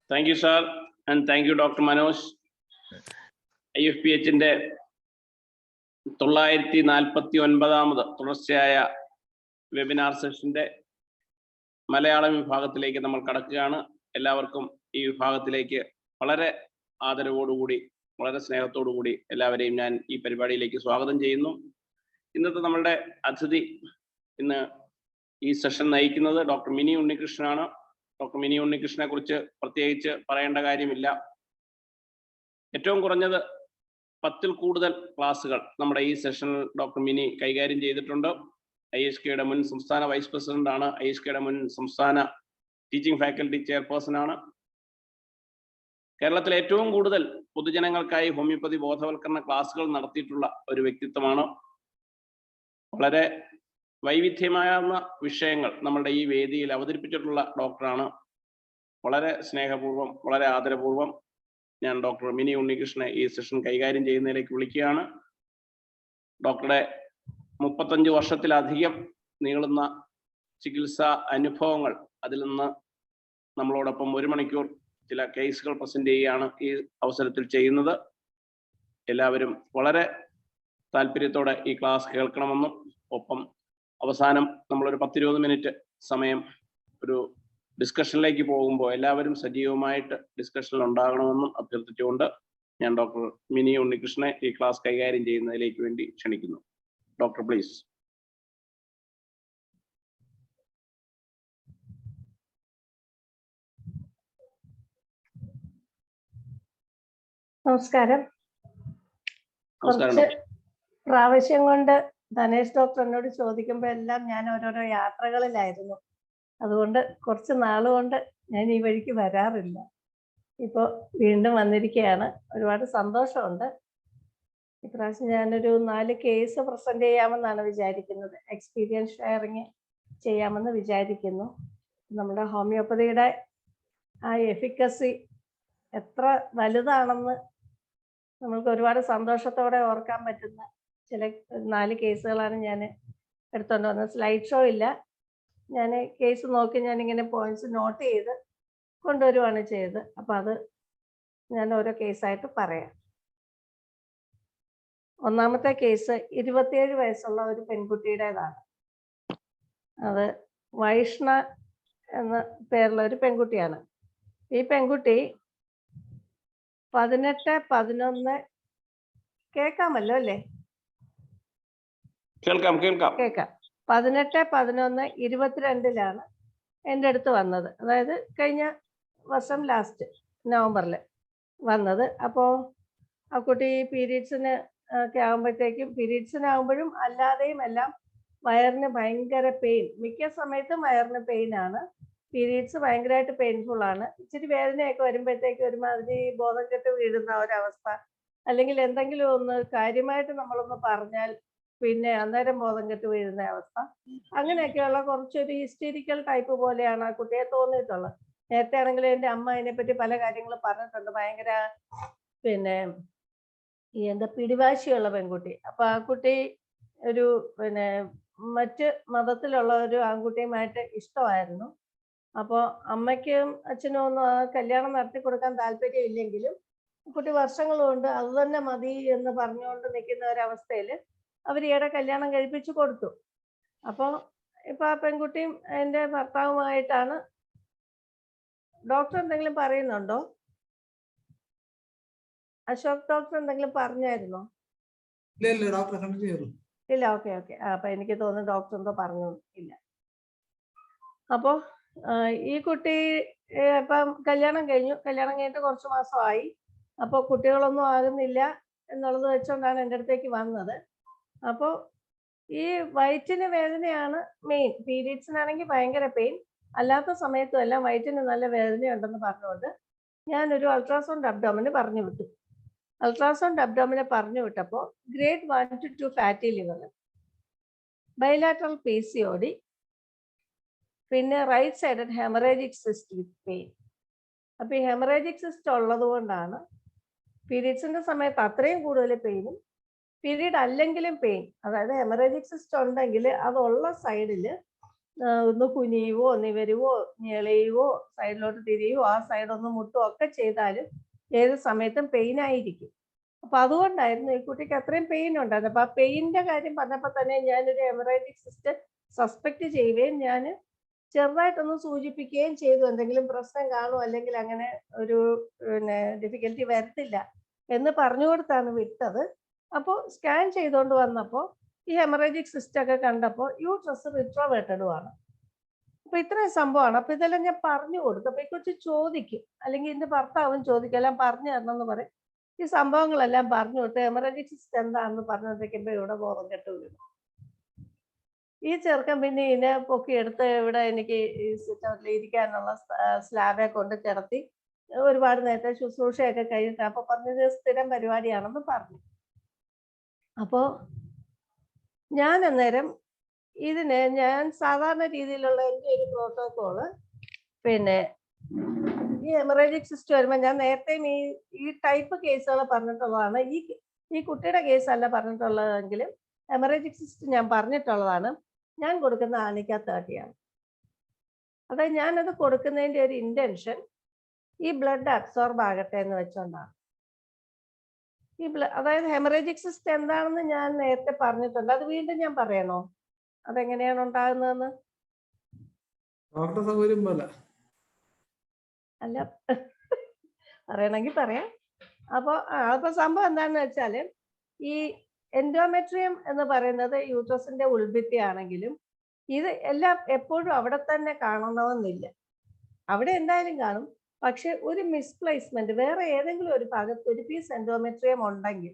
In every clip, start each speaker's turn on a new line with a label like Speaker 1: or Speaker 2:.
Speaker 1: Thank you, sir, and thank you, Dr. Manoj. IFPH-ന്റെ 949 തുടർച്ചയായ webinar സെഷന്റെ Malayalam വിഭാഗത്തിലേക്ക് നമ്മൾ കടക്കുകയാണ്. എല്ലാവർക്കും ഈ വിഭാഗത്തിലേക്ക് വളരെ ആദരവോടുകൂടി, വളരെ സ്നേഹത്തോടുകൂടി എല്ലാവരെയും ഞാൻ ഈ പരിപാടിയിലേക്ക് സ്വാഗതം ചെയ്യുന്നു. ഇന്നത്തെ നമ്മളുടെ അതിഥി ഇന്ന് ഈ സെഷൻ നയിക്കുന്നത് ഡോക്ടർ മിനി ഉണ്ണികൃഷ്ണനാണ്. ഡോക്ടർ മിനി ഉണ്ണികൃഷ്ണനെ കുറിച്ച് പ്രത്യേകിച്ച് പറയേണ്ട കാര്യമില്ല. ഏറ്റവും കുറഞ്ഞത് 10-ൽ കൂടുതൽ ക്ലാസ്സുകൾ നമ്മുടെ ഈ സെഷനിൽ ഡോക്ടർ മിനി കൈകാര്യം ചെയ്തിട്ടുണ്ട്. IHK-യുടെ മുൻ സംസ്ഥാന വൈസ് പ്രസിഡന്റ് ആണ്. IHK-യുടെ മുൻ സംസ്ഥാന ടീച്ചിങ് ഫാക്കൽറ്റി ചെയർപേഴ്സൺ ആണ്. കേരളത്തിലെ ഏറ്റവും കൂടുതൽ പൊതുജനങ്ങൾക്കായി ഹോമിയോപ്പതി ബോധവൽക്കരണ ക്ലാസ്സുകൾ നടത്തിയിട്ടുള്ള ഒരു വ്യക്തിത്വമാണ്. വളരെ വൈവിധ്യമാർന്ന വിഷയങ്ങൾ നമ്മളുടെ ഈ വേദിയിൽ അവതരിപ്പിച്ചിട്ടുള്ള ഡോക്ടറാണ്. വളരെ സ്നേഹപൂർവ്വം, വളരെ ആദരപൂർവ്വം ഞാൻ ഡോക്ടർ മിനി ഉണ്ണികൃഷ്ണനെ ഈ സെഷൻ കൈകാര്യം ചെയ്യുന്നതിലേക്ക് വിളിക്കുകയാണ്. ഡോക്ടറുടെ 35 വർഷത്തിലധികം നീളുന്ന ചികിത്സാ അനുഭവങ്ങൾ, അതിൽ നിന്ന് നമ്മളോടൊപ്പം 1 മണിക്കൂർ ചില കേസുകൾ പ്രസന്റ് ചെയ്യുകയാണ് ഈ അവസരത്തിൽ ചെയ്യുന്നത്. എല്ലാവരും വളരെ താല്പര്യത്തോടെ ഈ ക്ലാസ് കേൾക്കണമെന്നും ഒപ്പം അവസാനം നമ്മളൊരു 10-20 മിനിറ്റ് സമയം ഒരു ഡിസ്കഷനിലേക്ക് പോകുമ്പോൾ എല്ലാവരും സജീവമായിട്ട് ഡിസ്കഷനിൽ ഉണ്ടാകണമെന്നും അഭ്യർത്ഥിച്ചുകൊണ്ട് ഞാൻ ഡോക്ടർ മിനി ഉണ്ണികൃഷ്ണനെ ഈ ക്ലാസ് കൈകാര്യം ചെയ്യുന്നതിലേക്ക് വേണ്ടി ക്ഷണിക്കുന്നു. Doctor please.
Speaker 2: നമസ്കാരം. കുറച്ച് പ്രാവശ്യം കൊണ്ട് ധനേഷ് ഡോക്ടർ എന്നോട് ചോദിക്കുമ്പോൾ എല്ലാം ഞാൻ ഓരോരോ യാത്രകളിലായിരുന്നു. അതുകൊണ്ട് കുറച്ച് നാളുകൊണ്ട് ഞാൻ ഈ വഴിക്ക് വരാറില്ല. ഇപ്പോൾ വീണ്ടും വന്നിരിക്കുകയാണ്. ഒരുപാട് സന്തോഷമുണ്ട്. ഇപ്രാവശ്യം ഞാനൊരു 4 കേസ് പ്രസന്റ് ചെയ്യാമെന്നാണ് വിചാരിക്കുന്നത്. എക്സ്പീരിയൻസ് ഷെയറിങ് ചെയ്യാമെന്ന് വിചാരിക്കുന്നു. നമ്മുടെ ഹോമിയോപ്പതിയുടെ ആ എഫിക്കസി എത്ര വലുതാണെന്ന് നമ്മൾക്ക് ഒരുപാട് സന്തോഷത്തോടെ ഓർക്കാൻ പറ്റുന്ന ചില 4 കേസുകളാണ് ഞാൻ എടുത്തുകൊണ്ട് വന്നത്. സ്ലൈഡ് ഷോ ഇല്ല. ഞാൻ കേസ് നോക്കി ഞാനിങ്ങനെ പോയിന്റ്സ് നോട്ട് ചെയ്ത് കൊണ്ടുവരുവാണ് ചെയ്തത്. അപ്പം അത് ഞാൻ ഓരോ കേസായിട്ട് പറയാം. ഒന്നാമത്തെ കേസ് 27 വയസ്സുള്ള ഒരു പെൺകുട്ടിയുടേതാണ്. അത് വൈഷ്ണ എന്ന പേരുള്ള ഒരു പെൺകുട്ടിയാണ്. ഈ പെൺകുട്ടി 18-11 കേൾക്കാമല്ലോ അല്ലേ?
Speaker 1: കേൾക്കാം.
Speaker 2: 18-11-22 എൻ്റെ അടുത്ത് വന്നത്. അതായത് കഴിഞ്ഞ വർഷം ലാസ്റ്റ് നവംബറിൽ വന്നത്. അപ്പോൾ ആ കുട്ടി പീരീഡ്സിന് ഒക്കെ ആകുമ്പോഴത്തേക്കും, പീരീഡ്സിനാകുമ്പോഴും അല്ലാതെയും എല്ലാം വയറിന് ഭയങ്കര പെയിൻ. മിക്ക സമയത്തും വയറിന് പെയിനാണ്. പീരീഡ്സ് ഭയങ്കരമായിട്ട് പെയിൻഫുൾ ആണ്. ഇച്ചിരി വേദനയൊക്കെ വരുമ്പോഴത്തേക്ക് ഒരുമാതിരി ബോധം കെട്ട് വീഴുന്ന ഒരവസ്ഥ, അല്ലെങ്കിൽ എന്തെങ്കിലും ഒന്ന് കാര്യമായിട്ട് നമ്മളൊന്ന് പറഞ്ഞാൽ പിന്നെ അന്നേരം ബോധം കെട്ട് വീഴുന്ന അവസ്ഥ, അങ്ങനെയൊക്കെയുള്ള കുറച്ചൊരു ഹിസ്റ്റീരിക്കൽ ടൈപ്പ് പോലെയാണ് ആ കുട്ടിയെ തോന്നിയിട്ടുള്ളത്. നേരത്തെ ആണെങ്കിൽ എൻ്റെ അമ്മ അതിനെപ്പറ്റി പല കാര്യങ്ങളും പറഞ്ഞിട്ടുണ്ട്. ഭയങ്കര പിന്നെ ഈ പിടിവാശിയുള്ള പെൺകുട്ടി. അപ്പൊ ആ കുട്ടി ഒരു മറ്റ് മതത്തിലുള്ള ഒരു ആൺകുട്ടിയുമായിട്ട് ഇഷ്ടമായിരുന്നു. അപ്പോൾ അമ്മയ്ക്കും അച്ഛനും ഒന്നും ആ കല്യാണം നടത്തി കൊടുക്കാൻ താല്പര്യം ഇല്ലെങ്കിലും കുട്ടി വർഷങ്ങൾ കൊണ്ട് അത് തന്നെ മതി എന്ന് പറഞ്ഞുകൊണ്ട് നിൽക്കുന്ന ഒരവസ്ഥയിൽ അവർ ഈയിടെ കല്യാണം കഴിപ്പിച്ചു കൊടുത്തു. അപ്പോൾ ഇപ്പൊ ആ പെൺകുട്ടിയും എൻ്റെ ഭർത്താവുമായിട്ടാണ്. ഡോക്ടർ എന്തെങ്കിലും പറയുന്നുണ്ടോ? അശോക് ഡോക്ടർ എന്തെങ്കിലും പറഞ്ഞായിരുന്നോ? ഇല്ല. ഓക്കെ. അപ്പൊ എനിക്ക് തോന്നുന്നു ഡോക്ടർ എന്തോ പറഞ്ഞു ഇല്ല. അപ്പോ ഈ കുട്ടി ഇപ്പം കല്യാണം കഴിഞ്ഞിട്ട് കുറച്ച് മാസമായി. അപ്പോൾ കുട്ടികളൊന്നും ആകുന്നില്ല എന്നുള്ളത് വെച്ചുകൊണ്ടാണ് എൻ്റെ അടുത്തേക്ക് വന്നത്. അപ്പോൾ ഈ വയറ്റിന് വേദനയാണ് മെയിൻ. പീരീഡ്സിനാണെങ്കിൽ ഭയങ്കര പെയിൻ, അല്ലാത്ത സമയത്തും എല്ലാം വയറ്റിന് നല്ല വേദനയുണ്ടെന്ന് പറഞ്ഞുകൊണ്ട് ഞാനൊരു അൾട്രാസൗണ്ട് അബ്ഡോമിന് പറഞ്ഞു വിട്ടു. അൾട്രാസൗണ്ട് അബ്ഡോമിനെ പറഞ്ഞു വിട്ടപ്പോൾ grade 1 to 2 fatty liver, bilateral PCOD, പിന്നെ right sided haemorrhagic cyst with pain. അപ്പോൾ ഈ ഹെമറേജിക് സിസ്റ്റ് ഉള്ളത് കൊണ്ടാണ് പീരീഡ്സിന്റെ സമയത്ത് അത്രയും കൂടുതൽ പെയിനും, പീരീഡ് അല്ലെങ്കിലും പെയിൻ. അതായത് ഹെമറേജിക് സിസ്റ്റ് ഉണ്ടെങ്കിൽ അതുള്ള സൈഡിൽ ഒന്ന് കുനിയുവോ നിവരുവോ ഞെളിയുവോ സൈഡിലോട്ട് തിരിയുവോ ആ സൈഡ് ഒന്ന് മുട്ടുവോ ഒക്കെ ചെയ്താലും ഏത് സമയത്തും പെയിൻ ആയിരിക്കും. അപ്പൊ അതുകൊണ്ടായിരുന്നു ഈ കുട്ടിക്ക് അത്രയും പെയിൻ ഉണ്ടായിരുന്നു. അപ്പൊ ആ പെയിന്റെ കാര്യം പറഞ്ഞപ്പോൾ തന്നെ ഞാനൊരു ഹെമറേജിക് സിസ്റ്റ് സസ്പെക്ട് ചെയ്യുകയും ഞാൻ ചെറുതായിട്ടൊന്ന് സൂചിപ്പിക്കുകയും ചെയ്തു. എന്തെങ്കിലും പ്രശ്നം കാണുമോ അല്ലെങ്കിൽ അങ്ങനെ ഒരു ഡിഫിക്കൽറ്റി വരത്തില്ല എന്ന് പറഞ്ഞു കൊടുത്താണ് വിട്ടത്. അപ്പോൾ സ്കാൻ ചെയ്തുകൊണ്ട് വന്നപ്പോൾ ഈ ഹെമറേജിക് സിസ്റ്റ് ഒക്കെ കണ്ടപ്പോൾ യൂട്രസ് റിട്രോവേർട്ടഡും ആണ്. അപ്പൊ ഇത്രയും സംഭവമാണ്. അപ്പൊ ഇതെല്ലാം ഞാൻ പറഞ്ഞു കൊടുത്തു. അപ്പൊ ഈ കൊച്ചു ചോദിക്കും, അല്ലെങ്കിൽ എന്റെ ഭർത്താവും ചോദിക്കും, എല്ലാം പറഞ്ഞു തരണം എന്ന് പറയും. ഈ സംഭവങ്ങളെല്ലാം പറഞ്ഞു കൊടുത്ത് ഹെമറേജിക് സിസ്റ്റ് എന്താണെന്ന് പറഞ്ഞോണ്ടിരിക്കുമ്പോ ഇവിടെ ബോധം കെട്ട് വീണു. ഈ ചെറുക്കൻ പിന്നെ ഇതിനെ പൊക്കിയെടുത്ത് ഇവിടെ എനിക്ക് ഈ സിറ്റൗട്ടിൽ ഇരിക്കാനുള്ള സ്ലാബെ കൊണ്ട് കിടത്തി ഒരുപാട് നേരത്തെ ശുശ്രൂഷയൊക്കെ കഴിഞ്ഞിട്ട് അപ്പൊ പറഞ്ഞത് സ്ഥിരം പരിപാടിയാണെന്ന് പറഞ്ഞു. അപ്പോ ഞാൻ അന്നേരം ഇതിന് ഞാൻ സാധാരണ രീതിയിലുള്ള എൻ്റെ ഒരു പ്രോട്ടോകോള് പിന്നെ ഈ ഹെമറേജിക് സിസ്റ്റ് വരുമ്പോൾ ഞാൻ നേരത്തെയും ഈ ടൈപ്പ് കേസുകൾ പറഞ്ഞിട്ടുള്ളതാണ്. ഈ കുട്ടിയുടെ കേസല്ല പറഞ്ഞിട്ടുള്ളതെങ്കിലും ഹെമറേജിക് സിസ്റ്റ് ഞാൻ പറഞ്ഞിട്ടുള്ളതാണ്. ഞാൻ കൊടുക്കുന്ന ആനിക്ക 30 ആണ്. അതായത് ഞാനത് കൊടുക്കുന്നതിൻ്റെ ഒരു ഇന്റൻഷൻ ഈ ബ്ലഡ് അബ്സോർബ് ആകട്ടെ എന്ന് വെച്ചുകൊണ്ടാണ്. അതായത് ഹെമറേജിക് സിസ്റ്റ് എന്താണെന്ന് ഞാൻ നേരത്തെ പറഞ്ഞിട്ടുണ്ട്. അത് വീണ്ടും ഞാൻ പറയണോ അതെങ്ങനെയാണ് ഉണ്ടാകുന്നതെന്ന്?
Speaker 3: ഡോക്ടർ സൗകര്യം പോലെ
Speaker 2: അല്ല പറയണമെങ്കിൽ പറയാം. അപ്പൊ സംഭവം എന്താണെന്ന് വെച്ചാല് ഈ എൻഡോമെട്രിയം എന്ന് പറയുന്നത് യൂട്രസിന്റെ ഉൾഭിത്തിയാണെങ്കിലും ഇത് എല്ലാം എപ്പോഴും അവിടെ തന്നെ കാണണമെന്നില്ല. അവിടെ എന്തായാലും കാണും. പക്ഷെ ഒരു മിസ്പ്ലേസ്മെന്റ് വേറെ ഏതെങ്കിലും ഒരു ഭാഗത്ത് ഒരു പീസ് എൻഡോമെട്രിയം ഉണ്ടെങ്കിൽ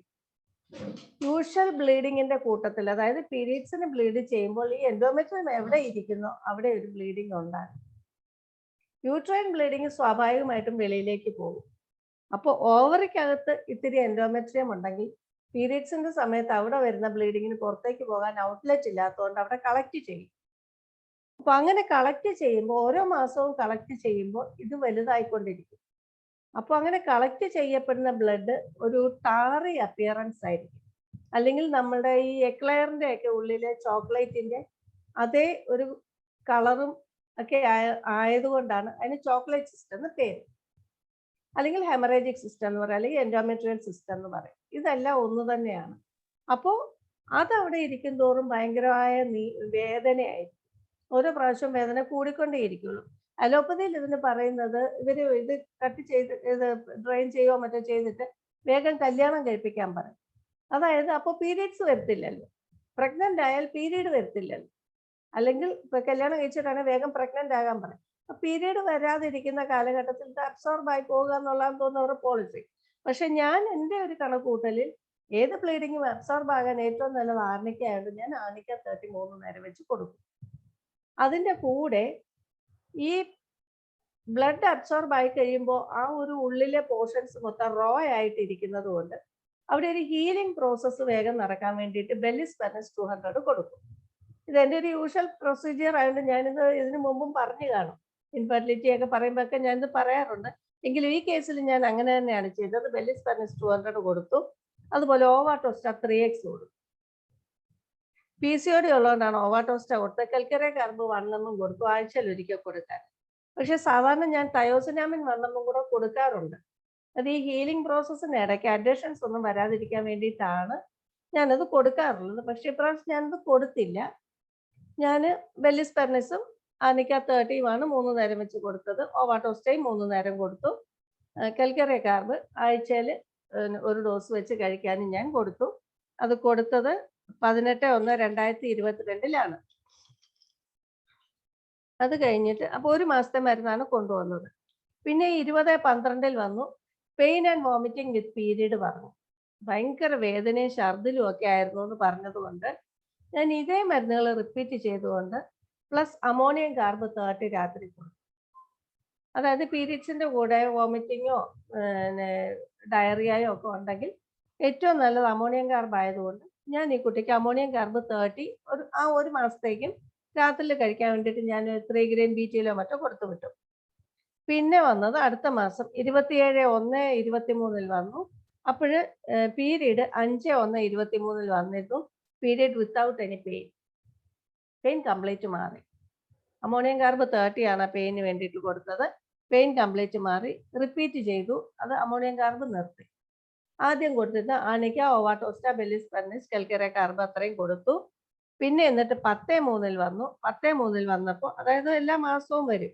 Speaker 2: യൂഷ്വൽ ബ്ലീഡിങ്ങിന്റെ കൂട്ടത്തിൽ, അതായത് പീരീഡ്സിന് ബ്ലീഡ് ചെയ്യുമ്പോൾ ഈ എൻഡോമെട്രിയം എവിടെ ഇരിക്കുന്നോ അവിടെ ഒരു ബ്ലീഡിങ് ഉണ്ടാകും. യൂട്രൈൻ ബ്ലീഡിങ് സ്വാഭാവികമായിട്ടും വെളിയിലേക്ക് പോകും. അപ്പോൾ ഓവറിക്കകത്ത് ഇത്തിരി എൻഡോമെട്രിയം ഉണ്ടെങ്കിൽ പീരീഡ്സിന്റെ സമയത്ത് അവിടെ വരുന്ന ബ്ലീഡിങ്ങിന് പുറത്തേക്ക് പോകാൻ ഔട്ട്ലെറ്റ് ഇല്ലാത്തതുകൊണ്ട് അവിടെ കളക്ട് ചെയ്യും. അപ്പൊ അങ്ങനെ കളക്ട് ചെയ്യുമ്പോൾ ഓരോ മാസവും കളക്ട് ചെയ്യുമ്പോൾ ഇത് വലുതായിക്കൊണ്ടിരിക്കും. അപ്പൊ അങ്ങനെ കളക്ട് ചെയ്യപ്പെടുന്ന ബ്ലഡ് ഒരു ടാറി അപ്പിയറൻസ് ആയിരിക്കും. അല്ലെങ്കിൽ നമ്മുടെ ഈ എക്ലെയറിന്റെ ഒക്കെ ഉള്ളിലെ ചോക്ലേറ്റിന്റെ അതേ ഒരു കളറും ഒക്കെ ആയതുകൊണ്ടാണ് അതിന് ചോക്ലേറ്റ് സിസ്റ്റം എന്ന് പേര്. അല്ലെങ്കിൽ ഹെമറേജിക് സിസ്റ്റം എന്ന് പറയും, അല്ലെങ്കിൽ എൻഡോമെട്രിയൽ സിസ്റ്റം എന്ന് പറയും. ഇതെല്ലാം ഒന്ന് തന്നെയാണ്. അപ്പോൾ അതവിടെ ഇരിക്കും തോറും ഭയങ്കരമായ വേദനയായിരിക്കും. ഓരോ പ്രാവശ്യം വേദന കൂടിക്കൊണ്ടേയിരിക്കുള്ളൂ. അലോപ്പതിയിൽ ഇതിന് പറയുന്നത് ഇത് കട്ട് ചെയ്ത് ഇത് ഡ്രെയിൻ ചെയ്യുകയോ മറ്റോ ചെയ്തിട്ട് വേഗം കല്യാണം കഴിപ്പിക്കാൻ പറയും. അതായത് അപ്പോൾ പീരീഡ്സ് വരത്തില്ലല്ലോ. പ്രഗ്നന്റ് ആയാൽ പീരീഡ് വരത്തില്ലല്ലോ. അല്ലെങ്കിൽ ഇപ്പൊ കല്യാണം കഴിച്ചിട്ടാണ് വേഗം പ്രഗ്നന്റ് ആകാൻ പറയും. പീരീഡ് വരാതിരിക്കുന്ന കാലഘട്ടത്തിൽ ഇത് അബ്സോർബ് ആയി പോകുക എന്നുള്ളതാണ് തോന്നുന്ന പോളിസി. പക്ഷെ ഞാൻ എൻ്റെ ഒരു കണക്കൂട്ടലിൽ ഏത് ബ്ലീഡിങ്ങും അബ്സോർബ് ആകാൻ ഏറ്റവും നല്ലത് ആർണിക്കയായത് ഞാൻ ആർണിക്ക 33 നേരം വെച്ച് കൊടുക്കും. അതിൻ്റെ കൂടെ ഈ ബ്ലഡ് അബ്സോർബ് ആയി കഴിയുമ്പോൾ ആ ഒരു ഉള്ളിലെ പോർഷൻസ് മൊത്തം റോ ആയിട്ട് ഇരിക്കുന്നത് കൊണ്ട് അവിടെ ഒരു ഹീലിംഗ് പ്രോസസ്സ് വേഗം നടക്കാൻ വേണ്ടിയിട്ട് ബെല്ലിസ്പെർനസ് 200 കൊടുക്കും. ഇതെൻ്റെ ഒരു യൂഷ്വൽ പ്രൊസീജിയർ ആയതുകൊണ്ട് ഞാനിത് ഇതിനു മുമ്പും പറഞ്ഞു കാണും. ഇൻഫെർട്ടിലിറ്റി ഒക്കെ പറയുമ്പോഴൊക്കെ ഞാനിത് പറയാറുണ്ട്. എങ്കിലും ഈ കേസിൽ ഞാൻ അങ്ങനെ തന്നെയാണ് ചെയ്തത്. ബെല്ലിസ്പെർനസ് 200 കൊടുത്തു. അതുപോലെ ഓവാട്ടോസ്റ്റ 3x കൊടുത്തു. PCOD ഉള്ളതുകൊണ്ടാണ് ഓവാട്ടോസ്റ്റ കൊടുത്തത്. കൽക്കരെ കാർബ് 1 കൊടുത്തു, ആഴ്ചയിൽ ഒരിക്കൽ കൊടുക്കാൻ. പക്ഷെ സാധാരണ ഞാൻ തയോസിനാമിൻ 1 കൂടെ കൊടുക്കാറുണ്ട്. അത് ഈ ഹീലിംഗ് പ്രോസസ്സിന് ഇടയ്ക്ക് അഡ്ഹഷൻസ് ഒന്നും വരാതിരിക്കാൻ വേണ്ടിയിട്ടാണ് ഞാനത് കൊടുക്കാറുള്ളത്. പക്ഷെ ഇപ്രാവശ്യം ഞാനത് കൊടുത്തില്ല. ഞാൻ ബെല്ലിസ്പെർനസും ആനിക്ക 30 3 നേരം വെച്ച് കൊടുത്തത്. ഓവാട്ടോസ്റ്റയും 3 നേരം കൊടുത്തു. കൽക്കരെ കാർബ് ആഴ്ചയിൽ 1 ഡോസ് വെച്ച് കഴിക്കാനും ഞാൻ കൊടുത്തു. അത് കൊടുത്തത് 18/1/2022 അത് കഴിഞ്ഞിട്ട് അപ്പോൾ 1 മാസത്തെ മരുന്നാണ് കൊണ്ടുവന്നത്. പിന്നെ 20/12 വന്നു. Pain and vomiting with period പറഞ്ഞു. ഭയങ്കര വേദനയും ഛർദിലും ഒക്കെ ആയിരുന്നു എന്ന് പറഞ്ഞതുകൊണ്ട് ഞാൻ ഇതേ മരുന്നുകൾ റിപ്പീറ്റ് ചെയ്തുകൊണ്ട് പ്ലസ് അമോണിയം കാർബ് 30 രാത്രി കൊടുത്തു. അതായത് പീരീഡ്സിന്റെ കൂടെ വോമിറ്റിങ്ങോ ഡയറിയയോ ഒക്കെ ഉണ്ടെങ്കിൽ ഏറ്റവും നല്ലത് അമോണിയം കാർബ് ആയതുകൊണ്ട് ഞാൻ ഈ കുട്ടിക്ക് അമോണിയം കാർബ് 30 ആ 1 മാസത്തേക്കും രാത്രിയിൽ കഴിക്കാൻ വേണ്ടിയിട്ട് ഞാൻ 3 ഗ്രെയിൻ BTയിലോ മറ്റോ കൊടുത്തു വിട്ടു. പിന്നെ വന്നത് അടുത്ത മാസം 27/1/23 വന്നു. അപ്പോൾ പീരീഡ് 5/1/23 വന്നിരുന്നു. Period without any pain complete മാറി. അമോണിയം കാർബ് 30 ആണ് പെയിന് വേണ്ടിയിട്ട് കൊടുത്തത്. പെയിൻ കംപ്ലീറ്റ് മാറി, റിപ്പീറ്റ് ചെയ്തു, അത് അമോണിയം കാർബ് നിർത്തി. ആദ്യം കൊടുത്തിരുന്ന ആനിക്ക, ഓവാട്ടോസ്റ്റ, ബെല്ലിസ് പെർനിസ്, കൽക്കരെ കാർബ് അത്രയും കൊടുത്തു. പിന്നെ എന്നിട്ട് 10-3 വന്നു. 10-3 വന്നപ്പോൾ, അതായത് എല്ലാ മാസവും വരും.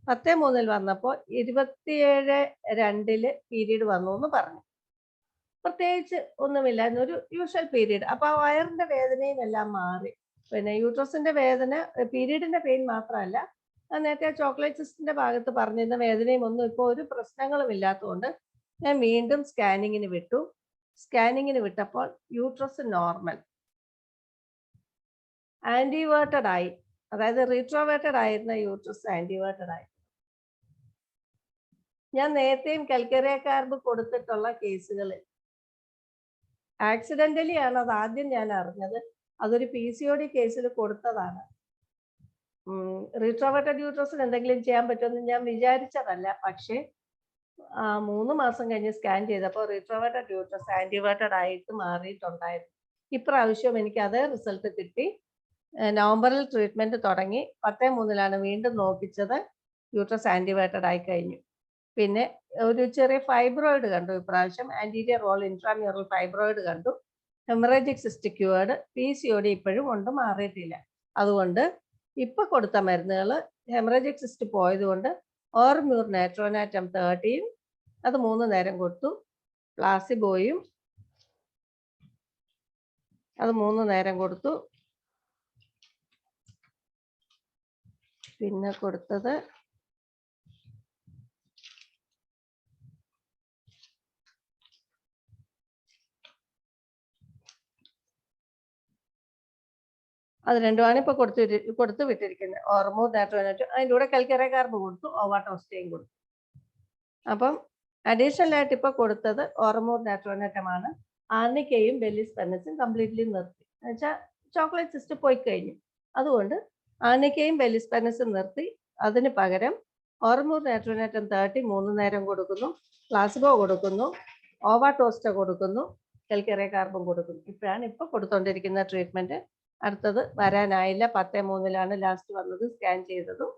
Speaker 2: 10-3 വന്നപ്പോൾ 27-2 പീരീഡ് വന്നു എന്ന് പറഞ്ഞു. പ്രത്യേകിച്ച് ഒന്നുമില്ലായിരുന്നു, ഒരു യൂഷ്വൽ പീരീഡ്. അപ്പൊ ആ വയറിന്റെ വേദനയും എല്ലാം മാറി. പിന്നെ യൂട്രസിന്റെ വേദന, പീരീഡിന്റെ പെയിൻ മാത്രമല്ല, നേരത്തെ ചോക്ലേറ്റ് സിസ്റ്റിന്റെ ഭാഗത്ത് പറഞ്ഞിരുന്ന വേദനയും ഒന്നും ഇപ്പോൾ ഒരു പ്രശ്നങ്ങളും ഇല്ലാത്തതുകൊണ്ട് ഞാൻ വീണ്ടും സ്കാനിങ്ങിന് വിട്ടു. സ്കാനിങ്ങിന് വിട്ടപ്പോൾ യൂട്രസ് നോർമൽ, ആന്റിവേർട്ടഡ് ആയി, അതായത് റീട്രോവേർട്ടഡ് ആയിരുന്ന യൂട്രസ് ആന്റിവേർട്ടഡ് ആയി. ഞാൻ നേരത്തെയും കൽക്കരെ കാർബ് കൊടുത്തിട്ടുള്ള കേസുകളിൽ ആക്സിഡന്റലി ആണ് അത് ആദ്യം ഞാൻ അറിഞ്ഞത്. അതൊരു PCOD കേസിൽ കൊടുത്തതാണ്. റീട്രോവേർട്ടഡ് യൂട്രസിന് എന്തെങ്കിലും ചെയ്യാൻ പറ്റുമെന്ന് ഞാൻ വിചാരിച്ചതല്ല. പക്ഷേ 3 മാസം കഴിഞ്ഞ് സ്കാൻ ചെയ്തപ്പോൾ റീട്രോവേർട്ടഡ് യൂട്രസ് ആന്റിവേർട്ടഡ് ആയിട്ട് മാറിയിട്ടുണ്ടായിരുന്നു. ഇപ്രാവശ്യം എനിക്ക് അതേ റിസൾട്ട് കിട്ടി. നവംബറിൽ ട്രീറ്റ്മെന്റ് തുടങ്ങി. 10-3 വീണ്ടും നോക്കിച്ചത്, യൂട്രസ് ആന്റിവേർട്ടഡ് ആയി കഴിഞ്ഞു. പിന്നെ ഒരു ചെറിയ ഫൈബ്രോയിഡ് കണ്ടു ഇപ്രാവശ്യം, ആന്റീരിയർ വോൾ ഇൻട്രാമ്യൂറൽ ഫൈബ്രോയിഡ് കണ്ടു. Haemorrhagic cyst cured. PCOD ഇപ്പോഴും കൊണ്ട് മാറിയിട്ടില്ല. അതുകൊണ്ട് ഇപ്പൊ കൊടുത്ത മരുന്നുകൾ ഹെമറേജിക് സിസ്റ്റ് പോയതുകൊണ്ട് ഓർമ്യൂർ നാട്രോനാറ്റം 30 അത് 3 നേരം കൊടുത്തു. പ്ലാസിബോയും അത് 3 നേരം കൊടുത്തു. പിന്നെ കൊടുത്തത് അത് രണ്ടുമാണ് ഇപ്പൊ കൊടുത്തു വിട്ടിരിക്കുന്നത്. ഓർമൂർ നാട്രോനാറ്റം, അതിൻ്റെ കൂടെ കൽക്കരെ കാർബ് കൊടുത്തു, ഓവാട്ടോസ്റ്റയും കൊടുത്തു. അപ്പം അഡീഷണൽ ആയിട്ട് ഇപ്പൊ കൊടുത്തത് ഓർമൂർ നാട്രോനാറ്റമാണ്. ആർണിക്കയും ബെല്ലിസ് പെർനിസും കംപ്ലീറ്റ്ലി നിർത്തി. എന്നുവെച്ചാൽ ചോക്ലേറ്റ് സിസ്റ്റ് പോയി കഴിഞ്ഞു. അതുകൊണ്ട് ആർണിക്കയും ബെല്ലിസ് പെർനിസും നിർത്തി. അതിന് പകരം ഓർമൂർ നാട്രോനാറ്റം 30 3 നേരം കൊടുക്കുന്നു, പ്ലാസിബോ കൊടുക്കുന്നു, ഓവാട്ടോസ്റ്റ കൊടുക്കുന്നു, കൽക്കരെ കാർബും കൊടുക്കുന്നു. ഇപ്പോഴാണ് ഇപ്പൊ കൊടുത്തോണ്ടിരിക്കുന്ന ട്രീറ്റ്മെന്റ്. അടുത്തത് വരാനായില്ല. 10-3 ലാസ്റ്റ് വന്നത്, സ്കാൻ ചെയ്തതും.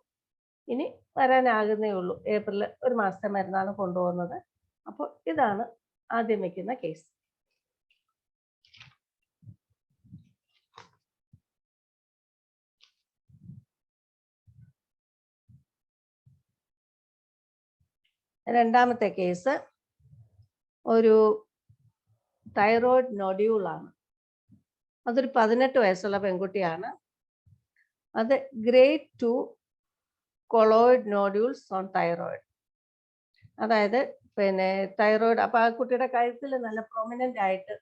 Speaker 2: ഇനി വരാനാകുന്നേ ഉള്ളൂ. ഏപ്രിൽ 1 മാസത്തെ മരുന്നാണ് കൊണ്ടുപോകുന്നത്. അപ്പോൾ ഇതാണ് ആദ്യം വെക്കുന്ന കേസ്. രണ്ടാമത്തെ കേസ് ഒരു തൈറോയിഡ് നോഡ്യൂളാണ്. അതൊരു 18 വയസ്സുള്ള പെൺകുട്ടിയാണ്. അത് grade 2 colloid nodules on thyroid. അതായത് പിന്നെ തൈറോയിഡ്, അപ്പൊ ആ കുട്ടിയുടെ കഴുത്തിൽ നല്ല പ്രൊമിനന്റ് ആയിട്ട്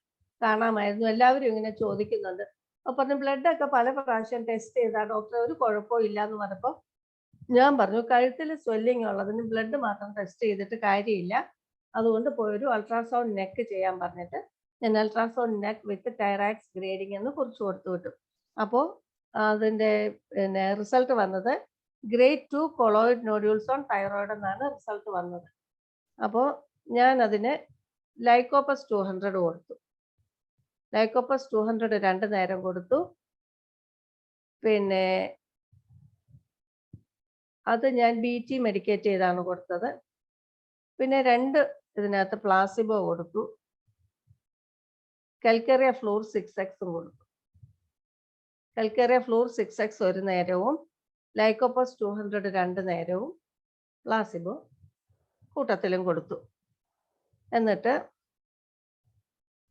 Speaker 2: കാണാമായിരുന്നു. എല്ലാവരും ഇങ്ങനെ ചോദിക്കുന്നുണ്ട്. അപ്പൊ പറഞ്ഞു ബ്ലഡൊക്കെ പല പ്രാവശ്യം ടെസ്റ്റ് ചെയ്താൽ ഡോക്ടർ ഒരു കുഴപ്പവും ഇല്ല എന്ന് പറഞ്ഞപ്പോൾ ഞാൻ പറഞ്ഞു കഴുത്തിൽ സ്വെല്ലിങ് ഉള്ളതിന് ബ്ലഡ് മാത്രം ടെസ്റ്റ് ചെയ്തിട്ട് കാര്യമില്ല, അതുകൊണ്ട് പോയൊരു അൾട്രാസൗണ്ട് നെക്ക് ചെയ്യാൻ പറഞ്ഞിട്ട് ഞാൻ അൾട്രാസൗണ്ട് നെക്ക് വിത്ത് തൈറോയിഡ്സ് ഗ്രേഡിംഗ് എന്ന് കുറിച്ച് കൊടുത്തു വിട്ടു. അപ്പോൾ അതിൻ്റെ പിന്നെ റിസൾട്ട് വന്നത് grade 2 colloid nodules on thyroid എന്നാണ് റിസൾട്ട് വന്നത്. അപ്പോൾ ഞാൻ അതിന് ലൈക്കോപ്പസ് 200 കൊടുത്തു. ലൈക്കോപ്പസ് 200 2 നേരം കൊടുത്തു. പിന്നെ അത് ഞാൻ BT മെഡിക്കേറ്റ് ചെയ്താണ് കൊടുത്തത്. പിന്നെ 2 ഇതിനകത്ത് പ്ലാസിബോ കൊടുത്തു. കൽക്കറിയ ഫ്ലൂർ 6x കൊടുത്തു. കൽക്കറിയ ഫ്ലൂർ 6x 1 നേരവും ലൈക്കോപ്പസ് 200 2 നേരവും പ്ലാസിബോ കൂട്ടത്തിലും കൊടുത്തു. എന്നിട്ട്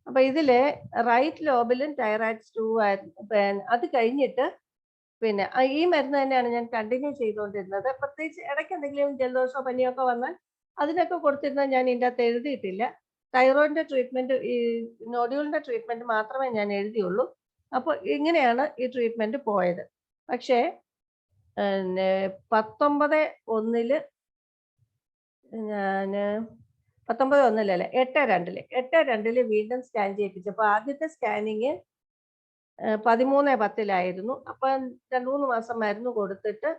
Speaker 2: അപ്പൊ ഇതിലെ റൈറ്റ് ലോബിലും തൈറോയിഡ്സ് 2 ആയിരുന്നു. അത് കഴിഞ്ഞിട്ട് പിന്നെ ഈ മരുന്ന് തന്നെയാണ് ഞാൻ കണ്ടിന്യൂ ചെയ്തുകൊണ്ടിരുന്നത്. പ്രത്യേകിച്ച് ഇടയ്ക്ക് എന്തെങ്കിലും ജലദോഷമോ പനിയൊക്കെ വന്നാൽ അതിനൊക്കെ കൊടുത്തിരുന്നത് ഞാൻ ഇതിൻ്റെ അകത്ത് എഴുതിയിട്ടില്ല. തൈറോയിഡിന്റെ ട്രീറ്റ്മെന്റ്, ഈ നോഡ്യൂളിന്റെ ട്രീറ്റ്മെന്റ് മാത്രമേ ഞാൻ എഴുതിയുള്ളൂ. അപ്പോൾ ഇങ്ങനെയാണ് ഈ ട്രീറ്റ്മെന്റ് പോയത്. പക്ഷേ 19-1 ഞാൻ 19-1 8-2 വീണ്ടും സ്കാൻ ചെയ്യിപ്പിച്ചപ്പോൾ ആദ്യത്തെ സ്കാനിങ് 13-10 അപ്പം 2-3 മാസം മരുന്ന് കൊടുത്തിട്ട്,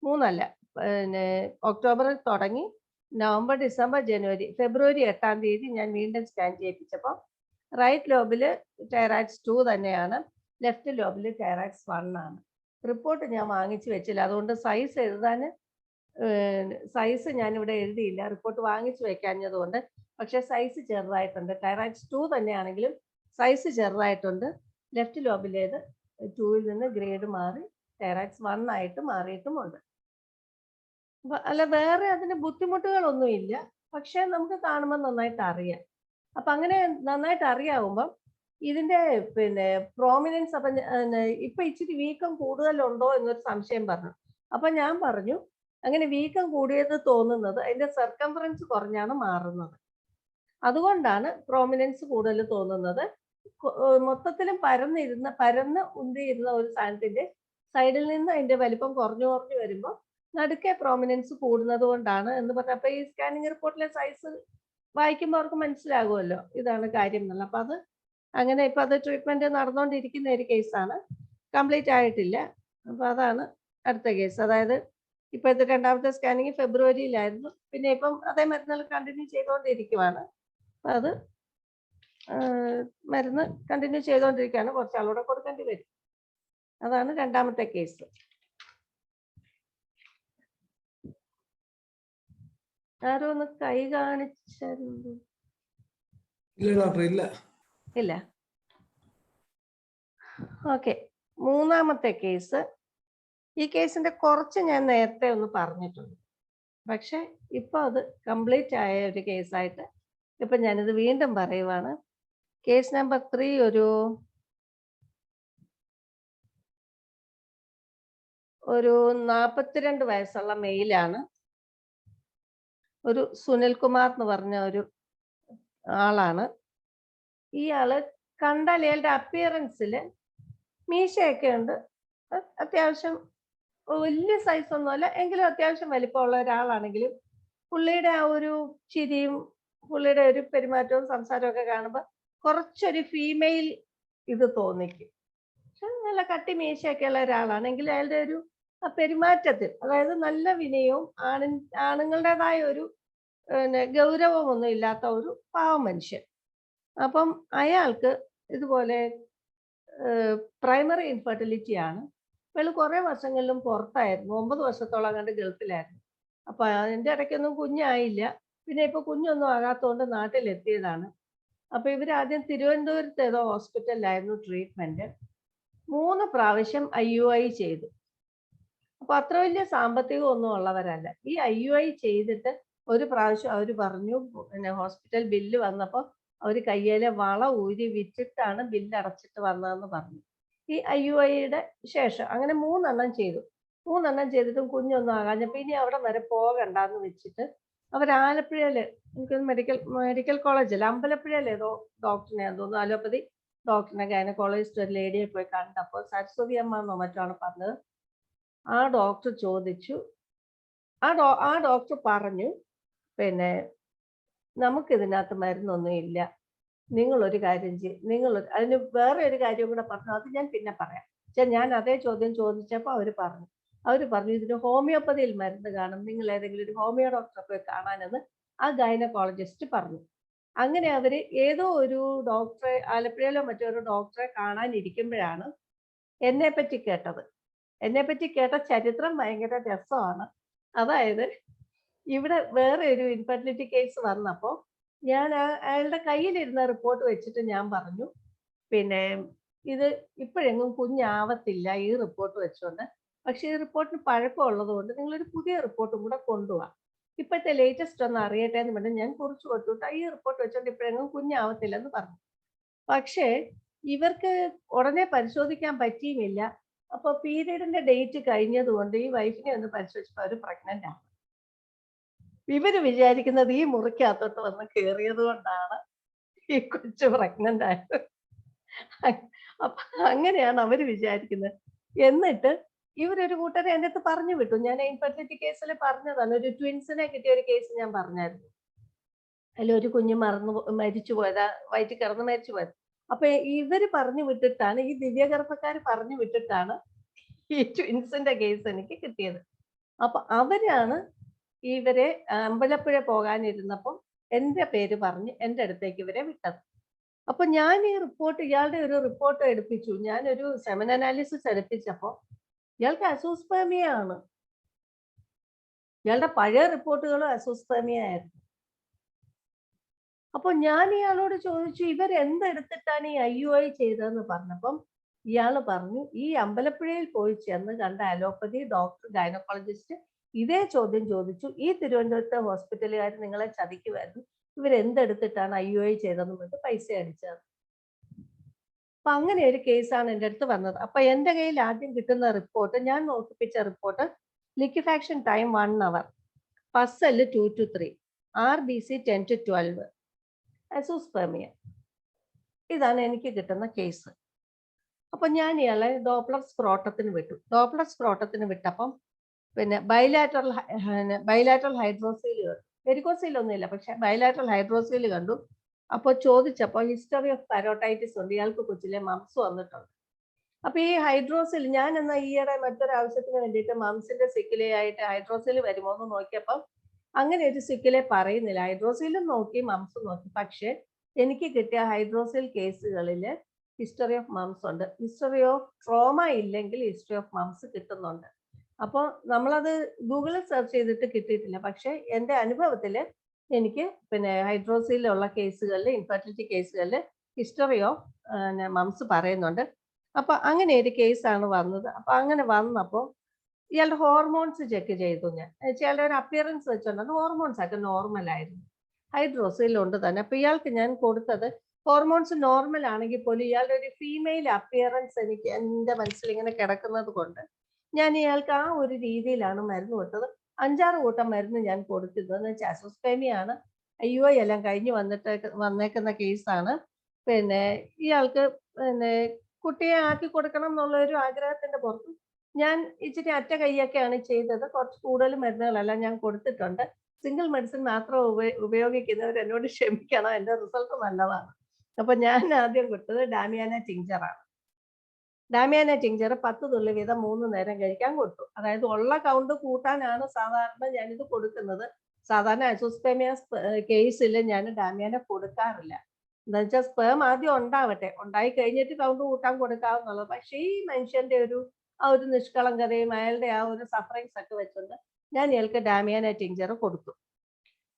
Speaker 2: 3 പിന്നെ ഒക്ടോബറിൽ തുടങ്ങി നവംബർ ഡിസംബർ ജനുവരി ഫെബ്രുവരി 8 ഞാൻ വീണ്ടും സ്കാൻ ചെയ്യിപ്പിച്ചപ്പോൾ റൈറ്റ് ലോബിൽ തൈറോയിഡ്സ് 2 തന്നെയാണ്, ലെഫ്റ്റ് ലോബിൽ തൈറോയിഡ്സ് 1 ആണ്. റിപ്പോർട്ട് ഞാൻ വാങ്ങിച്ചു വെച്ചില്ല. അതുകൊണ്ട് സൈസ് എഴുതാൻ സൈസ് ഞാനിവിടെ എഴുതിയില്ല, റിപ്പോർട്ട് വാങ്ങിച്ചു വെക്കാഞ്ഞതുകൊണ്ട്. പക്ഷേ സൈസ് ചെറുതായിട്ടുണ്ട്. ടൈറാക്സ് 2 തന്നെയാണെങ്കിലും സൈസ് ചെറുതായിട്ടുണ്ട്. ലെഫ്റ്റ് ലോബിലേത് 2ൽ നിന്ന് ഗ്രേഡ് മാറി ടൈറാക്സ് 1 ആയിട്ട് മാറിയിട്ടുമുണ്ട്. അല്ല, വേറെ അതിന് ബുദ്ധിമുട്ടുകളൊന്നുമില്ല. പക്ഷേ നമുക്ക് കാണുമ്പോൾ നന്നായിട്ട് അറിയാം. അപ്പം അങ്ങനെ നന്നായിട്ട് അറിയാവുമ്പം ഇതിന്റെ പ്രോമിനൻസ് അപ്പം ഇപ്പൊ ഇച്ചിരി വീക്കം കൂടുതലുണ്ടോ എന്നൊരു സംശയം പറഞ്ഞു. അപ്പൊ ഞാൻ പറഞ്ഞു, അങ്ങനെ വീക്കം കൂടിയത് തോന്നുന്നത് അതിന്റെ സർക്കംഫറൻസ് കുറഞ്ഞാണ് മാറുന്നത്, അതുകൊണ്ടാണ് പ്രോമിനൻസ് കൂടുതൽ തോന്നുന്നത്. മൊത്തത്തിലും പരന്ന് ഉന്തിയിരുന്ന ഒരു സാധനത്തിന്റെ സൈഡിൽ നിന്ന് അതിന്റെ വലിപ്പം കുറഞ്ഞു വരുമ്പോൾ നടുക്കെ പ്രോമിനൻസ് കൂടുന്നത് കൊണ്ടാണ് എന്ന് പറഞ്ഞു. അപ്പൊ ഈ സ്കാനിങ് റിപ്പോർട്ടിലെ സൈസ് വായിക്കുമ്പോൾ അവർക്ക് മനസ്സിലാകുമല്ലോ ഇതാണ് കാര്യം എന്നുള്ളത്. അപ്പൊ അത് അങ്ങനെ ഇപ്പൊ അത് ട്രീറ്റ്മെന്റ് നടന്നുകൊണ്ടിരിക്കുന്ന ഒരു കേസാണ്, കംപ്ലീറ്റ് ആയിട്ടില്ല. അപ്പൊ അതാണ് അടുത്ത കേസ്. അതായത് ഇപ്പോഴത്തെ രണ്ടാമത്തെ സ്കാനിങ് ഫെബ്രുവരിയിലായിരുന്നു. പിന്നെ ഇപ്പം അതേ മരുന്നുകൾ കണ്ടിന്യൂ ചെയ്തുകൊണ്ടിരിക്കുവാണ്. അത് മരുന്ന് കണ്ടിന്യൂ ചെയ്തുകൊണ്ടിരിക്കുകയാണ്. കുറച്ചാളൂടെ കൊടുക്കേണ്ടി വരും. അതാണ് രണ്ടാമത്തെ കേസ്. ആരോ ഒന്ന് കൈ കാണിച്ചിരുന്നു?
Speaker 3: ഇല്ല ഡോക്ടർ, ഇല്ല.
Speaker 2: ഇല്ല. ഓക്കെ, മൂന്നാമത്തെ കേസ്. ഈ കേസിന്റെ കുറച്ച് ഞാൻ നേരത്തെ ഒന്ന് പറഞ്ഞിട്ടുണ്ട്, പക്ഷെ ഇപ്പൊ അത് കംപ്ലീറ്റ് ആയ ഒരു കേസായിട്ട് ഇപ്പൊ ഞാനിത് വീണ്ടും പറയുവാണ്. കേസ് നമ്പർ 3 ഒരു 42 വയസ്സുള്ള മെയിലാണ്. ഒരു സുനിൽകുമാർ എന്ന് പറഞ്ഞ ഒരു ആളാണ്. ഇയാള് കണ്ടാൽ ഇയാളുടെ അപ്പിയറൻസിൽ മീശയൊക്കെ ഉണ്ട്. അത്യാവശ്യം വലിയ സൈസ് ഒന്നുമല്ല, എങ്കിലും അത്യാവശ്യം വലിപ്പമുള്ള ഒരാളാണെങ്കിലും പുള്ളിയുടെ ആ ഒരു ചിരിയും പുള്ളിയുടെ ഒരു പെരുമാറ്റവും സംസാരവും ഒക്കെ കാണുമ്പോൾ കുറച്ചൊരു ഫീമെയിൽ ഇത് തോന്നിക്കും. പക്ഷെ നല്ല കട്ടി മീശയൊക്കെ ഉള്ള ഒരാളാണെങ്കിൽ അയാളുടെ ഒരു പെരുമാറ്റത്തിൽ, അതായത് നല്ല വിനയവും ആണുങ്ങളുടേതായ ഒരു ഗൗരവമൊന്നും ഇല്ലാത്ത ഒരു പാവ മനുഷ്യൻ. അപ്പം അയാൾക്ക് ഇതുപോലെ പ്രൈമറി ഇൻഫെർട്ടിലിറ്റി ആണ്. ഇയാൾ കുറേ വർഷങ്ങളിലും പുറത്തായിരുന്നു. 9 വർഷത്തോളം കണ്ട് ഗൾഫിലായിരുന്നു. അപ്പൊ അതിന്റെ ഇടയ്ക്കൊന്നും കുഞ്ഞായില്ല. പിന്നെ ഇപ്പൊ കുഞ്ഞൊന്നും ആകാത്തതുകൊണ്ട് നാട്ടിലെത്തിയതാണ്. അപ്പൊ ഇവരാദ്യം തിരുവനന്തപുരത്ത് ഏതോ ഹോസ്പിറ്റലിലായിരുന്നു ട്രീറ്റ്മെന്റ്. 3 പ്രാവശ്യം IUI ചെയ്തു. അപ്പൊ അത്ര വലിയ സാമ്പത്തികം ഒന്നും ഉള്ളവരല്ല. ഈ IUI ചെയ്തിട്ട് ഒരു പ്രാവശ്യം അവർ പറഞ്ഞു, പിന്നെ ഹോസ്പിറ്റൽ ബില്ല് വന്നപ്പോൾ അവർ കയ്യിലെ വള ഊരി വിറ്റിട്ടാണ് ബില്ല് അടച്ചിട്ട് വന്നതെന്ന് പറഞ്ഞു. ഈ IUIയുടെ ശേഷം അങ്ങനെ 3 എണ്ണം ചെയ്തു. 3 എണ്ണം ചെയ്തിട്ടും കുഞ്ഞൊന്നും ആകാഞ്ഞപ്പോൾ ഇനി അവിടെ വരെ പോകണ്ടെന്ന് വെച്ചിട്ട് അവർ ആലപ്പുഴയില്, എനിക്ക് മെഡിക്കൽ കോളേജിൽ അമ്പലപ്പുഴയിൽ ഏതോ ഡോക്ടറിനെ തോന്നുന്നു, അലോപ്പതി ഡോക്ടറിനെ, ഗൈനക്കോളജിസ്റ്റ് ഒരു ലേഡിയെ പോയി കണ്ടപ്പോൾ സരസ്വതി അമ്മ എന്നോ മറ്റാണ് പറഞ്ഞത്. ആ ഡോക്ടർ ചോദിച്ചു, ആ ഡോക്ടർ പറഞ്ഞു, പിന്നെ നമുക്കിതിനകത്ത് മരുന്നൊന്നും ഇല്ല, നിങ്ങളൊരു കാര്യം ചെയ്യും, അതിന് വേറെ ഒരു കാര്യം കൂടെ പറഞ്ഞു, അത് ഞാൻ പിന്നെ പറയാം. പക്ഷെ ഞാൻ അതേ ചോദ്യം ചോദിച്ചപ്പോൾ അവർ പറഞ്ഞു ഇതിന് ഹോമിയോപ്പതിയിൽ മരുന്ന് കാണും, നിങ്ങൾ ഏതെങ്കിലും ഒരു ഹോമിയോ ഡോക്ടറെ പോയി കാണാനെന്ന് ആ ഗൈനക്കോളജിസ്റ്റ് പറഞ്ഞു. അങ്ങനെ അവര് ഏതോ ഒരു ഡോക്ടറെ, ആലപ്പുഴയിലോ മറ്റൊരു ഡോക്ടറെ കാണാനിരിക്കുമ്പോഴാണ് എന്നെപ്പറ്റി കേട്ടത്. എന്നെപ്പറ്റി കേട്ട ചരിത്രം ഭയങ്കര രസമാണ്. അതായത് ഇവിടെ വേറെ ഒരു ഇൻഫെർട്ടിലിറ്റി കേസ് വന്നപ്പോൾ ഞാൻ അയാളുടെ കയ്യിലിരുന്ന റിപ്പോർട്ട് വെച്ചിട്ട് ഞാൻ പറഞ്ഞു, പിന്നെ ഇത് ഇപ്പോഴെങ്ങും കുഞ്ഞാവത്തില്ല ഈ റിപ്പോർട്ട് വെച്ചുകൊണ്ട്, പക്ഷെ ഈ റിപ്പോർട്ടിന് പഴക്കമുള്ളത് കൊണ്ട് നിങ്ങളൊരു പുതിയ റിപ്പോർട്ടും കൂടെ കൊണ്ടുപോവാം, ഇപ്പോഴത്തെ ലേറ്റസ്റ്റ് ഒന്ന് അറിയട്ടെ എന്ന് പറഞ്ഞ് ഞാൻ കുറിച്ച് കൊടുത്തിട്ട് ഈ റിപ്പോർട്ട് വെച്ചുകൊണ്ട് ഇപ്പോഴെങ്ങും കുഞ്ഞാവത്തില്ലെന്ന് പറഞ്ഞു. പക്ഷേ ഇവർക്ക് ഉടനെ പരിശോധിക്കാൻ പറ്റിയുമില്ല. അപ്പൊ പീരീഡിന്റെ ഡേറ്റ് കഴിഞ്ഞത് കൊണ്ട് ഈ വൈഫിനെ ഒന്ന് പരിശോധിച്ചപ്പോൾ അവർ പ്രഗ്നന്റ് ആണ്. ഇവര് വിചാരിക്കുന്നത് ഈ മുറിക്കകത്തോട്ട് വന്ന് കയറിയത് കൊണ്ടാണ് ഈ കൊച്ചു പ്രഗ്നന്റ് ആയത്. അപ്പൊ അങ്ങനെയാണ് അവര് വിചാരിക്കുന്നത്. എന്നിട്ട് ഇവരൊരു കൂട്ടരെ എൻ്റെ അടുത്ത് പറഞ്ഞു വിട്ടു. ഞാൻ ഇൻഫെർട്ടിലിറ്റി കേസിൽ പറഞ്ഞതാണ്, ഒരു ട്വിൻസിനെ കിട്ടിയ ഒരു കേസ് ഞാൻ പറഞ്ഞായിരുന്നു. അതിലൊരു കുഞ്ഞ് മരിച്ചു പോയതാ, വയറ്റിൽ കിടന്ന് മരിച്ചു പോയത്. അപ്പൊ ഇവര് പറഞ്ഞു വിട്ടിട്ടാണ്, ഈ ദിവ്യഗർഭക്കാർ പറഞ്ഞു വിട്ടിട്ടാണ് ഈ ട്വിൻസിന്റെ കേസ് എനിക്ക് കിട്ടിയത്. അപ്പൊ അവരാണ് ഇവരെ അമ്പലപ്പുഴ പോകാനിരുന്നപ്പം എൻ്റെ പേര് പറഞ്ഞ് എൻ്റെ അടുത്തേക്ക് ഇവരെ വിട്ടത്. അപ്പൊ ഞാൻ ഈ റിപ്പോർട്ട്, ഇയാളുടെ ഒരു റിപ്പോർട്ട് എടുപ്പിച്ചു. ഞാനൊരു സെമൻ അനാലിസിസ് എടുപ്പിച്ചപ്പോൾ ഇയാൾക്ക് അസൂസ്പെർമിയ ആണ്. ഇയാളുടെ പഴയ റിപ്പോർട്ടുകളും അസൂസ്പെർമിയ ആയിരുന്നു. അപ്പൊ ഞാൻ ഇയാളോട് ചോദിച്ചു, ഇവരെന്തെടുത്തിട്ടാണ് ഈ IUI ചെയ്തതെന്ന് പറഞ്ഞപ്പം ഇയാൾ പറഞ്ഞു, ഈ അമ്പലപ്പുഴയിൽ പോയി ചെന്ന് കണ്ട അലോപ്പതി ഡോക്ടർ ഗൈനക്കോളജിസ്റ്റ് ഇതേ ചോദ്യം ചോദിച്ചു. ഈ തിരുവനന്തപുരത്തെ ഹോസ്പിറ്റലുകാർ നിങ്ങളെ ചതിക്കുമായിരുന്നു, ഇവരെന്തെടുത്തിട്ടാണ് IUI ചെയ്തതെന്ന് പറഞ്ഞിട്ട് പൈസ അടിച്ചത്. അപ്പൊ അങ്ങനെ ഒരു കേസാണ് എൻ്റെ അടുത്ത് വന്നത്. അപ്പൊ എൻ്റെ കയ്യിൽ ആദ്യം കിട്ടുന്ന റിപ്പോർട്ട്, ഞാൻ നോക്കിപ്പിച്ച report, liquefaction time 1 hour, pus cell 2 to 3, RBC 10 to 12, azoospermia. ഇതാണ് എനിക്ക് കിട്ടുന്ന കേസ്. അപ്പൊ ഞാൻ ഇയാളെ ഡോപ്ലർ സ്ക്രോട്ടത്തിന് വിട്ടു. ഡോപ്ലർ സ്ക്രോട്ടത്തിന് വിട്ടപ്പം പിന്നെ ബൈലാറ്ററൽ ഹൈഡ്രോസീൽ കണ്ടു. വെരിക്കോസീൽ ഒന്നുമില്ല, പക്ഷെ ബൈലാറ്ററൽ ഹൈഡ്രോസീൽ കണ്ടു. അപ്പോൾ ചോദിച്ചപ്പോൾ ഹിസ്റ്ററി ഓഫ് പാരോട്ടൈറ്റിസ് ഉണ്ട്, ഇയാൾക്ക് കൊച്ചിലെ മംസ് വന്നിട്ടുണ്ട്. അപ്പൊ ഈ ഹൈഡ്രോസിൽ ഞാൻ എന്നാ ഈയിടെ മറ്റൊരു ആവശ്യത്തിന് വേണ്ടിയിട്ട് മംസിന്റെ സിക്കിലയായിട്ട് ഹൈഡ്രോസിൽ വരുമോ എന്ന് നോക്കിയപ്പം അങ്ങനെ ഒരു സിക്കിലെ പറയുന്നില്ല. ഹൈഡ്രോസിലും നോക്കി മംസും നോക്കി, പക്ഷെ എനിക്ക് കിട്ടിയ ഹൈഡ്രോസിൽ കേസുകളിൽ ഹിസ്റ്ററി ഓഫ് മംസ് ഉണ്ട്. ഹിസ്റ്ററി ഓഫ് ട്രോമ ഇല്ലെങ്കിൽ ഹിസ്റ്ററി ഓഫ് മംസ് കിട്ടുന്നുണ്ട്. അപ്പോൾ നമ്മളത് ഗൂഗിളിൽ സെർച്ച് ചെയ്തിട്ട് കിട്ടിയിട്ടില്ല. പക്ഷെ എൻ്റെ അനുഭവത്തിൽ എനിക്ക് പിന്നെ ഹൈഡ്രോസിലുള്ള കേസുകളിൽ, ഇൻഫെർട്ടിലിറ്റി കേസുകളിൽ ഹിസ്റ്ററി ഓഫ് മംസ് പറയുന്നുണ്ട്. അപ്പൊ അങ്ങനെ ഒരു കേസാണ് വന്നത്. അപ്പൊ അങ്ങനെ വന്നപ്പോൾ ഇയാളുടെ ഹോർമോൺസ് ചെക്ക് ചെയ്തു ഞാൻ. ഇയാളുടെ ഒരു അപ്പിയറൻസ് വെച്ചുകൊണ്ട് ഹോർമോൺസ് ഒക്കെ നോർമൽ ആയിരുന്നു, ഹൈഡ്രോസിലുണ്ട് തന്നെ. അപ്പൊ ഇയാൾക്ക് ഞാൻ കൊടുത്തത് ഹോർമോൺസ് നോർമൽ ആണെങ്കിൽ പോലും ഇയാളുടെ ഒരു ഫീമെയിൽ അപ്പിയറൻസ് എനിക്ക് എൻ്റെ മനസ്സിൽ ഇങ്ങനെ കിടക്കുന്നത് കൊണ്ട് ഞാൻ ഇയാൾക്ക് ആ ഒരു രീതിയിലാണ് മരുന്ന് കൊടുത്തത്. 5-6 കൂട്ടം മരുന്ന് ഞാൻ കൊടുത്തിരുന്നത്. എന്ന് വെച്ചാൽ അസോസ്പെർമിയാണ്, IUI എല്ലാം കഴിഞ്ഞ് വന്നേക്കുന്ന കേസാണ്. പിന്നെ ഇയാൾക്ക് പിന്നെ കുട്ടിയെ ആക്കി കൊടുക്കണം എന്നുള്ള ഒരു ആഗ്രഹത്തിന്റെ പുറത്ത് ഞാൻ ഇച്ചിരി അറ്റ കൈയൊക്കെയാണ് ചെയ്തത്. കുറച്ച് കൂടുതൽ മരുന്നുകളെല്ലാം ഞാൻ കൊടുത്തിട്ടുണ്ട്. സിംഗിൾ മെഡിസിൻ മാത്രം ഉപയോഗിക്കുന്നവർ എന്നോട് ക്ഷമിക്കണം, എൻ്റെ റിസൾട്ട് നല്ലതാണ്. അപ്പൊ ഞാൻ ആദ്യം കൊടുത്തത് ഡാമിയാന ടിഞ്ചറാണ്. ഡാമിയാന ടിഞ്ചർ 10 തുള്ളി വീതം 3 നേരം കഴിക്കാൻ കൊടുത്തു. അതായത് ഉള്ള കൗണ്ട് കൂട്ടാനാണ് സാധാരണ ഞാനിത് കൊടുക്കുന്നത്. സാധാരണ അസോസ്പെർമിയ കേസിൽ ഞാൻ ഡാമിയാന കൊടുക്കാറില്ല. എന്താ വെച്ചാൽ സ്പേം ആദ്യം ഉണ്ടാവട്ടെ, ഉണ്ടായി കഴിഞ്ഞിട്ട് കൗണ്ട് കൂട്ടാൻ കൊടുക്കാവുന്നുള്ളത്. പക്ഷേ ഈ മനുഷ്യന്റെ ആ ഒരു നിഷ്കളങ്കതയും അയാളുടെ ആ ഒരു സഫറിങ്സ് ഒക്കെ വെച്ചുകൊണ്ട് ഞാൻ ഇയാൾക്ക് ഡാമിയാന ടിഞ്ചർ കൊടുത്തു.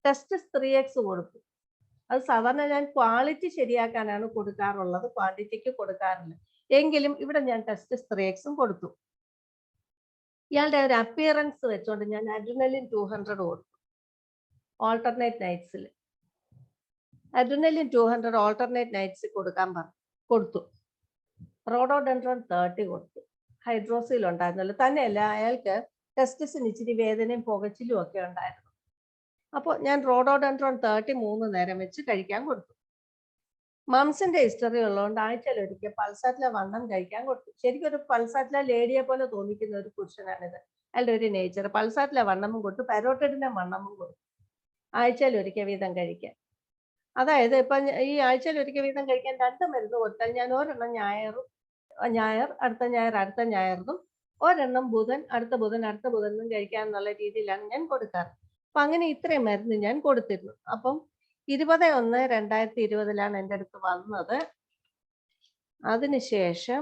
Speaker 2: ടെസ്റ്റിസ് 3x കൊടുത്തു. അത് സാധാരണ ഞാൻ ക്വാളിറ്റി ശരിയാക്കാനാണ് കൊടുക്കാറുള്ളത്, ക്വാണ്ടിറ്റിക്ക് കൊടുക്കാറില്ല. എങ്കിലും ഇവിടെ ഞാൻ ടെസ്റ്റിസ് 3x കൊടുത്തു. ഇയാളുടെ ഒരു അപ്പിയറൻസ് വെച്ചുകൊണ്ട് ഞാൻ അഡ്രിനലിൻ 200 കൊടുത്തു ഓൾട്ടർനേറ്റ് നൈറ്റ്സിൽ. അഡ്രിനലിൻ 200 ഓൾട്ടർനേറ്റ് നൈറ്റ്സ് കൊടുത്തു. റോഡോഡെൻഡ്രോൺ 30 കൊടുത്തു. ഹൈഡ്രോസിൽ ഉണ്ടായിരുന്നല്ലോ. തന്നെയല്ല, അയാൾക്ക് ടെസ്റ്റിസിന് ഇച്ചിരി വേദനയും പുകച്ചിലും ഒക്കെ ഉണ്ടായിരുന്നു. അപ്പോൾ ഞാൻ റോഡോഡെൻഡ്രോൺ 30 3 നേരം വെച്ച് കഴിക്കാൻ കൊടുത്തു. മംസിന്റെ ഹിസ്റ്ററി ഉള്ളതുകൊണ്ട് ആഴ്ചയിൽ ഒരിക്കൽ പൾസാറ്റിലെ വണ്ണം കഴിക്കാൻ കൊടുത്തു. ശരിക്കും ഒരു പൾസാറ്റിലെ ലേഡിയെ പോലെ തോന്നിക്കുന്ന ഒരു പുരുഷനാണിത്. അയാളുടെ ഒരു നേച്ചർ. പൾസാറ്റിലെ വണ്ണമും കൊടുത്തു, പാരോട്ടിഡിന്റെ വണ്ണമും കൊടുത്തു. ആഴ്ചയിൽ ഒരിക്കൽ വീതം കഴിക്കാൻ. അതായത് ഇപ്പൊ ഈ ആഴ്ചയിൽ ഒരിക്കൽ വീതം കഴിക്കാൻ 2 മരുന്ന് കൊടുത്താൽ ഞാൻ ഒരെണ്ണം ഞായർ അടുത്ത ഞായറിനും, ഒരെണ്ണം ബുധൻ അടുത്ത ബുധനും കഴിക്കാന്നുള്ള രീതിയിലാണ് ഞാൻ കൊടുക്കാറ്. അപ്പൊ അങ്ങനെ ഇത്രയും മരുന്ന് ഞാൻ കൊടുത്തിരുന്നു. അപ്പം 20/1/2020 എൻ്റെ അടുത്ത് വന്നത്. അതിനുശേഷം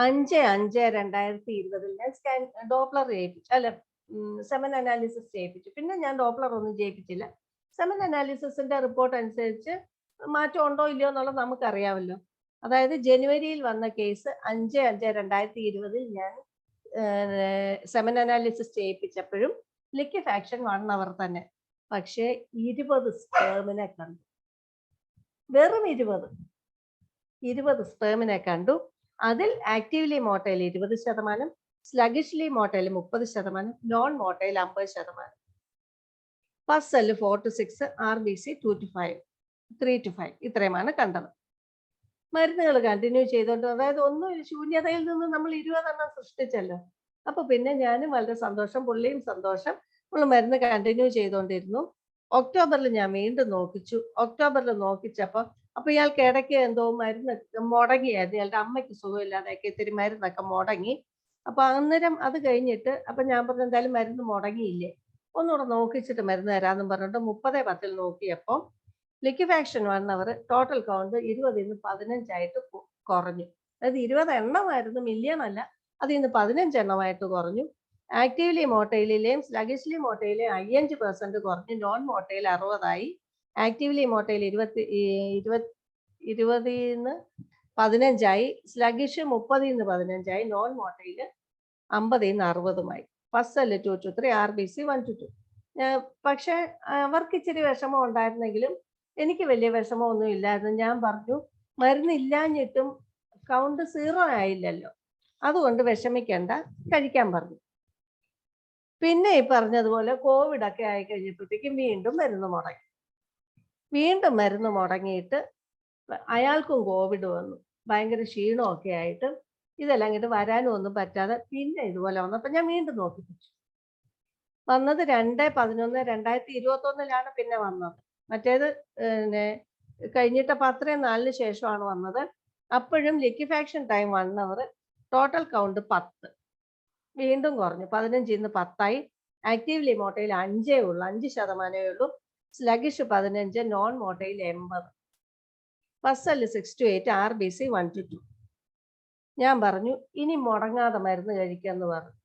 Speaker 2: അഞ്ച് 5/2020 ഞാൻ ഡോപ്ലർ ചെയ്യിപ്പിച്ചു, അല്ല സെമൻ അനാലിസിസ് ചെയ്യിപ്പിച്ചു. പിന്നെ ഞാൻ ഡോപ്ലർ ഒന്നും ചെയ്യിപ്പിച്ചില്ല. സെമൻ അനാലിസിസിന്റെ റിപ്പോർട്ട് അനുസരിച്ച് മാറ്റം ഉണ്ടോ ഇല്ലയോ എന്നുള്ളത് നമുക്കറിയാമല്ലോ. അതായത് ജനുവരിയിൽ വന്ന കേസ് 5/5/2020 ഞാൻ സെമൻ അനാലിസിസ് ചെയ്യിപ്പിച്ചപ്പോഴും ലിക്വിഫാക്ഷൻ 1 hour തന്നെ. പക്ഷേ 20 സ്പേമിനെ കണ്ടു. വെറും 20 സ്പേമിനെ കണ്ടു. അതിൽ actively motile 20%, sluggishly motile 30%, non motile 50%. First cell 4 to 6, RBC 2 to 5, 3 to 5 ഇത്രയുമാണ് കണ്ടത്. മരുന്നുകൾ കണ്ടിന്യൂ ചെയ്തുകൊണ്ട്, അതായത് ഒന്നും ശൂന്യതയിൽ നിന്ന് നമ്മൾ 20 എണ്ണം സൃഷ്ടിച്ചല്ലോ. അപ്പൊ പിന്നെ ഞാനും വളരെ സന്തോഷം, പുള്ളിയും സന്തോഷം. നമ്മൾ മരുന്ന് കണ്ടിന്യൂ ചെയ്തുകൊണ്ടിരുന്നു. ഒക്ടോബറിൽ ഞാൻ വീണ്ടും നോക്കിച്ചു. ഒക്ടോബറിൽ നോക്കിച്ചപ്പോൾ അപ്പൊ ഇയാൾക്ക് ഇടയ്ക്ക് എന്തോ മരുന്ന് മുടങ്ങിയായിരുന്നു. ഇയാളുടെ അമ്മയ്ക്ക് സുഖമില്ലാതെയൊക്കെ ഇത്തിരി മരുന്നൊക്കെ മുടങ്ങി. അപ്പൊ അന്നേരം അത് കഴിഞ്ഞിട്ട് അപ്പൊ ഞാൻ പറഞ്ഞു, എന്തായാലും മരുന്ന് മുടങ്ങിയില്ലേ, ഒന്നുകൂടെ നോക്കിച്ചിട്ട് മരുന്ന് തരാമെന്നും പറഞ്ഞിട്ട് 30/10 നോക്കിയപ്പോൾ ലിക്വിഫാക്ഷൻ 1 അവർ ടോട്ടൽ കൗണ്ട് 20 നിന്ന് 15 കുറഞ്ഞു. അതായത് 20 എണ്ണമായിരുന്നു, മില്യൺ അല്ല. അതിൽ നിന്ന് 15 എണ്ണമായിട്ട് കുറഞ്ഞു. ആക്റ്റീവ്ലി മോട്ടൈലിലെയും സ്ലഗിഷ്ലി മോട്ടൈലിലെയും 5% കുറഞ്ഞു. നോൺ മോട്ടൈൽ 60 ആക്റ്റീവ്ലി മോട്ടൈൽ 20 നിന്ന് 15 സ്ലഗിഷ് 30 നിന്ന് 15 നോൺ മോട്ടൈൽ 50 നിന്ന് 60 first cell 2 to 3 RBC 1 to 2. പക്ഷെ അവർക്ക് ഇച്ചിരി വിഷമം ഉണ്ടായിരുന്നെങ്കിലും എനിക്ക് വലിയ വിഷമമൊന്നും ഇല്ലായിരുന്നു. ഞാൻ പറഞ്ഞു മരുന്നില്ലാഞ്ഞിട്ടും കൗണ്ട് 0 ആയില്ലല്ലോ, അതുകൊണ്ട് വിഷമിക്കണ്ട, കഴിക്കാൻ പറഞ്ഞു. പിന്നെ ഈ പറഞ്ഞതുപോലെ കോവിഡ് ഒക്കെ ആയി കഴിഞ്ഞപ്പോഴത്തേക്കും വീണ്ടും മരുന്ന് മുടങ്ങിയിട്ട് അയാൾക്കും കോവിഡ് വന്നു. ഭയങ്കര ക്ഷീണമൊക്കെ ആയിട്ട് ഇതെല്ലാം ഇങ്ങോട്ട് വരാനും ഒന്നും പറ്റാതെ പിന്നെ ഇതുപോലെ വന്നപ്പോൾ ഞാൻ വീണ്ടും നോക്കിപ്പിച്ചു. വന്നത് 2/11/2021 പിന്നെ വന്നത്. മറ്റേത് കഴിഞ്ഞിട്ട് 10-4 ശേഷമാണ് വന്നത്. അപ്പോഴും ലിക്വിഫാക്ഷൻ ടൈം 1 അവർ, ടോട്ടൽ കൗണ്ട് 10, വീണ്ടും കുറഞ്ഞു. 15 നിന്ന് 10 ആക്റ്റീവ്ലി മോട്ടയിൽ 5% ഉള്ളൂ. Sluggish 15, non motile 80. First cell 6 to 8 RBC 1 to 2. ഞാൻ പറഞ്ഞു ഇനി മുടങ്ങാതെ മരുന്ന് കഴിക്കാന്ന് പറഞ്ഞു.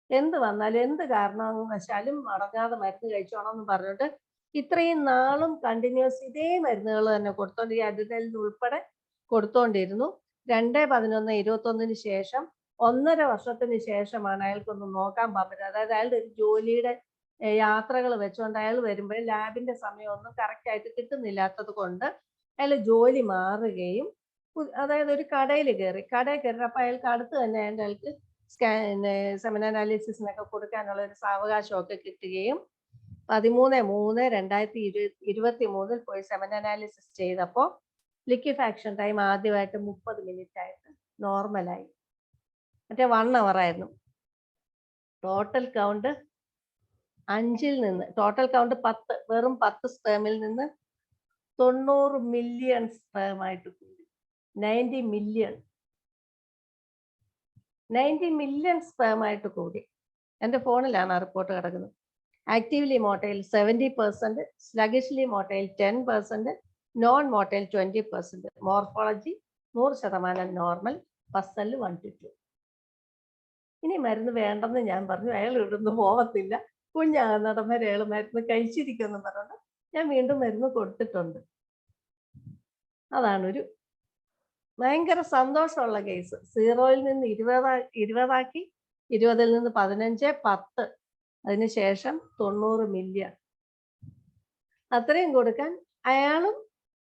Speaker 2: എന്ത് വന്നാലും എന്ത് കാരണവശാലും മുടങ്ങാതെ മരുന്ന് കഴിച്ചോണമെന്ന് പറഞ്ഞിട്ട് ഇത്രയും നാളും കണ്ടിന്യൂസ് ഇതേ മരുന്നുകൾ തന്നെ കൊടുത്തോണ്ട്, ഈ അഡ്രിനലിൻ ഉൾപ്പെടെ കൊടുത്തോണ്ടിരുന്നു. 2/11/21 ശേഷം 1.5 വർഷത്തിന് ശേഷമാണ് അയാൾക്കൊന്ന് നോക്കാൻ പറ്റുന്നത്. അതായത് അയാളുടെ ഒരു ജോലിയുടെ യാത്രകൾ വെച്ചുകൊണ്ട് അയാൾ വരുമ്പോൾ ലാബിന്റെ സമയമൊന്നും കറക്റ്റായിട്ട് കിട്ടുന്നില്ലാത്തത് കൊണ്ട് അയാൾ ജോലി മാറുകയും, അതായത് ഒരു കടയിൽ കയറിയപ്പോൾ അയാൾക്ക് അടുത്ത് തന്നെ അയാൾക്ക് സെമൻ അനാലിസിസിനൊക്കെ കൊടുക്കാനുള്ള ഒരു സാവകാശമൊക്കെ കിട്ടുകയും 13/3/2023 പോയി സെമൻ അനാലിസിസ് ചെയ്തപ്പോൾ ലിക്വിഫാക്ഷൻ ടൈം ആദ്യമായിട്ട് 30 മിനിറ്റ് ആയിട്ട് നോർമലായി. മറ്റേ 1 hour ആയിരുന്നു. ടോട്ടൽ കൗണ്ട് 5 നിന്ന്, ടോട്ടൽ കൗണ്ട് 10, വെറും 10 സ്പേമിൽ നിന്ന് 90 മില്യൺ സ്പേമായിട്ട് കൂടി. 90 മില്യൺ സ്പേമായിട്ട് കൂടി. എൻ്റെ ഫോണിലാണ് ആ റിപ്പോർട്ട് കിടക്കുന്നത്. Actively motile 70%, sluggishly motile 10%, non motile 20%. Morphology 100% normal. First cell 1 to 2. ഇനി മരുന്ന് വേണ്ടെന്ന് ഞാൻ പറഞ്ഞു. അയാൾ ഇവിടുന്ന് പോകത്തില്ല, കുഞ്ഞാകുന്നിടം വരെ അയാൾ മരുന്ന് കഴിച്ചിരിക്കുമെന്ന് പറഞ്ഞുകൊണ്ട് ഞാൻ വീണ്ടും മരുന്ന് കൊടുത്തിട്ടുണ്ട്. അതാണൊരു ഭയങ്കര സന്തോഷമുള്ള കേസ്. 0-ൽ നിന്ന് 20 20-ൽ നിന്ന് 15, 10, അതിനുശേഷം 90 മില്യൺ. അത്രയും കൊടുക്കാൻ അയാളും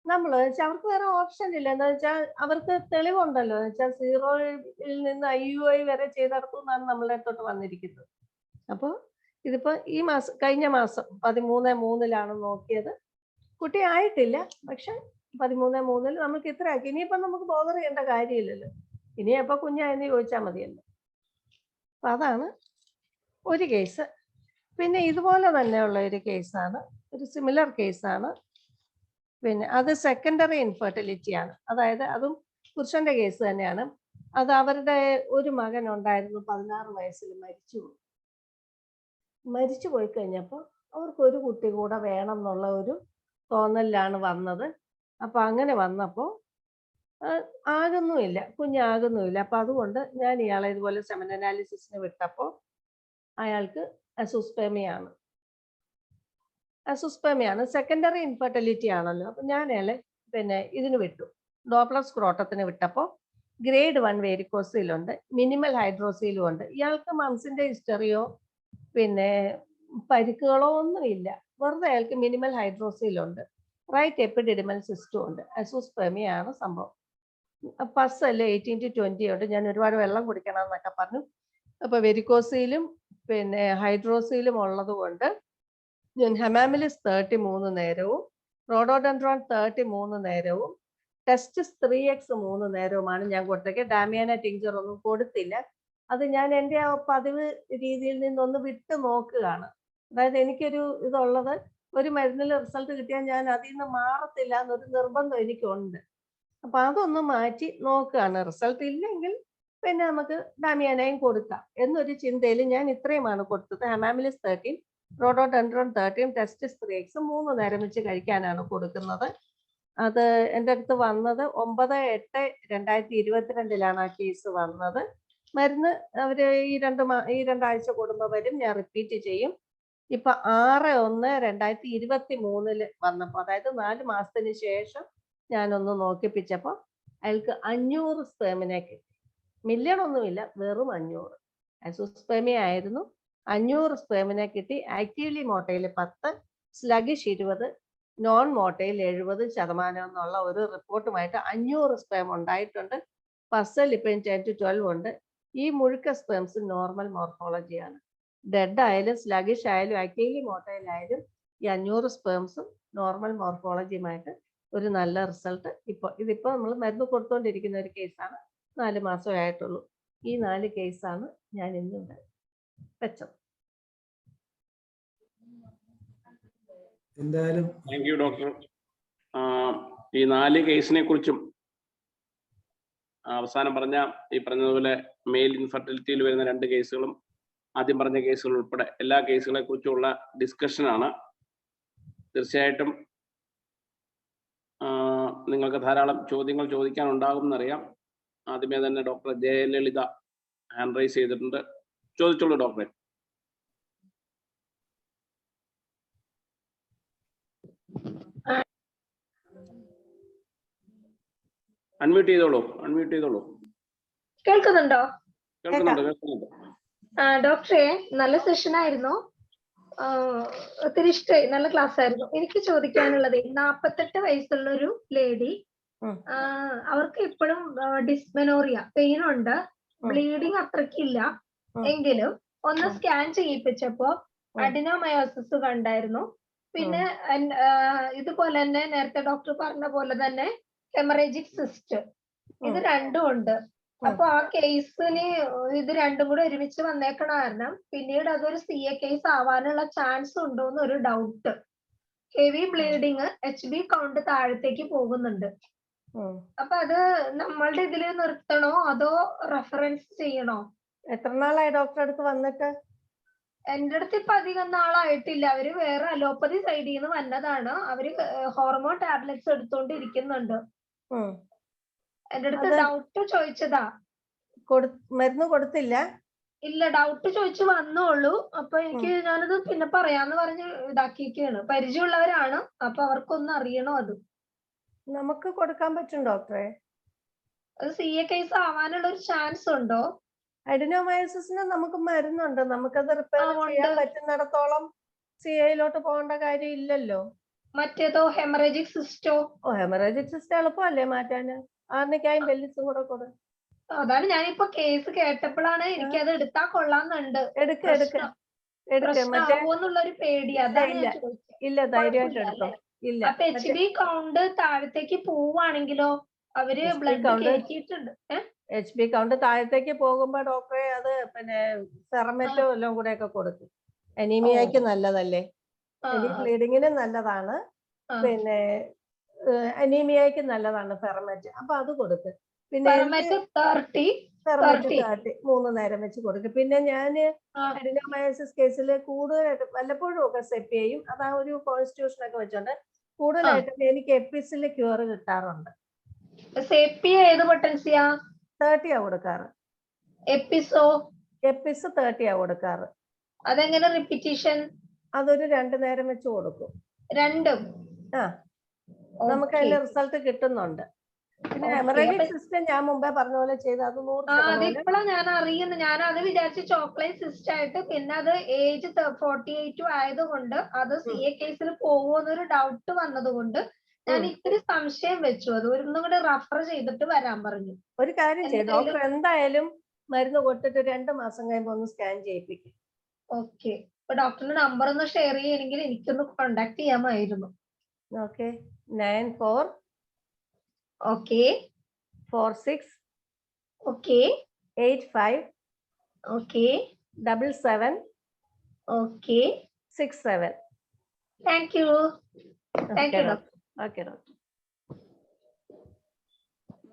Speaker 2: നമ്മൾ വെച്ചാൽ അവർക്ക് വേറെ ഓപ്ഷൻ ഇല്ല. എന്താ വെച്ചാൽ അവർക്ക് തെളിവുണ്ടല്ലോ. എന്ന് വെച്ചാൽ 0-ൽ നിന്ന് IUI വരെ ചെയ്തെടുത്തുന്നാണ് നമ്മളെ അടുത്തോട്ട് വന്നിരിക്കുന്നത്. അപ്പോൾ ഇതിപ്പോ കഴിഞ്ഞ മാസം 13/3 നോക്കിയത്. കുട്ടി ആയിട്ടില്ല, പക്ഷെ 13/3 നമുക്ക് ഇത്ര ആക്കി. ഇനിയിപ്പോ നമുക്ക് ബോധർ ചെയ്യേണ്ട കാര്യമില്ലല്ലോ. ഇനി എപ്പോ കുഞ്ഞായെന്ന് ചോദിച്ചാൽ മതിയല്ലോ. അപ്പൊ അതാണ് ഒരു കേസ്. പിന്നെ ഇതുപോലെ തന്നെയുള്ള ഒരു കേസാണ്, ഒരു സിമിലർ കേസാണ്. പിന്നെ അത് സെക്കൻഡറി ഇൻഫെർട്ടിലിറ്റി ആണ്. അതായത് അതും പുരുഷന്റെ കേസ് തന്നെയാണ്. അത് അവരുടെ ഒരു മകൻ ഉണ്ടായിരുന്നു, 16 വയസ്സിൽ മരിച്ചു പോയി കഴിഞ്ഞപ്പോൾ അവർക്ക് ഒരു കുട്ടി കൂടെ വേണം എന്നുള്ള ഒരു തോന്നലിലാണ് വന്നത്. അപ്പൊ അങ്ങനെ വന്നപ്പോൾ കുഞ്ഞാകുന്നുമില്ല. അപ്പൊ അതുകൊണ്ട് ഞാൻ ഇയാളെ ഇതുപോലെ സെമൻ അനാലിസിസിന് വിട്ടപ്പോൾ അയാൾക്ക് അസുസ്പെമിയാണ്, സെക്കൻഡറി ഇൻഫെർട്ടിലിറ്റി ആണല്ലോ. അപ്പൊ ഞാൻ അയാളെ പിന്നെ ഇതിന് വിട്ടു, ഡോപ്ലർ സ്ക്രോട്ടത്തിന് വിട്ടപ്പോൾ ഗ്രേഡ് 1 വേരിക്കോസിലുണ്ട്, മിനിമൽ ഹൈഡ്രോസിലും ഉണ്ട്. ഇയാൾക്ക് മംസിന്റെ ഹിസ്റ്ററിയോ പിന്നെ പരിക്കുകളോ ഒന്നുമില്ല. വെറുതെ അയാൾക്ക് മിനിമൽ ഹൈഡ്രോസിലുണ്ട്, റൈറ്റ് എപ്പിഡിഡിമൽ സിസ്റ്റും ഉണ്ട്. അസുസ്പെമിയാണ് സംഭവം. ഫസ്റ്റ് സെല്ല് 18 to 20 ഉണ്ട്. ഞാൻ ഒരുപാട് വെള്ളം കുടിക്കണം എന്നൊക്കെ പറഞ്ഞു. അപ്പൊ വെരിക്കോസിലും പിന്നെ ഹൈഡ്രോസിലും ഉള്ളത് കൊണ്ട് ഞാൻ ഹെമാമിലിസ് 33 നേരവും റോഡോഡെൻഡ്രോൺ 33 നേരവും ടെസ്റ്റിസ് 3x 3 നേരവുമാണ് ഞാൻ കൊടുത്തേക്ക്. ഡാമിയാന ടിഞ്ചർ ഒന്നും കൊടുത്തില്ല. അത് ഞാൻ എൻ്റെ ആ പതിവ് രീതിയിൽ നിന്നൊന്ന് വിട്ടു നോക്കുകയാണ്. അതായത് എനിക്കൊരു ഇതുള്ളത്, ഒരു മരുന്നിൽ റിസൾട്ട് കിട്ടിയാൽ ഞാൻ അതിൽ നിന്ന് മാറത്തില്ല എന്നൊരു നിർബന്ധം എനിക്കുണ്ട്. അപ്പൊ അതൊന്ന് മാറ്റി നോക്കുകയാണ്. റിസൾട്ട് ഇല്ലെങ്കിൽ പിന്നെ നമുക്ക് ഡാമിയാനയും കൊടുക്കാം എന്നൊരു ചിന്തയിൽ ഞാൻ ഇത്രയുമാണ് കൊടുത്തത്. ഹെമാമിലിസ് 13, റോഡോഡെൻഡ്രോൺ 13 ടെസ്റ്റിസ് 3x 3 നേരം വെച്ച് കഴിക്കാനാണ് കൊടുക്കുന്നത്. അത് എൻ്റെ അടുത്ത് വന്നത് 9/8/2022 ആ കേസ് വന്നത്. മരുന്ന് അവർ ഈ 2 ആഴ്ച കൂടുമ്പോൾ വരും, ഞാൻ റിപ്പീറ്റ് ചെയ്യും. ഇപ്പൊ 6/1/2023 വന്നപ്പോൾ, അതായത് 4 മാസത്തിന് ശേഷം ഞാനൊന്ന് നോക്കിപ്പിച്ചപ്പോൾ അയാൾക്ക് 500 സ്പേമിനെ കിട്ടി. മില്യൺ ഒന്നുമില്ല, വെറും 500. അസോസ്പേമിയ ആയിരുന്നു. 500 സ്പേമിനെ കിട്ടി. ആക്റ്റീവ്ലി മോട്ടയിൽ 10, സ്ലഗിഷ് 20, നോൺ മോട്ടയിൽ 70% എന്നുള്ള ഒരു റിപ്പോർട്ടുമായിട്ട് 500 സ്പേം ഉണ്ടായിട്ടുണ്ട്. പസൽ ഇപ്പം 10 to 12 ഉണ്ട്. ഈ മുഴുക്ക സ്പേംസ് നോർമൽ മോർഫോളജിയാണ്. ഡെഡ് ആയാലും സ്ലഗിഷ് ആയാലും ആക്റ്റീവ്ലി മോട്ടയിലായാലും ഈ 500 സ്പേംസും നോർമൽ മോർഫോളജിയുമായിട്ട് ഒരു നല്ല റിസൾട്ട്. ഇതിപ്പോൾ നമ്മൾ മരുന്ന് കൊടുത്തുകൊണ്ടിരിക്കുന്ന ഒരു കേസാണ്. 4 മാസമേ ആയിട്ടുള്ളൂ. ഈ 4 കേസാണ് ഞാൻ ഇന്നിവിടെ വെച്ചത്.
Speaker 3: എന്തായാലും
Speaker 1: താങ്ക് യു ഡോക്ടർ. ഈ 4 കേസിനെ കുറിച്ചും അവസാനം പറഞ്ഞതുപോലെ മെയിൽ ഇൻഫെർട്ടിലിറ്റിയിൽ വരുന്ന 2 കേസുകളും ആദ്യം പറഞ്ഞ കേസുകൾ ഉൾപ്പെടെ എല്ലാ കേസുകളെ കുറിച്ചുള്ള ഡിസ്കഷനാണ്. തീർച്ചയായിട്ടും നിങ്ങൾക്ക് ധാരാളം ചോദ്യങ്ങൾ ചോദിക്കാനുണ്ടാകും എന്നറിയാം. ആദ്യമേ തന്നെ ഡോക്ടർ ജയലളിത ഹാൻഡ് റൈസ് ചെയ്തിട്ടുണ്ട്. ചോദിച്ചോളൂ ഡോക്ടറെ. അൺമ്യൂട്ട് ചെയ്തോളൂ.
Speaker 4: കേൾക്കുന്നുണ്ടോ?
Speaker 1: കേൾക്കുന്നുണ്ട്.
Speaker 4: ഡോക്ടറെ, നല്ല സെഷൻ ആയിരുന്നു. ഒത്തിരി ഇഷ്ടമായി. നല്ല ക്ലാസ് ആയിരുന്നു. എനിക്ക് ചോദിക്കാനുള്ളത്, 48 വയസ്സുള്ള ഒരു ലേഡി, അവർക്ക് ഇപ്പോഴും ഡിസ്മെനോറിയ പെയിൻ ഉണ്ട്, ബ്ലീഡിങ് അത്രക്കില്ല. എങ്കിലും ഒന്ന് സ്കാൻ ചെയ്യിപ്പിച്ചപ്പോ അഡിനോമയോസിസ് കണ്ടായിരുന്നു. പിന്നെ ഇതുപോലെ തന്നെ നേരത്തെ ഡോക്ടർ പറഞ്ഞ പോലെ തന്നെ ഹെമറേജിക് സിസ്റ്റ്, ഇത് രണ്ടും ഉണ്ട്. അപ്പൊ ആ കേസിന് ഇത് രണ്ടും കൂടെ ഒരുമിച്ച് വന്നേക്കണ കാരണം പിന്നീട് അതൊരു CA കേസ് ആവാനുള്ള ചാൻസ് ഉണ്ടോ എന്നൊരു doubt. Heavy bleeding, HB count താഴത്തേക്ക് പോകുന്നുണ്ട്. അപ്പൊ അത് നമ്മളുടെ ഇതിൽ നിർത്തണോ അതോ റെഫറൻസ് ചെയ്യണോ?
Speaker 2: എത്ര നാളായി ഡോക്ടറെ അടുത്ത് വന്നിട്ട്?
Speaker 4: എന്റെ അടുത്ത് ഇപ്പൊ അധികം നാളായിട്ടില്ല. അവര് വേറെ അലോപ്പതി സൈഡിൽ നിന്ന് വന്നതാണ്. അവര് ഹോർമോൺ ടാബ്ലറ്റ്സ് എടുത്തോണ്ടിരിക്കുന്നുണ്ട്. എന്റെ അടുത്ത് ഡൗട്ട് ചോദിച്ചതാ.
Speaker 2: മരുന്ന് കൊടുത്തില്ല?
Speaker 4: ഇല്ല, ഡൗട്ട് ചോദിച്ചു വന്നോളൂ. അപ്പൊ ഞാനത് പിന്നെ പറയാന്ന് പറഞ്ഞ് ഇതാക്കിയിരിക്കുകയാണ്. പരിചയമുള്ളവരാണ്, അപ്പൊ അവർക്കൊന്നും അറിയണോ അത്.
Speaker 2: നമുക്ക് കൊടുക്കാൻ പറ്റും ഡോക്ടറെ.
Speaker 4: അത് CA കേസ് ആവാനുള്ള ഒരു ചാൻസ് ഉണ്ടോ?
Speaker 2: അഡിനോമയോസിസിന് നമുക്ക് മരുന്നുണ്ട്. നമുക്കത് റിപ്പയർ ചെയ്യാൻ പറ്റുന്നിടത്തോളം CAയിലോട്ട് പോകേണ്ട കാര്യം ഇല്ലല്ലോ.
Speaker 4: മറ്റേതോ ഹെമറേജിക് സിസ്റ്റോ?
Speaker 2: ഹെമറേജിക് സിസ്റ്റ് എളുപ്പമല്ലേ മാറ്റാന്. ആർണിക്കായും വെല്ലിസും കൂടെ കൊടു.
Speaker 4: അതാണ് ഞാനിപ്പോ കേസ് കേട്ടപ്പോഴാണ് എനിക്കത് എടുത്താൽ കൊള്ളാന്നുണ്ട്. പ്രശ്നമാവോന്നുള്ളൊരു പേടി. അതാണ് ഞാൻ ചോദിച്ചത്.
Speaker 2: ഇല്ല, ധൈര്യമായിട്ട് എടുത്തോ. ഇല്ല.
Speaker 4: അപ്പൊ HB കൗണ്ട് താഴത്തേക്ക് പോവാണെങ്കിലോ? അവര് ബ്ലഡ് കയറ്റിയിട്ടുണ്ട്.
Speaker 2: HB കൗണ്ട് താഴത്തേക്ക് പോകുമ്പോ ഡോക്ടറെ അത് പിന്നെ സെറമെറ്റോ എല്ലാം കൂടെ ഒക്കെ കൊടുക്കും. അനീമിയക്ക് നല്ലതല്ലേ, ബ്ലീഡിങ്ങിന് നല്ലതാണ്, പിന്നെ അനീമിയക്ക് നല്ലതാണ് ഫെറമെറ്റ്. അപ്പൊ അത് കൊടുക്കും. പിന്നെ
Speaker 4: 30
Speaker 2: 3 നേരം വെച്ച് കൊടുക്കും. പിന്നെ ഞാന് അഡിനോമയോസിസ് കേസിൽ കൂടുതലായിട്ട് വല്ലപ്പോഴും ഒക്കെ സെറ്റ് ചെയ്യും. അതാ ഒരു കോൺസ്റ്റിറ്റ്യൂഷൻ ഒക്കെ വെച്ചോണ്ട് കൂടുതലായിട്ട് എനിക്ക് എപ്പിസിൽ ക്യൂർ കിട്ടാറുണ്ട്.
Speaker 4: ഏത് പൊട്ടൻസിയാ?
Speaker 2: 30 കൊടുക്കാറ്. എപ്പിസ് 30 കൊടുക്കാറ്.
Speaker 4: അതെങ്ങനെ റിപ്പീറ്റേഷൻ?
Speaker 2: അതൊരു 2 നേരം വെച്ച് കൊടുക്കും.
Speaker 4: രണ്ടും
Speaker 2: നമുക്ക് അതിന്റെ റിസൾട്ട് കിട്ടുന്നുണ്ട്. പിന്നെ ഹെമറേജിക് സിസ്റ്റം ഞാൻ മുമ്പേ പറഞ്ഞ പോലെ ചെയ്ത് അത് 100%.
Speaker 4: അതിപ്പോഴാണ് ഞാൻ അറിയുന്നത്. ഞാൻ അത് വിചാരിച്ച് ചോക്ലേറ്റ് സിസ്റ്റ് ആയിട്ട്, പിന്നെ അത് ഏജ് 48 ആയതുകൊണ്ട് അത് CA കേസിൽ പോകുമെന്നൊരു ഡൗട്ട് വന്നത് കൊണ്ട് ഞാൻ ഇത്തിരി സംശയം വെച്ചു. അത് ഒന്നും കൂടെ റഫർ ചെയ്തിട്ട് വരാൻ പറഞ്ഞു.
Speaker 2: ഒരു കാര്യം ചെയ്യും ഡോക്ടർ, എന്തായാലും മരുന്ന് കൊടുത്തിട്ട് 2 മാസം കഴിയുമ്പോൾ ഒന്ന് സ്കാൻ ചെയ്യിപ്പിക്കും.
Speaker 4: ഓക്കെ. അപ്പൊ ഡോക്ടറിന്റെ നമ്പർ ഒന്ന് ഷെയർ ചെയ്യണമെങ്കിൽ എനിക്കൊന്ന് കോണ്ടാക്ട് ചെയ്യാമായിരുന്നു.
Speaker 2: Okay. 94
Speaker 4: okay
Speaker 2: 46
Speaker 4: okay
Speaker 2: 85
Speaker 4: okay
Speaker 2: 77
Speaker 4: okay
Speaker 2: 67.
Speaker 4: Thank you doctor.
Speaker 2: Okay doctor.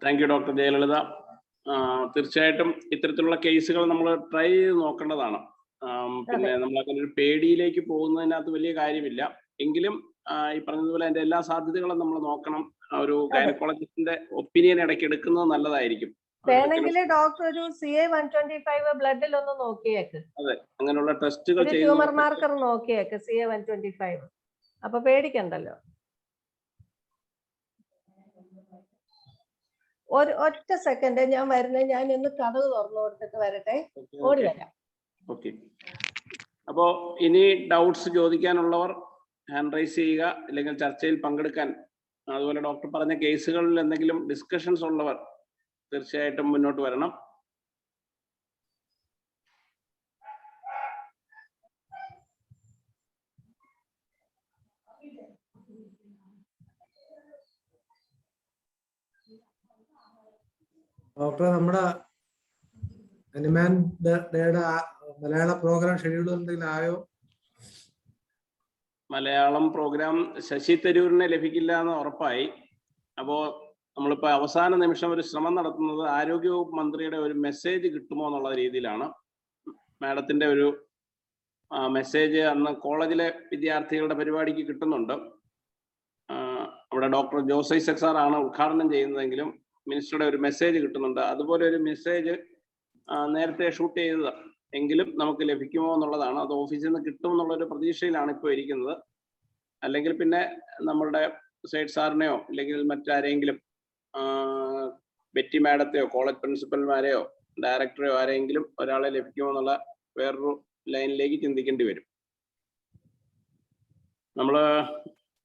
Speaker 1: Thank you doctor Jayalalitha. തീർച്ചയായിട്ടും ഇത്തരത്തിലുള്ള കേസുകൾ നമ്മൾ ട്രൈ ചെയ്ത് നോക്കേണ്ടതാണ്. പിന്നെ നമ്മളങ്ങനെ ഒരു പേടിയിലേക്ക് പോകുന്നതിനകത്ത് വലിയ കാര്യമില്ല. എങ്കിലും ഈ പറഞ്ഞതുപോലെ അതിന്റെ എല്ലാ സാധ്യതകളും നമ്മൾ നോക്കണം. ഒരു ഗൈനക്കോളജിസ്റ്റിന്റെ ഒപ്പീനിയൻ ഇടയ്ക്ക് എടുക്കുന്നത് നല്ലതായിരിക്കും.
Speaker 2: വേണമെങ്കിൽ ഡോക്ടർ ഒരു CA-125 ബ്ലഡിൽ ഒന്ന് നോക്കിയേക്ക്.
Speaker 1: അതെ, അങ്ങനെയുള്ള ടെസ്റ്റുകൾ
Speaker 2: ഒരു ട്യൂമർ മാർക്കർ നോക്കിയേക്ക് CA-125. അപ്പൊ പേടിക്കണ്ടല്ലോ. ഒറ്റ സെക്കൻഡ് ഞാൻ വരുന്നത്, ഞാൻ ഇന്ന് കഥക് തുറന്നു കൊടുത്തിട്ട് വരട്ടെ, ഓടി വരാം.
Speaker 1: ഓക്കെ. അപ്പോ ഇനി ഡൗട്ട്സ് ചോദിക്കാനുള്ളവർ ഹാൻഡ് റൈസ് ചെയ്യുക, അല്ലെങ്കിൽ ചർച്ചയിൽ പങ്കെടുക്കാൻ, അതുപോലെ ഡോക്ടർ പറഞ്ഞ കേസുകളിൽ എന്തെങ്കിലും ഡിസ്കഷൻസ് ഉള്ളവർ തീർച്ചയായിട്ടും മുന്നോട്ട് വരണം.
Speaker 3: ഡോക്ടറെ, നമ്മുടെ ഹനുമാൻ ഡേയുടെ മലയാള പ്രോഗ്രാം ഷെഡ്യൂൾ എന്തെങ്കിലും ആയോ?
Speaker 1: മലയാളം പ്രോഗ്രാം ശശി തരൂരിനെ ലഭിക്കില്ല എന്ന് ഉറപ്പായി. അപ്പോൾ നമ്മളിപ്പോൾ അവസാന നിമിഷം ഒരു ശ്രമം നടത്തുന്നത് ആരോഗ്യവകുപ്പ് മന്ത്രിയുടെ ഒരു മെസ്സേജ് കിട്ടുമോ എന്നുള്ള രീതിയിലാണ്. മാഡത്തിന്റെ ഒരു മെസ്സേജ് അന്ന് കോളേജിലെ വിദ്യാർത്ഥികളുടെ പരിപാടിക്ക് കിട്ടുന്നുണ്ട്. അവിടെ ഡോക്ടർ ജോസ് ഐസക് സാറാണ് ഉദ്ഘാടനം ചെയ്യുന്നതെങ്കിലും മിനിസ്റ്ററുടെ ഒരു മെസ്സേജ് കിട്ടുന്നുണ്ട്. അതുപോലെ ഒരു മെസ്സേജ് നേരത്തെ ഷൂട്ട് ചെയ്തത് എങ്കിലും നമുക്ക് ലഭിക്കുമോ എന്നുള്ളതാണ്. അത് ഓഫീസിൽ നിന്ന് കിട്ടും എന്നുള്ളൊരു പ്രതീക്ഷയിലാണ് ഇപ്പോൾ ഇരിക്കുന്നത്. അല്ലെങ്കിൽ പിന്നെ നമ്മളുടെ സൈഡ് സാറിനെയോ അല്ലെങ്കിൽ മറ്റാരെങ്കിലും ബെറ്റി മാഡത്തെയോ കോളേജ് പ്രിൻസിപ്പൽമാരെയോ ഡയറക്ടറെയോ ആരെങ്കിലും ഒരാളെ ലഭിക്കുമോ എന്നുള്ള വേറൊരു ലൈനിലേക്ക് ചിന്തിക്കേണ്ടി വരും. നമ്മള്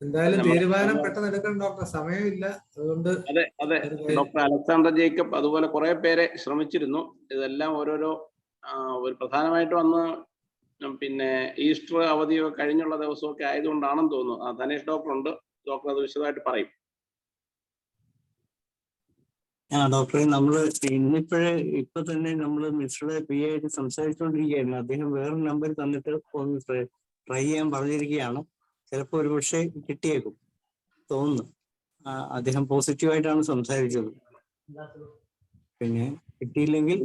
Speaker 3: എന്തായാലും തീരുമാനം പെട്ടെന്ന് എടുക്കണം ഡോക്ടർ, സമയമില്ല. അതുകൊണ്ട്
Speaker 1: അതെ അതെ, ഡോക്ടർ അലക്സാണ്ടർ ജേക്കബ് അതുപോലെ കുറെ പേരെ ശ്രമിച്ചിരുന്നു. ഇതെല്ലാം ഓരോരോ ഒരു പ്രധാനമായിട്ടും അന്ന് പിന്നെ ഈസ്റ്റർ അവധിയോ കഴിഞ്ഞുള്ള ദിവസമൊക്കെ ആയതുകൊണ്ടാണെന്ന് തോന്നുന്നു. ധനേഷ് ഡോക്ടർ ഉണ്ട്, ഡോക്ടർ അത് വിശദമായിട്ട് പറയും.
Speaker 5: ഡോക്ടറെ, നമ്മള് ഇപ്പൊ തന്നെ നമ്മൾ മിസ്റ്ററുടെ PA ആയിട്ട് സംസാരിച്ചുകൊണ്ടിരിക്കുകയായിരുന്നു. അദ്ദേഹം വേറെ നമ്പർ തന്നിട്ട് ഒന്ന് ട്രൈ ചെയ്യാൻ പറഞ്ഞിരിക്കുകയാണ്. ചിലപ്പോൾ ഒരു പക്ഷേ കിട്ടിയേക്കും തോന്നുന്നു. അദ്ദേഹം പോസിറ്റീവായിട്ടാണ് സംസാരിച്ചത്. പിന്നെ കിട്ടിയില്ലെങ്കിൽ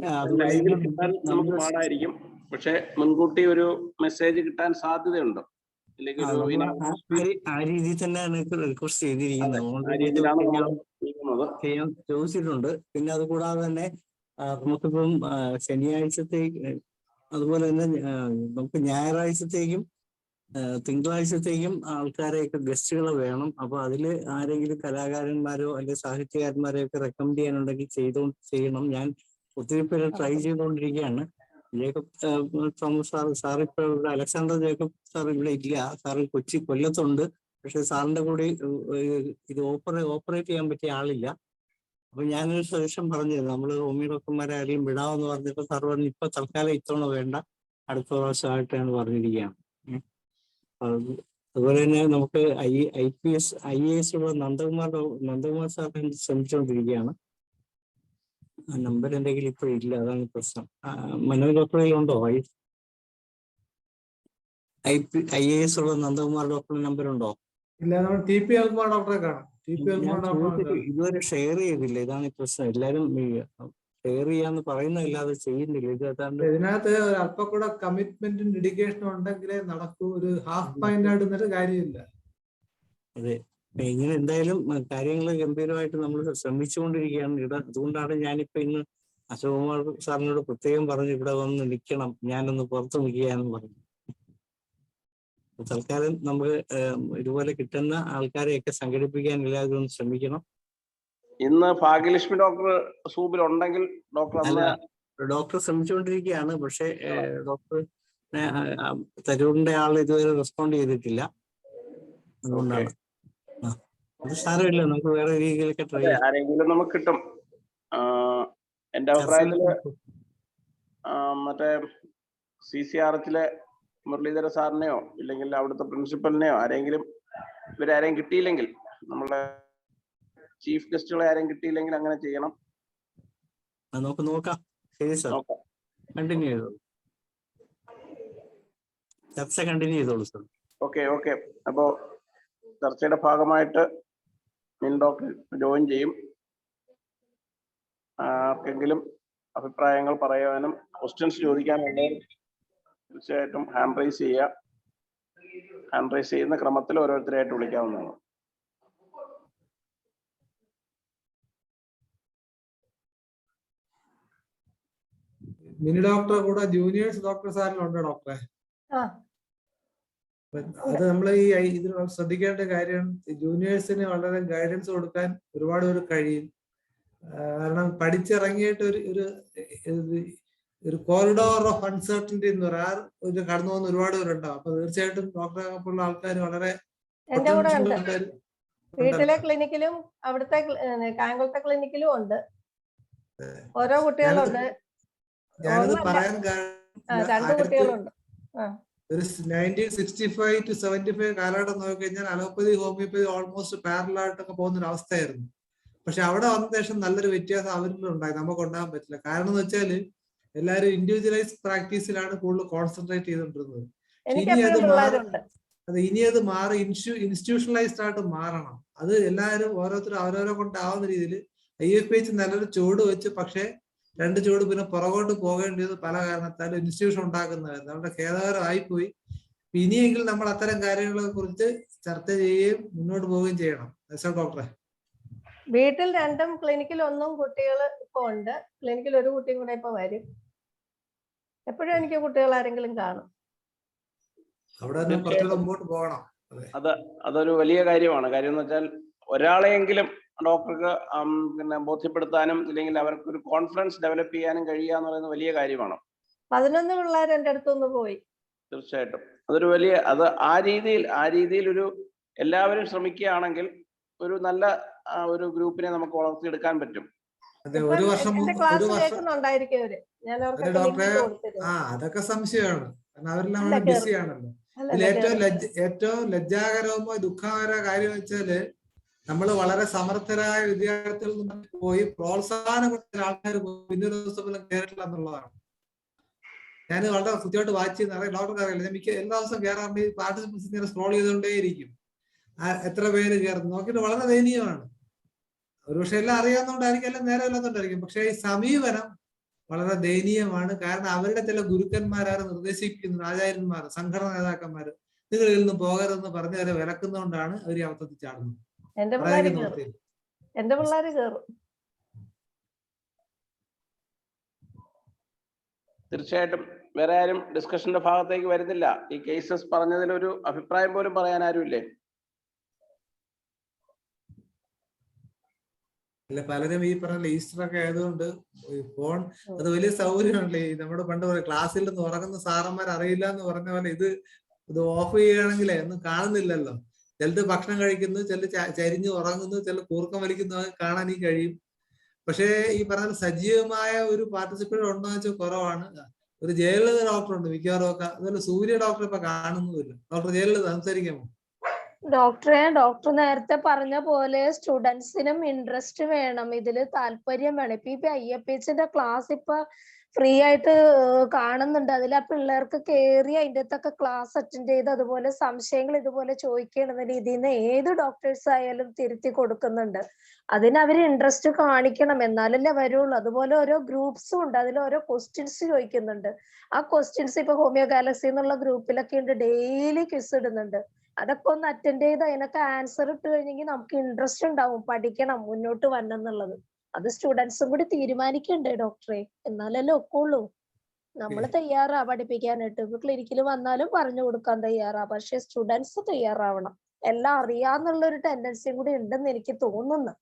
Speaker 1: നമുക്ക് പാടായിരിക്കും. പക്ഷെ മുൻകൂട്ടി ഒരു മെസ്സേജ് കിട്ടാൻ സാധ്യതയുണ്ട്.
Speaker 5: ആ രീതിയിൽ തന്നെയാണ് റിക്വസ്റ്റ് ചെയ്തിരിക്കുന്നത്. ചെയ്യാൻ ചോദിച്ചിട്ടുണ്ട്. പിന്നെ അതുകൂടാതെ തന്നെ നമുക്കിപ്പം ശനിയാഴ്ചത്തേക്ക്, അതുപോലെ തന്നെ നമുക്ക് ഞായറാഴ്ചത്തേക്കും തിങ്കളാഴ്ചത്തേക്കും ആൾക്കാരെയൊക്കെ ഗസ്റ്റുകൾ വേണം. അപ്പൊ അതില് ആരെങ്കിലും കലാകാരന്മാരോ അല്ലെങ്കിൽ സാഹിത്യകാരന്മാരെയോ ഒക്കെ റെക്കമെൻഡ് ചെയ്യാനുണ്ടെങ്കിൽ ചെയ്യണം. ഞാൻ ഒത്തിരി പേര് ട്രൈ ചെയ്തുകൊണ്ടിരിക്കുകയാണ്. ജേക്കബ് തോമസ് സാർ ഇപ്പൊ ഇവിടെ, അലക്സാണ്ടർ ജേക്കബ് സാർ ഇവിടെ ഇല്ല. സാറ് കൊല്ലത്തുണ്ട്. പക്ഷെ സാറിന്റെ കൂടെ ഇത് ഓപ്പറേറ്റ് ചെയ്യാൻ പറ്റിയ ആളില്ല. അപ്പൊ ഞാനൊരു സജഷൻ പറഞ്ഞിരുന്നു, നമ്മള് ഹോമിയോ ഡോക്ടർമാരെ ആരെയും വിടാമെന്ന് പറഞ്ഞപ്പോ സാർ പറഞ്ഞു ഇപ്പൊ തൽക്കാലം ഇത്തവണ വേണ്ട, അടുത്ത പ്രാവശ്യമായിട്ടാണ് പറഞ്ഞിരിക്കുകയാണ്. അതുപോലെ തന്നെ നമുക്ക് IAS ഉള്ള നന്ദകുമാർ സാർ ശ്രമിച്ചുകൊണ്ടിരിക്കുകയാണ്. ആ നമ്പർ എന്തെങ്കിലും ഇപ്പോഴില്ല, അതാണ് പ്രശ്നം. മനോജ് ഡോക്ടറിൽ ഉണ്ടോ? IAS ഉള്ള നന്ദകുമാർ ഡോക്ടറുടെ നമ്പർ ഉണ്ടോ?
Speaker 3: ഇല്ല, നമ്മൾ TP അൽകുമാർ ഡോക്ടറെ കാണാം.
Speaker 5: ഇതുവരെ ഷെയർ ചെയ്തില്ല, ഇതാണ് ഈ പ്രശ്നം. എല്ലാരും ഷെയർ ചെയ്യാന്ന് പറയുന്നതല്ലാതെ ചെയ്യുന്നില്ല.
Speaker 3: ഇതിനകത്ത് അല്പം കൂടെ കമ്മിറ്റ്മെന്റും ഡെഡിക്കേഷനും ഉണ്ടെങ്കിലേ നടക്കൂ. ഒരു ഹാഫ് മൈൻഡ് ആയിട്ട് കാര്യമില്ല.
Speaker 5: അതെ, ഇങ്ങനെ എന്തായാലും കാര്യങ്ങൾ ഗംഭീരമായിട്ട് നമ്മൾ ശ്രമിച്ചുകൊണ്ടിരിക്കുകയാണ്. അതുകൊണ്ടാണ് ഞാനിപ്പോ ഇന്ന് അശോകുമാർ സാറിനോട് പ്രത്യേകം പറഞ്ഞു ഇവിടെ വന്ന് നിൽക്കണം, ഞാനൊന്ന് പുറത്ത് നിൽക്കുകയെന്ന് പറഞ്ഞു. തൽക്കാലം നമുക്ക് ഇതുപോലെ കിട്ടുന്ന ആൾക്കാരെയൊക്കെ സംഘടിപ്പിക്കാൻ എല്ലാവരും ഒന്ന് ശ്രമിക്കണം.
Speaker 1: ഇന്ന് ഭാഗ്യലക്ഷ്മി ഡോക്ടർ സൂബിൽ ഉണ്ടെങ്കിൽ
Speaker 5: ഡോക്ടർ ശ്രമിച്ചുകൊണ്ടിരിക്കുകയാണ്. പക്ഷെ ഡോക്ടർ തരൂരിന്റെ ആൾ ഇതുവരെ റെസ്പോണ്ട് ചെയ്തിട്ടില്ല. അതുകൊണ്ടാണ്. അത് സാരമില്ല, നമുക്ക് വേറെ രീതിയിലൊക്കെ ട്രൈ ചെയ്യാം.
Speaker 1: ആരെങ്കിലും നമുക്ക് കിട്ടും. എന്റെ അഭിപ്രായത്തില് മറ്റേ CCRHലെ മുരളീധര സാറിനെയോ ഇല്ലെങ്കിൽ അവിടുത്തെ പ്രിൻസിപ്പലിനെയോ ആരെങ്കിലും, ഇവരാരെയും കിട്ടിയില്ലെങ്കിൽ, നമ്മളെ ചീഫ് ഗസ്റ്റുകളെ ആരെയും കിട്ടിയില്ലെങ്കിൽ അങ്ങനെ ചെയ്യണം.
Speaker 5: നമുക്ക് നോക്കാം. ശരി സാർ, കണ്ടിന്യൂ ചെയ്തോളൂ, ചർച്ച കണ്ടിന്യൂ ചെയ്തോളൂ സാർ.
Speaker 1: ഓക്കെ. അപ്പോ ചർച്ചയുടെ ഭാഗമായിട്ട് ഡോക്ടർ ജോയിൻ ചെയ്യും. ആർക്കെങ്കിലും അഭിപ്രായങ്ങൾ പറയാനും ക്വസ്റ്റ്യൻസ് ചോദിക്കാനുണ്ടെങ്കിൽ തീർച്ചയായിട്ടും ഹാൻഡ് റൈസ് ചെയ്യുക. ഹാൻഡ് റൈസ് ചെയ്യുന്ന ക്രമത്തിൽ ഓരോരുത്തരായിട്ട് വിളിക്കാവുന്നതാണ്.
Speaker 3: മിനി ഡോക്ടർ കൂടെ ജൂനിയേഴ്സ് ഡോക്ടേഴ്സ് ആരെങ്കിലും ഉണ്ടോ ഡോക്ടറെ?
Speaker 2: ആ
Speaker 3: അത് നമ്മൾ ഈ ഇതിൽ ശ്രദ്ധിക്കേണ്ട കാര്യം, ജൂനിയേഴ്സിന് വളരെ ഗൈഡൻസ് കൊടുക്കാൻ ഒരുപാട് പേര് കഴിയും. കാരണം പഠിച്ചിറങ്ങിയിട്ട് ഒരു കോറിഡോർ ഓഫ് അൺസർട്ടനിറ്റി എന്ന് പറയാൻ ഒരു കടന്നു പോകുന്ന ഒരുപാട് പേരുണ്ടാവും. അപ്പൊ തീർച്ചയായിട്ടും ഡോക്ടറെ പോലുള്ള ആൾക്കാർ വളരെ
Speaker 2: എന്റെ കൂടെ ഉണ്ട്.
Speaker 3: ആൾക്കാർ
Speaker 2: വീട്ടിലെ ക്ലിനിക്കിലും അവിടുത്തെ കായംകുളത്തെ ക്ലിനിക്കിലും ഉണ്ട്. ഓരോ കുട്ടികളുണ്ട്.
Speaker 3: ഞാനത്
Speaker 2: ഒന്നല്ല.
Speaker 3: പറയാൻ
Speaker 2: രണ്ട് കുട്ടികളുണ്ട്.
Speaker 3: ഒരു 1965 to 75 കാലഘട്ടം നോക്കിക്കഴിഞ്ഞാൽ അലോപ്പതി ഹോമിയോപ്പതി ഓൾമോസ്റ്റ് പാരലായിട്ടൊക്കെ പോകുന്ന ഒരു അവസ്ഥയായിരുന്നു. പക്ഷെ അവിടെ വന്ന ശേഷം നല്ലൊരു വ്യത്യാസം അവരിലുണ്ടായി, നമുക്ക് ഉണ്ടാകാൻ പറ്റില്ല. കാരണം എന്ന് വെച്ചാൽ എല്ലാവരും ഇൻഡിവിജ്വലൈസ് പ്രാക്ടീസിലാണ് കൂടുതൽ കോൺസെൻട്രേറ്റ് ചെയ്തുകൊണ്ടിരുന്നത്. ഇനി അത് മാറി ഇൻസ്റ്റിറ്റ്യൂഷണലൈസ്ഡ് ആയിട്ട് മാറണം. അത് എല്ലാവരും ഓരോരുത്തരും അവരവരെ കൊണ്ടാവുന്ന രീതിയിൽ IFPH നല്ലൊരു ചുവട് വെച്ച്, പക്ഷെ 2 ചുവട് പിന്നെ പുറകോട്ട് പോകേണ്ടത് പല കാരണത്താലും ഇൻസ്റ്റിറ്റ്യൂഷൻ ഉണ്ടാക്കുന്നതായിരുന്നു. നമ്മുടെ ഖേദകരമായിപ്പോയി. ഇനിയെങ്കിലും നമ്മൾ അത്തരം കാര്യങ്ങളെ കുറിച്ച് ചർച്ച ചെയ്യുകയും മുന്നോട്ട് പോവുകയും ചെയ്യണം. ഡോക്ടറെ,
Speaker 2: വീട്ടിൽ 2ഉം ക്ലിനിക്കിൽ 1ഉം കുട്ടികൾ ഇപ്പൊ ഉണ്ട്. ക്ലിനിക്കിൽ ഒരു കുട്ടിയും കൂടെ ഇപ്പൊ വരും. എപ്പോഴും എനിക്ക് കുട്ടികൾ ആരെങ്കിലും കാണും.
Speaker 3: അവിടെ കുറച്ചുകൂടെ മുമ്പോട്ട് പോകണം.
Speaker 1: അതൊരു വലിയ കാര്യമാണ്. കാര്യം എന്ന് വെച്ചാൽ ഒരാളെയെങ്കിലും ഡോക്ടർക്ക് പിന്നെ ബോധ്യപ്പെടുത്താനും ഇല്ലെങ്കിൽ അവർക്ക് ഒരു കോൺഫിഡൻസ് ഡെവലപ്പ് ചെയ്യാനും കഴിയുക എന്ന് പറയുന്നത് വലിയ കാര്യമാണ്.
Speaker 2: 11 പിള്ളേർ എൻ്റെ അടുത്തൊന്ന് പോയി.
Speaker 1: തീർച്ചയായിട്ടും അതൊരു വലിയ ആ രീതിയിൽ ഒരു എല്ലാവരും ശ്രമിക്കുകയാണെങ്കിൽ ഒരു നല്ല ഒരു ഗ്രൂപ്പിനെ നമുക്ക് വളർത്തിയെടുക്കാൻ പറ്റും.
Speaker 3: അതൊക്കെ സംശയമാണ്. കാരണം അവരെല്ലാം ബിസിയാണല്ലോ. ഏറ്റവും ലജ്ജാകരവുമോ ദുഃഖകരമായ കാര്യം വെച്ചാല് നമ്മൾ വളരെ സമർത്ഥരായ വിദ്യാർത്ഥികളിൽ നിന്ന് പോയി പ്രോത്സാഹനം കൊടുത്ത ആൾക്കാർ പിന്നൊരു ദിവസം പോലും കയറില്ല എന്നുള്ളതാണ്. ഞാൻ വളരെ കൃത്യമായിട്ട് വാച്ച് ചെയ്യുന്ന ഡോക്ടർക്ക് അറിയില്ല. ഞാൻ എല്ലാ ദിവസവും കയറാറുണ്ട്. പാർട്ടിസിപ്പൻസ് ഇങ്ങനെ സ്ക്രോൾ ചെയ്തുകൊണ്ടേയിരിക്കും. എത്ര പേര് കയറുന്നു നോക്കിയിട്ട് വളരെ ദയനീയമാണ്. ഒരുപക്ഷെ എല്ലാം അറിയാവുന്നതുകൊണ്ടായിരിക്കും, എല്ലാം നേരെ ഇല്ലാത്തതുകൊണ്ടായിരിക്കും. പക്ഷെ ഈ സമീപനം വളരെ ദയനീയമാണ്. കാരണം അവരുടെ ചില ഗുരുക്കന്മാരാണ് നിർദ്ദേശിക്കുന്നത്, ആചാര്യന്മാർ, സംഘടനാ നേതാക്കന്മാർ, നിങ്ങൾ ഇതിൽ നിന്ന് പോകരുതെന്ന് പറഞ്ഞ് അവരെ വിലക്കുന്നതുകൊണ്ടാണ് അവർ ഈ അവസ്ഥത്തിൽ ചാടുന്നത്.
Speaker 2: എന്റെ പിള്ളേര് കയറും.
Speaker 1: തീർച്ചയായിട്ടും വേറെ ആരും ഡിസ്കഷന്റെ ഭാഗത്തേക്ക് വരുന്നില്ല. ഈ കേസസ് പറഞ്ഞതിൽ ഒരു അഭിപ്രായം പോലും പറയാൻ ആരുമില്ലേ?
Speaker 3: അല്ല, പലരും ഈ പറഞ്ഞ ഈസ്റ്റർ ഒക്കെ ആയതുകൊണ്ട് ഫോൺ അത് വലിയ സൗകര്യമാണല്ലേ. നമ്മുടെ പണ്ട് ക്ലാസ്സിൽ നിന്ന് ഉറങ്ങുന്ന സാറന്മാർ അറിയില്ല എന്ന് പറഞ്ഞ പോലെ ഇത് ഓഫ് ചെയ്യുകയാണെങ്കിലേ ഒന്നും കാണുന്നില്ലല്ലോ. ചിലത് ഭക്ഷണം കഴിക്കുന്നു, ചിലത് ചരിഞ്ഞ് ഉറങ്ങുന്നു, ചില കൂർക്കം വലിക്കുന്നു, കാണാൻ കഴിയും. പക്ഷേ ഈ പറഞ്ഞ സജീവമായ ഒരു പാർട്ടിസിപ്പേറ്റ് ഉണ്ടോ എന്ന് വെച്ചാൽ കുറവാണ്. ഒരു ജയലളിത ഡോക്ടർ ഉണ്ട് മിക്കവാറും ഒക്കെ. അതുപോലെ സൂര്യ ഡോക്ടർ ഇപ്പൊ കാണുന്നുമില്ല. ഡോക്ടർ ജയലളിത സംസാരിക്കാമോ?
Speaker 4: ഡോക്ടർ നേരത്തെ പറഞ്ഞ പോലെ സ്റ്റുഡൻസിനും ഇൻട്രസ്റ്റ് വേണം, ഇതില് താല്പര്യം വേണം. ഇപ്പൊ IFPHന്റെ ക്ലാസ് ഇപ്പൊ ഫ്രീ ആയിട്ട് കാണുന്നുണ്ട്. അതിൽ ആ പിള്ളേർക്ക് കയറി അതിൻ്റെ അകത്തൊക്കെ ക്ലാസ് അറ്റൻഡ് ചെയ്ത് അതുപോലെ സംശയങ്ങൾ ഇതുപോലെ ചോദിക്കണമെന്ന രീതിയിൽ നിന്ന് ഏത് ഡോക്ടേഴ്സ് ആയാലും തിരുത്തി കൊടുക്കുന്നുണ്ട്. അതിന് അവർ ഇൻട്രസ്റ്റ് കാണിക്കണം, എന്നാലല്ലേ വരുള്ളൂ. അതുപോലെ ഓരോ ഗ്രൂപ്പ്സും ഉണ്ട്, അതിൽ ഓരോ ക്വസ്റ്റ്യൻസ് ചോദിക്കുന്നുണ്ട്. ആ ക്വസ്റ്റ്യൻസ് ഇപ്പൊ ഹോമിയോ ഗാലക്സി എന്നുള്ള ഗ്രൂപ്പിലൊക്കെ ഉണ്ട്, ഡെയിലി ക്വിസ് ഇടുന്നുണ്ട്. അതൊക്കെ ഒന്ന് അറ്റൻഡ് ചെയ്ത് അതിനൊക്കെ ആൻസർ ഇട്ട് കഴിഞ്ഞെങ്കിൽ നമുക്ക് ഇൻട്രസ്റ്റ് ഉണ്ടാവും, പഠിക്കണം, മുന്നോട്ട് വരണം എന്നുള്ളത്. അത് സ്റ്റുഡൻസും കൂടി തീരുമാനിക്കണ്ടേ ഡോക്ടറെ, എന്നാലല്ലേ ഒക്കുള്ളൂ. നമ്മൾ തയ്യാറാ പഠിപ്പിക്കാനായിട്ട്. ഇപ്പൊ ക്ലിനിക്കിൽ വന്നാലും പറഞ്ഞു കൊടുക്കാൻ തയ്യാറാ, പക്ഷെ സ്റ്റുഡൻസ് തയ്യാറാവണം. എല്ലാം അറിയാന്നുള്ള ഒരു ടെൻഡൻസിയും കൂടി ഉണ്ടെന്ന് എനിക്ക് തോന്നുന്നു.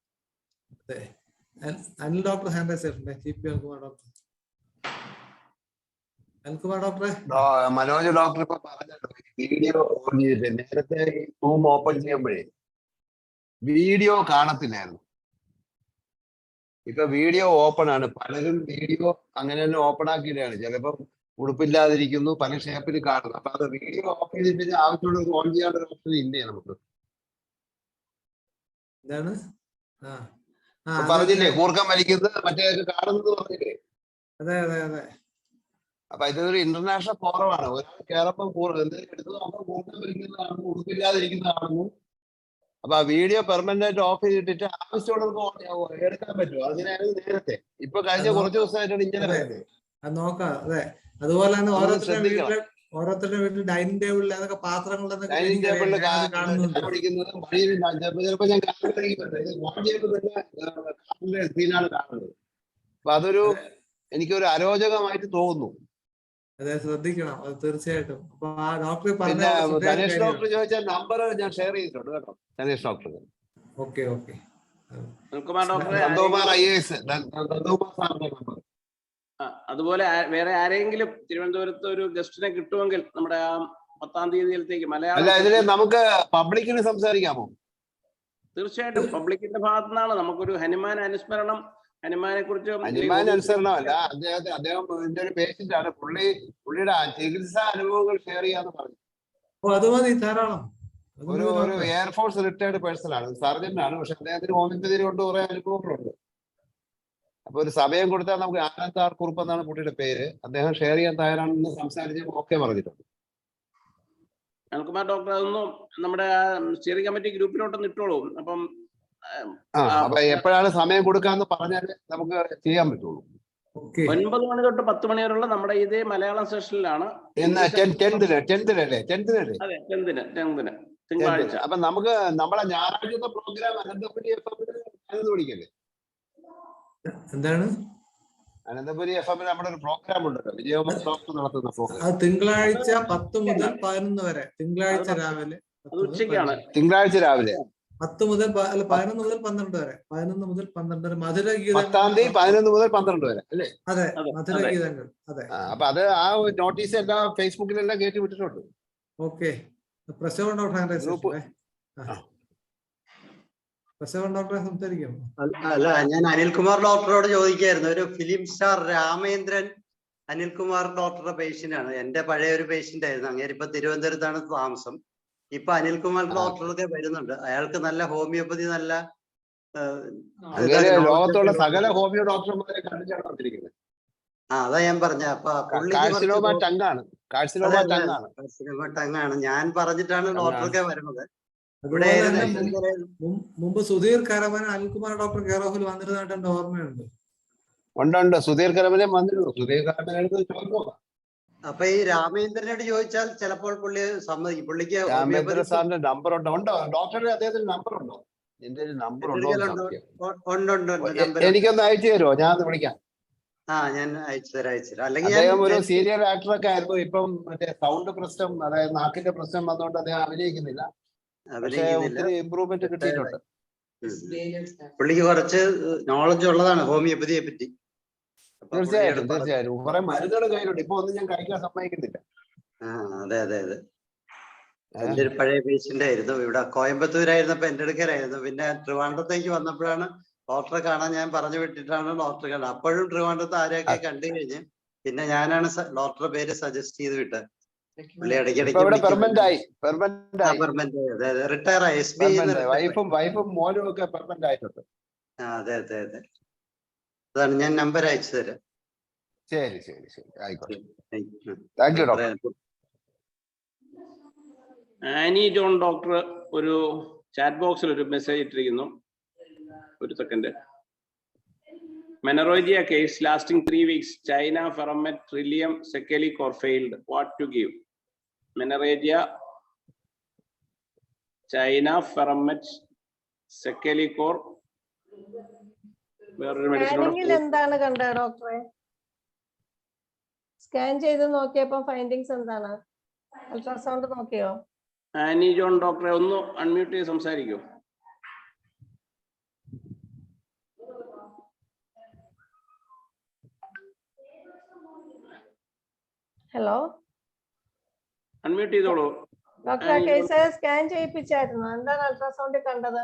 Speaker 6: മനോജ് ഡോക്ടർ ഇപ്പൊ പറഞ്ഞല്ലോ, വീഡിയോ ഓൺ ചെയ്തിട്ട് നേരത്തെ സൂം ഓപ്പൺ ചെയ്യുമ്പോഴേ വീഡിയോ കാണത്തില്ലായിരുന്നു. ഇപ്പൊ വീഡിയോ ഓപ്പൺ ആണ്. പലരും വീഡിയോ അങ്ങനെ തന്നെ ഓപ്പൺ ആക്കിയിട്ടാണ്. ചിലപ്പോ ഉടുപ്പില്ലാതിരിക്കുന്നു, പല ഷേപ്പിൽ കാണുന്നു. അപ്പൊ അത് വീഡിയോ ഓഫ് ചെയ്തിട്ട് ആവശ്യമുള്ള ഓൺ ചെയ്യാനുള്ള ഒരു ഓപ്ഷൻ ഇല്ലേ നമുക്ക്? പറഞ്ഞില്ലേ കൂർക്കം വലിക്കുന്നത് മറ്റേ കാണുന്നത് പറഞ്ഞില്ലേ?
Speaker 3: അതെ അതെ അതെ.
Speaker 6: അപ്പൊ ഇതൊരു ഇന്റർനാഷണൽ ഫോറമാണ്. ഒരാൾ കയറപ്പം എടുത്ത് നോക്കാൻ കൂർക്കം വലിക്കുന്നതാണ്, ഉടുപ്പില്ലാതിരിക്കുന്നതാണെന്നു. അപ്പൊ ആ വീഡിയോ പെർമനന്റ് ഓഫ് ചെയ്തിട്ട് ആവശ്യമുള്ളത് എടുക്കാൻ പറ്റുമോ? അങ്ങനെയാണ് നേരത്തെ. ഇപ്പൊ കഴിഞ്ഞ കുറച്ച് ദിവസമായിട്ടാണ് ഇങ്ങനെ വരുന്നത്.
Speaker 3: നോക്കാം. അതെ, അതുപോലെ തന്നെ ഓരോരുത്തരുടെ ഓരോരുത്തരുടെ വീട്ടിൽ ഡൈനിങ് ടേബിളിൽ അതൊക്കെ പാത്രങ്ങളിലൊക്കെ
Speaker 6: ഡൈനിങ് ടേബിളിൽ
Speaker 3: കാണുന്നുണ്ട്.
Speaker 6: പിടിക്കുന്നത് ചിലപ്പോൾ ഞാൻ സ്ക്രീനാണ് കാണുന്നത്. അപ്പൊ അതൊരു എനിക്കൊരു അരോചകമായിട്ട് തോന്നുന്നു.
Speaker 3: അതെ, ശ്രദ്ധിക്കണം അത് തീർച്ചയായിട്ടും. അപ്പൊ ആ ഡോക്ടർ പറഞ്ഞ
Speaker 6: പിന്നെ ധനേഷ് ഡോക്ടർ ചോദിച്ച നമ്പർ ഞാൻ ഷെയർ ചെയ്തിട്ടുണ്ട് കേട്ടോ, Dhanesh doctor.
Speaker 3: Okay okay.
Speaker 1: Anilkumar ഡോക്ടറെ
Speaker 6: നന്ദകുമാർ IAS നന്ദകുമാർ സാറിന്റെ നമ്പർ.
Speaker 1: അതുപോലെ വേറെ ആരെങ്കിലും തിരുവനന്തപുരത്ത് ഒരു ഗസ്റ്റിനെ കിട്ടുമെങ്കിൽ നമ്മുടെ ആ 10-ാം തീയതിയിലത്തേക്ക്
Speaker 6: അല്ല,
Speaker 1: മലയാളം
Speaker 6: ഇതില് നമുക്ക് പബ്ലിക്കിന് സംസാരിക്കാമോ?
Speaker 1: തീർച്ചയായിട്ടും പബ്ലിക്കിന്റെ ഭാഗത്തു നിന്നാണ് നമുക്കൊരു ഹനുമാൻ അനുസ്മരണം, ഹനുമാനെ കുറിച്ച്
Speaker 6: ഹനുമാൻ അനുസരണമല്ല, അദ്ദേഹം ഇതിന്റെ ഒരു പേഷ്യന്റ് ആണ്. പുള്ളിയുടെ ചികിത്സാ അനുഭവങ്ങൾ ഷെയർ ചെയ്യാന്ന് പറഞ്ഞു.
Speaker 3: ഓ, അത് മതി, ധാരാളം.
Speaker 6: ഒരു എയർഫോഴ്സ് റിട്ടയർഡ് പേഴ്സൺ ആണ്, സർജൻ ആണ്. പക്ഷെ അദ്ദേഹത്തിന് ഹോമിയോപ്പതി കൊണ്ട് കുറെ അനുഭവങ്ങളുണ്ട്. അപ്പൊ ഒരു സമയം കൊടുത്താൽ നമുക്ക് ആനന്ദ് ആർ കുറുപ്പ് എന്നാണ് കുട്ടിയുടെ പേര്. അദ്ദേഹം ഷെയർ ചെയ്യാൻ തയ്യാറാണെന്ന് സംസാരിച്ച് ഓക്കെ പറഞ്ഞിട്ടുണ്ട്.
Speaker 1: അനിൽകുമാർ ഡോക്ടർ അതൊന്നും നമ്മുടെ സ്റ്റിയറിംഗ് കമ്മിറ്റി ഗ്രൂപ്പിലോട്ടൊന്ന് ഇട്ടോളൂ. അപ്പം
Speaker 6: അപ്പൊ എപ്പോഴാണ് സമയം കൊടുക്കാന്ന് പറഞ്ഞാൽ നമുക്ക് ചെയ്യാൻ പറ്റുള്ളൂ.
Speaker 1: 9 മണി തൊട്ട് 10 മണി വരെയുള്ള നമ്മുടെ ഇതേ മലയാളം സെഷനിലാണ്.
Speaker 6: ടെൻത്തിനല്ലേ?
Speaker 1: അതെ, 10-ന് തിങ്കളാഴ്ച.
Speaker 6: അപ്പൊ നമുക്ക് നമ്മളെ ഞായറാഴ്ചത്തെ പ്രോഗ്രാം അനന്തപുരി FM വിളിക്കല്ലേ?
Speaker 3: എന്താണ്
Speaker 6: അനന്തപുരി FM നമ്മുടെ ഒരു പ്രോഗ്രാം ഉണ്ടല്ലോ, വിജയകുമാർ ഡോക്ടർ നടത്തുന്ന പ്രോഗ്രാം.
Speaker 3: അത് തിങ്കളാഴ്ച 10 മുതൽ 11 വരെ. തിങ്കളാഴ്ച രാവിലെ
Speaker 1: അത് ഉച്ചയ്ക്കാണ്.
Speaker 6: തിങ്കളാഴ്ച രാവിലെ
Speaker 3: 10 മുതൽ 11 മുതൽ 12 വരെ. 11 മുതൽ 12 വരെ മധുരഗീതങ്ങൾ.
Speaker 6: 10-ാം തീയതി 11 മുതൽ 12 വരെ അല്ലേ?
Speaker 3: അതെ, മധുരഗീതങ്ങൾ. അതെ.
Speaker 6: അപ്പൊ അത് ആ നോട്ടീസ് എല്ലാം ഫേസ്ബുക്കിലെല്ലാം കയറ്റി വിട്ടിട്ടുണ്ട്.
Speaker 3: ഓക്കെ. പ്രസവൻ ഡോക്ടറെ സംസാരിക്കാം.
Speaker 7: അല്ല, ഞാൻ അനിൽകുമാർ ഡോക്ടറോട് ചോദിക്കായിരുന്നു. ഒരു ഫിലിം സ്റ്റാർ രാമേന്ദ്രൻ അനിൽകുമാർ ഡോക്ടറുടെ പേഷ്യന്റ് ആണ്. എന്റെ പഴയ ഒരു പേഷ്യന്റ് ആയിരുന്നു. അങ്ങനെ ഇപ്പൊ തിരുവനന്തപുരത്താണ് താമസം. ഇപ്പൊ അനിൽകുമാർ ഡോക്ടറൊക്കെ വരുന്നുണ്ട്. അയാൾക്ക് നല്ല ഹോമിയോപ്പതി, നല്ല
Speaker 6: ലോകത്തുള്ള സകല ഹോമിയോ ഡോക്ടർമാരെ കണ്ടിട്ടാണ് വന്നിരിക്കുന്നത്.
Speaker 7: അതാ ഞാൻ പറഞ്ഞ. അപ്പൊ ടങ്ങാണ് ഞാൻ പറഞ്ഞിട്ടാണ് ഡോക്ടറൊക്കെ വരുന്നത്. ഇവിടെ
Speaker 3: മുമ്പ് സുധീർ കരമന അനിൽകുമാർ ഡോക്ടർ കെയർ ഓഫിൽ വന്നിരുന്നതായിട്ട് എന്റെ ഓർമ്മയുണ്ട്.
Speaker 6: ഉണ്ട്. സുധീർ കരമനെ വന്നിരുന്നു. സുധീർ കരമനടുത്ത് ചോദിക്കുക.
Speaker 7: അപ്പൊ ഈ രാമേന്ദ്രനോട് ചോദിച്ചാൽ ചിലപ്പോൾ പുള്ളി സമ്മതിക്കും. പുള്ളിക്ക്
Speaker 6: രാമേന്ദ്ര സാറിന്റെ നമ്പർ ഉണ്ടോ? ഡോക്ടറുടെ അദ്ദേഹത്തിന് നമ്പർ ഉണ്ടോ? എന്റെ നമ്പർ ഉണ്ടോ? എനിക്കൊന്ന് അയച്ചു തരുമോ? ഞാൻ വിളിക്കാം.
Speaker 7: ഞാൻ അയച്ചു തരാം. അല്ലെങ്കിൽ
Speaker 6: അദ്ദേഹം ഒരു സീരിയൽ ആക്ടറൊക്കെ ആയിരുന്നു. ഇപ്പം മറ്റേ സൗണ്ട് പ്രശ്നം, അതായത് നാക്കിന്റെ പ്രശ്നം വന്നുകൊണ്ട് അദ്ദേഹം അഭിനയിക്കുന്നില്ല. ഒത്തിരി ഇമ്പ്രൂവ്മെന്റ് കിട്ടിയിട്ടുണ്ട്.
Speaker 7: പുള്ളിക്ക് കുറച്ച് നോളജ് ഉള്ളതാണ് ഹോമിയോപ്പതിയെ പറ്റി.
Speaker 6: തീർച്ചയായിട്ടും. കുറെ മരുന്നുകൾ കയ്യിലുണ്ട്. ഇപ്പൊ ഒന്നും ഞാൻ കഴിക്കാൻ സമ്മതിക്കുന്നില്ല.
Speaker 7: അതെ. എന്റെ ഒരു പഴയ പേഷ്യന്റ് ആയിരുന്നു. ഇവിടെ കോയമ്പത്തൂരായിരുന്നപ്പോ എന്റെ അടുക്കലായിരുന്നു. പിന്നെ ട്രിവാൻഡ്രത്തേക്ക് വന്നപ്പോഴാണ് ഡോക്ടറെ കാണാൻ ഞാൻ പറഞ്ഞു വിട്ടിട്ടാണ് ഡോക്ടറെ കാണുന്നത്. അപ്പോഴും ട്രിവാൻഡ്രത്ത് ആരെയൊക്കെ കണ്ടു കഴിഞ്ഞ് പിന്നെ ഞാനാണ് ഡോക്ടറുടെ പേര് സജസ്റ്റ് ചെയ്ത് വിട്ടത്. പുള്ളി ഇടയ്ക്കിടയ്ക്ക് റിട്ടയർ ആയി. SBI
Speaker 6: വൈഫും മോനും ഒക്കെ പെർമനന്റ് ആയിട്ടുണ്ട്.
Speaker 7: അതെ. അതാണ്, ഞാൻ നമ്പർ അയച്ചു തരാം.
Speaker 6: ശരി ആയിക്കോട്ടെ. Thank you doctor.
Speaker 1: Annie John doctor ഒരു ചാറ്റ് ബോക്സിൽ ഒരു മെസ്സേജ് ഇട്ടിരിക്കുന്നു. ഒരു second. Menorrhagia case lasting 3 weeks. China ferrum met trillium secale cor failed. What to give? Menorrhagia, China ferrum met secale cor. വേറൊരു മെഡിസിൻ
Speaker 2: എന്താണ് കണ്ടത് ഡോക്ടറെ? സ്കാൻ ചെയ്ത് നോക്കിയപ്പോ ഫൈൻഡിങ്സ് എന്താണ്? അൾട്രാസൗണ്ട് നോക്കിയോ?
Speaker 1: ആനി ജോൺ ഡോക്ടറെ ഒന്ന് അൺമ്യൂട്ട് ചെയ്ത് സംസാരിക്കൂ.
Speaker 2: ഹലോ,
Speaker 1: അൺമ്യൂട്ട് ചെയ്തോളൂ.
Speaker 2: ഡോക്ടർ ആ കേസ് സ്കാൻ ചെയ്യിപ്പിച്ചായിരുന്നു. എന്താണ് അൾട്രാസൗണ്ടിൽ കണ്ടത്?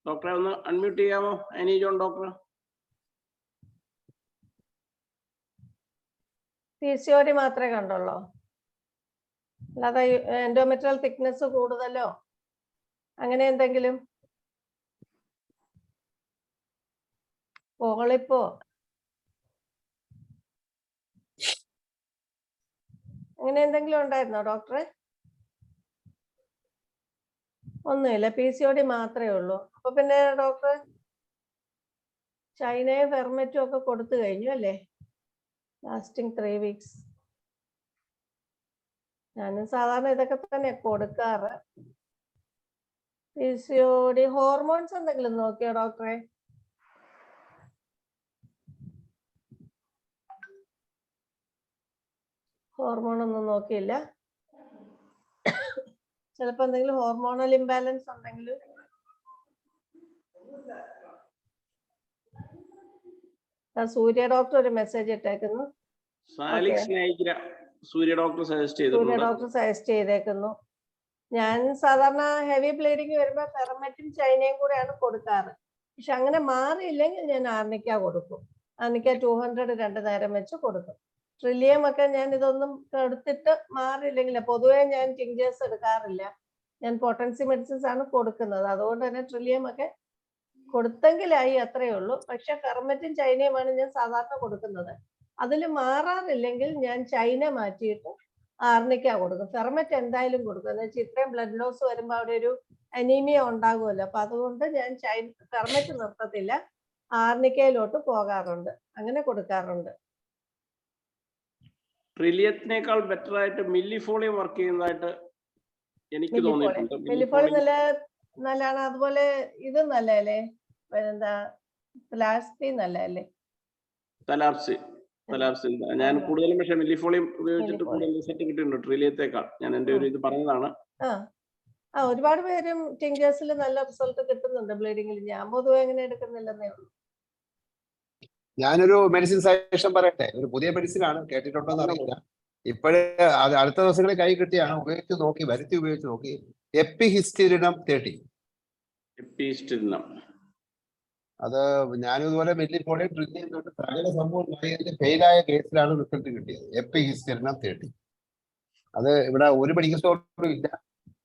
Speaker 1: ഡോക്ടറെ ഒന്ന് അൺമ്യൂട്ട് ചെയ്യാമോ? Annie John doctor.
Speaker 2: PCOD മാത്രമേ കണ്ടുള്ളൂ, അല്ലാതെ എൻഡോമെട്രിയൽ തിക്നെസ് കൂടുതലോ അങ്ങനെ എന്തെങ്കിലും പോളിപ്പോ അങ്ങനെ എന്തെങ്കിലും ഉണ്ടായിരുന്നോ ഡോക്ടറെ? ഒന്നുമില്ല, PCOD മാത്രമേ ഉള്ളൂ. അപ്പൊ പിന്നെ ഡോക്ടർ ചൈനയും ഫെർമെറ്റും ഒക്കെ കൊടുത്തു കഴിഞ്ഞു അല്ലേ? Lasting 3 weeks. ഞാനും സാധാരണ ഇതൊക്കെ തന്നെ കൊടുക്കാറ്. PCOD ഹോർമോൺസ് എന്തെങ്കിലും നോക്കിയോ ഡോക്ടറെ? ഹോർമോൺ ഒന്നും നോക്കിയില്ല. ചിലപ്പോ എന്തെങ്കിലും ഹോർമോണൽ ഇംബാലൻസ് ഉണ്ടെങ്കിൽ. സൂര്യ ഡോക്ടർ ഒരു മെസ്സേജ് ഇട്ടേക്കുന്നു.
Speaker 1: Salix nigra Surya doctor suggest
Speaker 2: Surya
Speaker 1: ചെയ്തിട്ടുണ്ട്.
Speaker 2: ഡോക്ടർ സജസ്റ്റ് ചെയ്തേക്കുന്നു. ഞാൻ സാധാരണ ഹെവി ബ്ലീഡിങ് വരുമ്പോൾ ഫെർമെറ്റും ചൈനയും കൂടെയാണ് കൊടുക്കാറ്. പക്ഷെ അങ്ങനെ മാറിയില്ലെങ്കിൽ ഞാൻ ആർണിക്ക കൊടുക്കും. ആർണിക്ക 200 2 നേരം വെച്ച് കൊടുക്കും. ട്രില്ലിയം ഒക്കെ ഞാൻ ഇതൊന്നും എടുത്തിട്ട് മാറിയില്ലെങ്കിൽ, പൊതുവേ ഞാൻ ടിഞ്ചേഴ്സ് എടുക്കാറില്ല. ഞാൻ പൊട്ടൻസി മെഡിസിൻസ് ആണ് കൊടുക്കുന്നത്. അതുകൊണ്ട് തന്നെ ട്രില്ലിയം ഒക്കെ കൊടുത്തെങ്കിലായി, അത്രയേ ഉള്ളൂ. പക്ഷെ ഫെർമെറ്റും ചൈനയുമാണ് ഞാൻ സാധാരണ കൊടുക്കുന്നത്. അതിൽ മാറാറില്ലെങ്കിൽ ഞാൻ ചൈന മാറ്റിയിട്ട് ആർണിക്ക കൊടുക്കും. ഫെർമെറ്റ് എന്തായാലും കൊടുക്കും. എന്ന് വെച്ചാൽ ഇത്രയും ബ്ലഡ് ലോസ് വരുമ്പോൾ അവിടെ ഒരു അനീമിയ ഉണ്ടാകുമല്ലോ. അപ്പൊ അതുകൊണ്ട് ഞാൻ ഫെർമെറ്റ് നിർത്തത്തില്ല, ആർണിക്കയിലോട്ട് പോകാറുണ്ട്, അങ്ങനെ കൊടുക്കാറുണ്ട്.
Speaker 1: ട്രിലിയത്തിനേക്കാൾ ബെറ്റർ ആയിട്ട് മില്ലിഫോളിയം വർക്ക് ചെയ്യുന്നതായിട്ട് എനിക്ക് തോന്നിയിട്ടുണ്ട്.
Speaker 2: മില്ലിഫോളിയം നല്ലതാണ്. അതുപോലെ ഇത് നല്ലല്ലേ, എന്താ പ്ലാസ്റ്റി നല്ലല്ലേ,
Speaker 1: തലാപ്സി. ഞാൻ കൂടുതലും പക്ഷെ മില്ലിഫോളിയം ഉപയോഗിച്ചിട്ട് കൂടുതൽ റിസൾട്ട് കിട്ടിയിട്ടുണ്ട് ട്രിലിയത്തേക്കാൾ. ഞാൻ എന്റെ ഒരു ഇത് പറഞ്ഞതാണ്.
Speaker 2: ഒരുപാട് പേരും ടിഞ്ചേഴ്സിൽ നല്ല റിസൾട്ട് കിട്ടുന്നുണ്ട് ബ്ലീഡിങ്ങിൽ. ഞാൻ പൊതുവെ എങ്ങനെ എടുക്കുന്നില്ലെന്നേ ഉള്ളൂ.
Speaker 6: ഞാനൊരു മെഡിസിൻ സജഷൻ പറയട്ടെ. ഒരു പുതിയ മെഡിസിൻ ആണ്, കേട്ടിട്ടുണ്ടോ എന്ന് അറിയില്ല. ഇപ്പോഴേ അടുത്ത ദിവസങ്ങളിൽ കൈ കിട്ടിയാണ്, ഉപയോഗിച്ച് നോക്കി, വരുത്തി ഉപയോഗിച്ച് നോക്കി. എപ്പിഹിസ്റ്ററിനം 30.
Speaker 1: എപ്പിഹിസ്റ്ററിനം
Speaker 6: അത് ഞാനും ഇതുപോലെ മില്ലിഫോളിയം ട്രില്ലിയം തൊട്ട് സകല സംഭവം ഫെയിലായ കേസിലാണ് റിസൾട്ട് കിട്ടിയത്. എപ്പിഹിസ്റ്ററിനം 30. അത് ഇവിടെ ഒരു മെഡിക്കൽ സ്റ്റോറും ഇല്ല,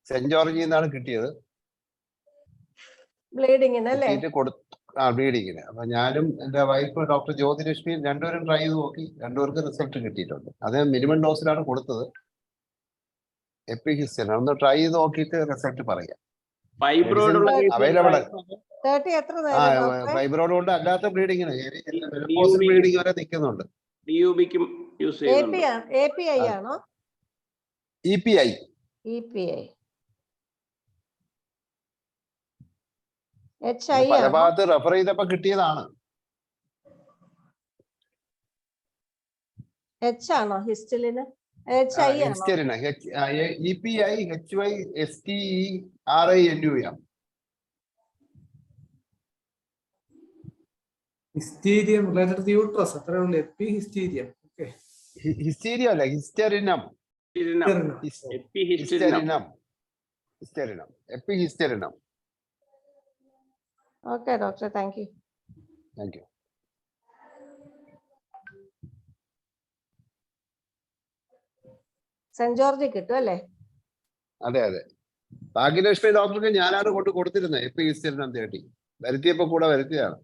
Speaker 6: സെന്റ് ജോർജിൽ നിന്നാണ് കിട്ടിയത്.
Speaker 2: ബ്ലീഡിങ്ങിന്
Speaker 6: ബ്ലീഡിങ്ങിന്. അപ്പൊ ഞാനും എന്റെ വൈഫ് ഡോക്ടർ ജ്യോതിലക്ഷ്മി രണ്ടുപേരും ട്രൈ ചെയ്ത് നോക്കി, രണ്ടുപേർക്ക് റിസൾട്ട് കിട്ടിയിട്ടുണ്ട്. അത് മിനിമം ഡോസിലാണ് കൊടുത്തത്. എപ്പിഹിസ്റ്ററിനം ഒന്ന് ട്രൈ ചെയ്ത് നോക്കിയിട്ട് റിസൾട്ട് പറയാം. അവൈലബിൾ. ഫൈബ്രോയിഡ് കൊണ്ട് അല്ലാത്ത ബ്ലീഡിങ്ങിന് ബ്ലീഡിങ് വരെ നിൽക്കുന്നുണ്ട്.
Speaker 1: DUBക്കും യൂസ് ചെയ്യുന്നുണ്ട്.
Speaker 2: API ആണോ?
Speaker 6: EPI. പല ഭാഗത്ത് റെഫർ ചെയ്തപ്പോ കിട്ടിയതാണ്.
Speaker 2: ആണോ ഹിസ്റ്റലിന്?
Speaker 6: ഹിസ്റ്ററിന് EPI HYSTERINUM.
Speaker 3: Hysterium related to uterus, അത്രേ ഉള്ളൂ. എപ്പിഹിസ്റ്റീരിയം. ഓക്കേ,
Speaker 6: ഹിസ്റ്റീരിയം അല്ല, hysterinum. Epihysterinum.
Speaker 2: Okay doctor, thank you. സെന്റ് ജോർജ് കിട്ടും അല്ലേ?
Speaker 6: അതെ. ഭാഗ്യലക്ഷ്മി ഡോക്ടർക്ക് ഞാനാണ് കൊടുത്തിരുന്നത് എപ്പിഹിസ്റ്ററിനം 30. വരുത്തിയപ്പോ കൂടെ വരുത്തിയതാണ്.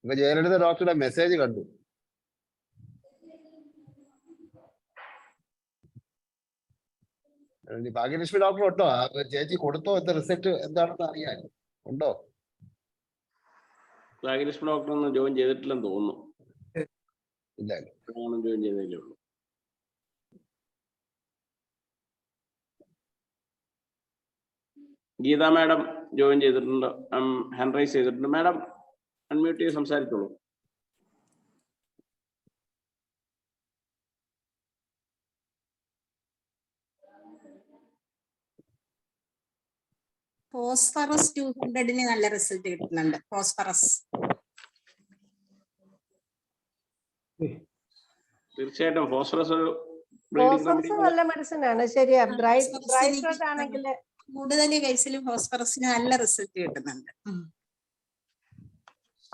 Speaker 6: ഇപ്പൊ ജയലളിത ഡോക്ടറുടെ മെസ്സേജ് കണ്ടു. ഭാഗ്യലക്ഷ്മി ഡോക്ടർ ഉണ്ടോ? ചേച്ചി കൊടുത്തോ? എന്താ റിസൾട്ട് എന്താണെന്ന് അറിയാൻ ഉണ്ടോ?
Speaker 1: ഭാഗ്യലക്ഷ്മി ഡോക്ടർ ഒന്ന് ജോയിൻ ചെയ്തിട്ടില്ലെന്ന് തോന്നുന്നു.
Speaker 6: ഇല്ല,
Speaker 1: ജോയിൻ ചെയ്തേ ഉള്ളൂ. ഗീത മാഡം ജോയിൻ ചെയ്തിട്ടുണ്ട്, ഹാൻഡ് റൈസ് ചെയ്തിട്ടുണ്ട്. മാഡം അൺമ്യൂട്ട് ചെയ്ത് സംസാരിച്ചോളൂ.
Speaker 8: ഫോസ്ഫറസ് 200 നല്ല റിസൾട്ട് കിട്ടുന്നുണ്ട്. ഫോസ്ഫറസ്
Speaker 1: തീർച്ചയായിട്ടും ഫോസ്ഫറസ്
Speaker 2: നല്ല മെഡിസിൻ ആണ്. ശരിയാ. ബ്രൈറ്റ് ആണെങ്കിൽ
Speaker 8: കൂടുതൽ കേസിലും ഫോസ്ഫറസിന് നല്ല റിസൾട്ട് കിട്ടുന്നുണ്ട്.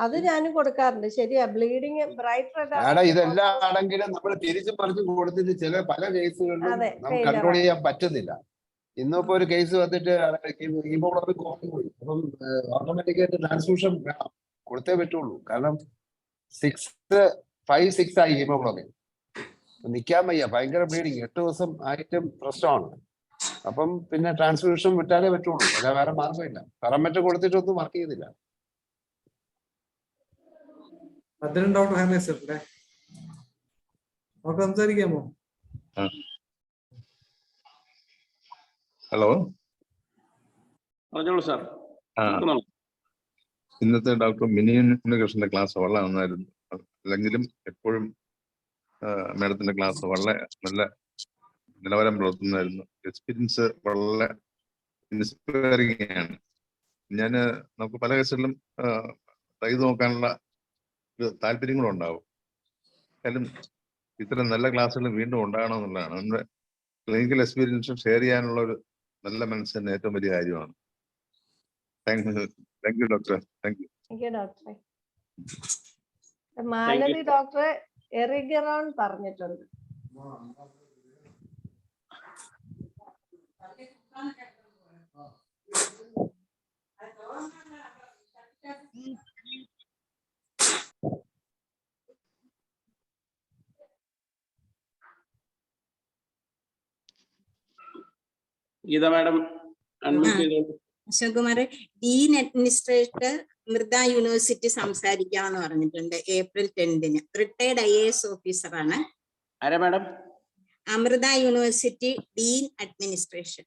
Speaker 2: അത് ഞാനും കൊടുക്കാറുണ്ട്. ശരിയാ. ബ്ലീഡിങ് ബ്രൈറ്റ്
Speaker 6: ഇതെല്ലാം ആണെങ്കിലും നമ്മൾ തിരിച്ചും മറിച്ചും കൊടുത്തിട്ട് പല കേസുകളിലും നമുക്ക് കൺട്രോൾ ചെയ്യാൻ പറ്റുന്നില്ല. ഇന്നിപ്പോ ഒരു കേസ് വന്നിട്ട് ഹീമോഗ്ലോബിൻ കുറഞ്ഞു പോയി. അപ്പം ഓട്ടോമാറ്റിക്കായിട്ട് ട്രാൻസ്ഫ്യൂഷൻ വേണം, കൊടുത്തേ പറ്റുള്ളൂ. കാരണം 5-6 ആയി ഹീമോഗ്ലോബിൻ. നിൽക്കാൻ വയ്യ, ഭയങ്കര ബ്ലീഡിങ്. 8 ദിവസം ആയിട്ടും പ്രശ്നമാണ്. അപ്പം പിന്നെ ട്രാൻസ്ഫ്യൂഷൻ വിട്ടാലേ പറ്റുള്ളൂ, അല്ല വേറെ മാർഗമില്ല. ഫെർമെറ്റ് കൊടുത്തിട്ടൊന്നും വർക്ക് ചെയ്തില്ല.
Speaker 3: ഭദ്രൻ ഡോക്ടർ ഹാനേസ് അല്ലേ? ഡോക്ടർ സംസാരിക്കാമോ?
Speaker 9: ഹലോ,
Speaker 1: പറഞ്ഞോളൂ സാർ.
Speaker 9: ഇന്നത്തെ ഡോക്ടർ മിനി ഉണ്ണികൃഷ്ണന്റെ ക്ലാസ് വളരെ നന്നായിരുന്നു. അല്ലെങ്കിലും എപ്പോഴും മാഡത്തിന്റെ ക്ലാസ് വളരെ നല്ല നിലവാരം പുലർത്തുന്നതായിരുന്നു. എക്സ്പീരിയൻസ് വളരെ ഇൻസ്പയറിംഗ് ആണ്. നമുക്ക് പല കേസുകളിലും ചെയ്തു നോക്കാനുള്ള ഒരു താല്പര്യങ്ങളും ഉണ്ടാവും. എന്നാലും ഇത്തരം നല്ല ക്ലാസ്സുകൾ വീണ്ടും ഉണ്ടാകണമെന്നുള്ളതാണ്. നമ്മുടെ ക്ലിനിക്കൽ എക്സ്പീരിയൻസ് ഷെയർ ചെയ്യാനുള്ള ഒരു നല്ല മനസ്സിന് ഏറ്റവും വലിയ കാര്യമാണ്. Thank you doctor. Thank you
Speaker 2: ഡോക്ടറെ. മാലതി ഡോക്ടറെ എറിഗറോൺ പറഞ്ഞിട്ടുണ്ട്.
Speaker 1: ഗീത മാഡം അൺമ്യൂട്ട് ചെയ്തോളൂ.
Speaker 8: Ashok Kumar, dean administrator Amrita university സംസാരിക്കാമെന്ന് പറഞ്ഞിട്ടുണ്ട്. ഏപ്രിൽ 10-ന്. റിട്ടയർഡ് IAS ഓഫീസറാണ്.
Speaker 1: ആരാ madam?
Speaker 8: Amrita university dean administration.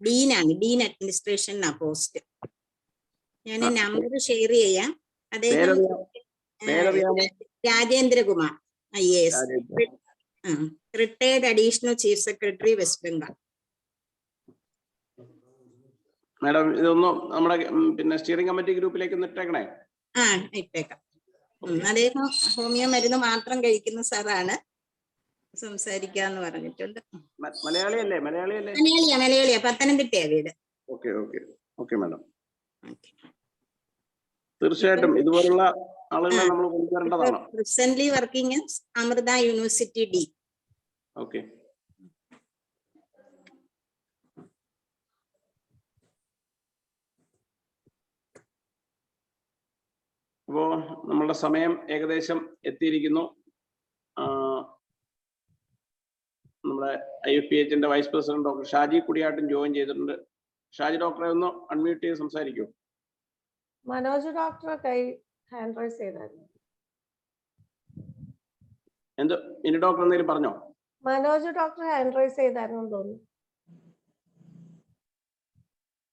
Speaker 8: ഡീനാണ്, ഡീൻ അഡ്മിനിസ്ട്രേഷൻ പോസ്റ്റ്. ഞാൻ നമ്പർ ഷെയർ ചെയ്യാം. അദ്ദേഹം Rajendrakumar IAS, retired additional chief secretary, West Bengal.
Speaker 1: Madam ഇതൊന്നും നമ്മുടെ സ്റ്റിയറിംഗ് കമ്മിറ്റി ഗ്രൂപ്പിലേക്ക് ഇട്ടേക്കണേ.
Speaker 8: ഇട്ടേക്കാം. അദ്ദേഹം ഹോമിയോ മരുന്ന് മാത്രം കഴിക്കുന്ന സാറാണ്. സംസാരിക്കാന്ന് പറഞ്ഞിട്ടുണ്ട്.
Speaker 1: മലയാളിയല്ലേ?
Speaker 8: മലയാളിയാ, പത്തനംതിട്ടയാ വീട്.
Speaker 1: Okay madam. തീർച്ചയായിട്ടും ഇതുപോലുള്ള ആളുകളെ നമ്മൾ കൊണ്ടുവരേണ്ടതാണ്.
Speaker 8: Presently working in Amrita University D.
Speaker 1: Okay. അപ്പോ നമ്മളുടെ സമയം ഏകദേശം എത്തിയിരിക്കുന്നു. നമ്മുടെ IFPHന്റെ വൈസ് പ്രസിഡന്റ് ഡോക്ടർ ഷാജി കുടിയാട്ടും ജോയിൻ ചെയ്തിട്ടുണ്ട്. ഷാജി ഡോക്ടറെ ഒന്ന് അൺമ്യൂട്ട് ചെയ്ത് സംസാരിക്കൂ.
Speaker 2: മനോജ് ഡോക്ടറെ കൈ ഹാൻഡ് റൈസ് ചെയ്തായിരുന്നു.
Speaker 1: എന്ത് ഇനി ഡോക്ടർ എന്തെങ്കിലും പറഞ്ഞോ?
Speaker 2: മനോജ് ഡോക്ടർ ഹാൻഡ് റൈസ് ചെയ്തായിരുന്നു തോന്നുന്നു.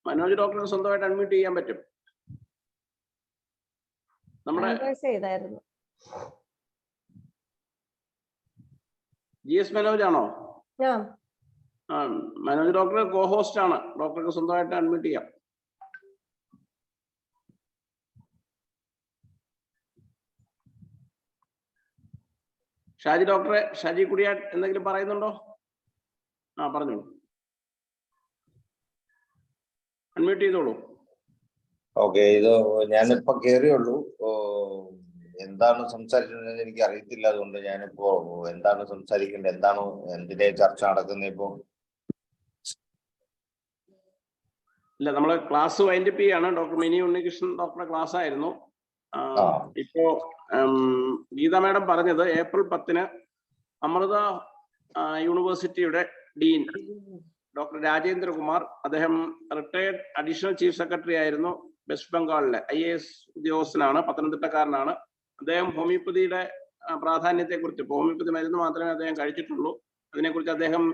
Speaker 1: മനോജ് ഡോക്ടറിന് സ്വന്തമായിട്ട് അൺമ്യൂട്ട് ചെയ്യാൻ പറ്റും. നമ്മുടെ
Speaker 2: ചെയ്തായിരുന്നു.
Speaker 1: GS മനോജ് ആണോ?
Speaker 2: ഞാൻ
Speaker 1: മനോജ് ഡോക്ടർ കോ ഹോസ്റ്റ് ആണ്. ഡോക്ടർക്ക് സ്വന്തമായിട്ട് അൺമ്യൂട്ട് ചെയ്യാം. ഷാജി ഡോക്ടറെ, ഷാജി കുടിയാട്ട് എന്തെങ്കിലും പറയുന്നുണ്ടോ? പറഞ്ഞോളൂ. അൺമ്യൂട്ട് ചെയ്തോളൂ.
Speaker 10: ഓക്കെ, ഇത് ഞാനിപ്പോ കേറിയുള്ളൂ. എന്താണ് സംസാരിക്കുന്നത് എനിക്ക് അറിയത്തില്ല. അതുകൊണ്ട് ഞാനിപ്പോ എന്താണ് സംസാരിക്കേണ്ടത്, എന്താണ് എന്തിന്റെ ചർച്ച നടക്കുന്നത് ഇപ്പോ?
Speaker 1: ഇല്ല, നമ്മള് ക്ലാസ് വൈൻഡപ്പ് ചെയ്യാണ്. ഡോക്ടർ മിനി ഉണ്ണികൃഷ്ണൻ ഡോക്ടറുടെ ക്ലാസ് ആയിരുന്നു. ഇപ്പോ ഗീത മാഡം പറഞ്ഞത് ഏപ്രിൽ 10-ന് അമൃത യൂണിവേഴ്സിറ്റിയുടെ ഡീൻ ഡോക്ടർ രാജേന്ദ്രകുമാർ, അദ്ദേഹം റിട്ടയർഡ് അഡീഷണൽ ചീഫ് സെക്രട്ടറി ആയിരുന്നു വെസ്റ്റ് ബംഗാളിലെ. IAS ഉദ്യോഗസ്ഥനാണ്, പത്തനംതിട്ടക്കാരനാണ്. അദ്ദേഹം ഹോമിയോപ്പതിയുടെ പ്രാധാന്യത്തെക്കുറിച്ച്, ഹോമിയോപ്പതി മരുന്ന് മാത്രമേ അദ്ദേഹം കഴിച്ചിട്ടുള്ളൂ, അതിനെക്കുറിച്ച് അദ്ദേഹം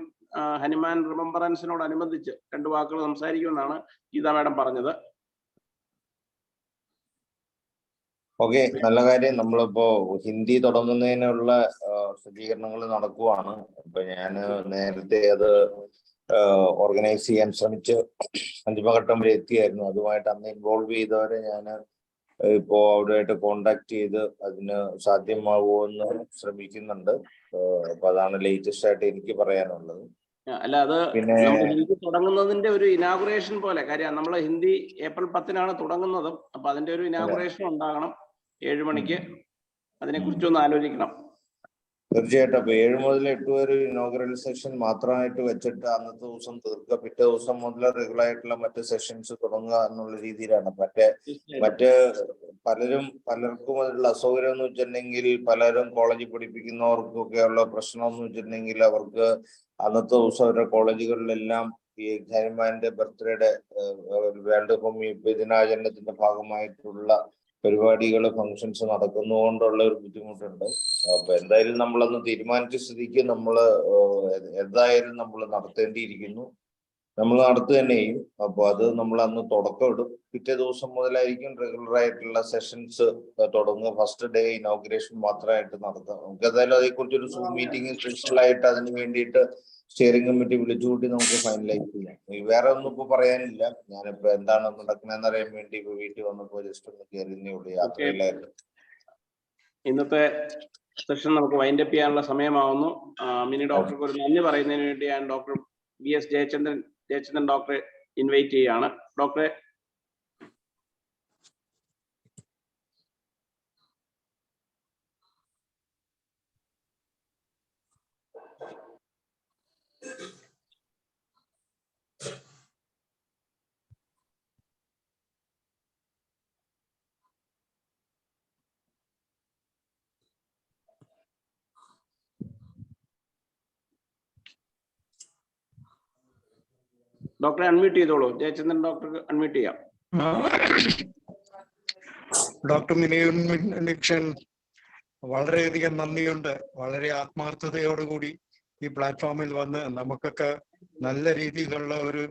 Speaker 1: ഹനുമാൻ റിമംബറൻസിനോടനുബന്ധിച്ച് 2 വാക്കുകൾ സംസാരിക്കുമെന്നാണ് ഗീത മാഡം പറഞ്ഞത്.
Speaker 10: ഓക്കെ, നല്ല കാര്യം. നമ്മളിപ്പോ ഹിന്ദി തുടങ്ങുന്നതിനുള്ള സജ്ജീകരണങ്ങൾ നടക്കുവാണ്. അപ്പൊ ഞാൻ നേരത്തെ അത് ഓർഗനൈസ് ചെയ്യാൻ ശ്രമിച്ച് അന്തിമഘട്ടം വരെ എത്തിയായിരുന്നു. അതുമായിട്ട് അന്ന് ഇൻവോൾവ് ചെയ്തവരെ ഞാൻ ഇപ്പോ അവരുമായിട്ട് കോണ്ടാക്ട് ചെയ്ത് അതിന് സാധ്യമാവുമോ എന്ന് ശ്രമിക്കുന്നുണ്ട്. അപ്പൊ അതാണ് ലേറ്റസ്റ്റ് ആയിട്ട് എനിക്ക് പറയാനുള്ളത്.
Speaker 1: അല്ല, അത് ഹിന്ദി തുടങ്ങുന്നതിന്റെ ഒരു ഇനാഗുറേഷൻ പോലെ. കാര്യം നമ്മൾ ഹിന്ദി ഏപ്രിൽ 10-നാണ് തുടങ്ങുന്നത്. അപ്പൊ അതിന്റെ ഒരു ഇനാഗുറേഷൻ ഉണ്ടാകണം 7 മണിക്ക്. അതിനെക്കുറിച്ചൊന്ന് ആലോചിക്കണം.
Speaker 10: തീർച്ചയായിട്ടും. അപ്പൊ 7 മുതൽ 8 വരെ ഇനോഗ്രൽ സെഷൻ മാത്രമായിട്ട് വെച്ചിട്ട് അന്നത്തെ ദിവസം തീർക്കുക. പിറ്റേ ദിവസം മുതൽ റെഗുലർ ആയിട്ടുള്ള മറ്റ് സെഷൻസ് തുടങ്ങുക എന്നുള്ള രീതിയിലാണ്. മറ്റ് പലർക്കും അതിലുള്ള അസൗകര്യം എന്ന് വെച്ചിട്ടുണ്ടെങ്കിൽ, പലരും കോളേജിൽ പഠിപ്പിക്കുന്നവർക്കൊക്കെ ഉള്ള പ്രശ്നം എന്ന് വെച്ചിട്ടുണ്ടെങ്കിൽ, അവർക്ക് അന്നത്തെ ദിവസം അവരുടെ കോളേജുകളിലെല്ലാം ഈ ഹനുമാന്റെ ബർത്ത്ഡേയുടെ വേൾഡ് ഹോമിയോപ്പതി ദിനാചരണത്തിന്റെ ഭാഗമായിട്ടുള്ള പരിപാടികൾ ഫങ്ഷൻസ് നടക്കുന്നതുകൊണ്ടുള്ള ഒരു ബുദ്ധിമുട്ടുണ്ട്. അപ്പൊ എന്തായാലും നമ്മളന്ന് തീരുമാനിച്ച സ്ഥിതിക്ക് നമ്മൾ എന്തായാലും നമ്മൾ നടത്തേണ്ടിയിരിക്കുന്നു. നമ്മൾ നടത്തുക തന്നെ ചെയ്യും. അപ്പൊ അത് നമ്മൾ അന്ന് തുടക്കം ഇടും. പിറ്റേ ദിവസം മുതലായിരിക്കും റെഗുലർ ആയിട്ടുള്ള സെഷൻസ് തുടങ്ങുക. ഫസ്റ്റ് ഡേ ഇനോഗ്രേഷൻ മാത്രമായിട്ട് നടത്താം. നമുക്ക് എന്തായാലും അതേക്കുറിച്ച് ഒരു സൂം മീറ്റിംഗ് സ്പെഷ്യൽ ആയിട്ട് അതിന് വേണ്ടിയിട്ട് സ്റ്റിയറിംഗ് കമ്മിറ്റി വിളിച്ചുകൂട്ടി നമുക്ക് ഫൈനലൈസ് ചെയ്യാം. വേറെ ഒന്നും ഇപ്പൊ പറയാനില്ല. ഞാനിപ്പോ എന്താണ് നടക്കുന്നതെന്ന് അറിയാൻ വേണ്ടി ഇപ്പൊ വീട്ടിൽ വന്നപ്പോ ജസ്റ്റ് ഒന്ന് കയറിയേ ഉള്ളൂ. യാത്രയിലായിരുന്നു.
Speaker 1: ഇന്നത്തെ സെഷൻ നമുക്ക് വൈൻഡപ്പ് ചെയ്യാനുള്ള സമയമാവുന്നു. മിനി ഡോക്ടർക്ക് ഒരു നന്ദി പറയുന്നതിന് വേണ്ടി ഞാൻ ഡോക്ടർ VS ജയചന്ദ്രൻ ഡോക്ടറെ ഇൻവൈറ്റ് ചെയ്യുകയാണ്. ഡോക്ടറെ അൺമ്യൂട്ട് ചെയ്തോളൂ. ജയചന്ദ്രൻ ഡോക്ടർക്ക് അൺമ്യൂട്ട് ചെയ്യാം.
Speaker 11: ഡോക്ടർ മിനിഷൻ വളരെയധികം നന്ദിയുണ്ട്. വളരെ ആത്മാർത്ഥതയോടുകൂടി ഈ പ്ലാറ്റ്ഫോമിൽ വന്ന് നമുക്കൊക്കെ നല്ല രീതിയിലുള്ള ഒരു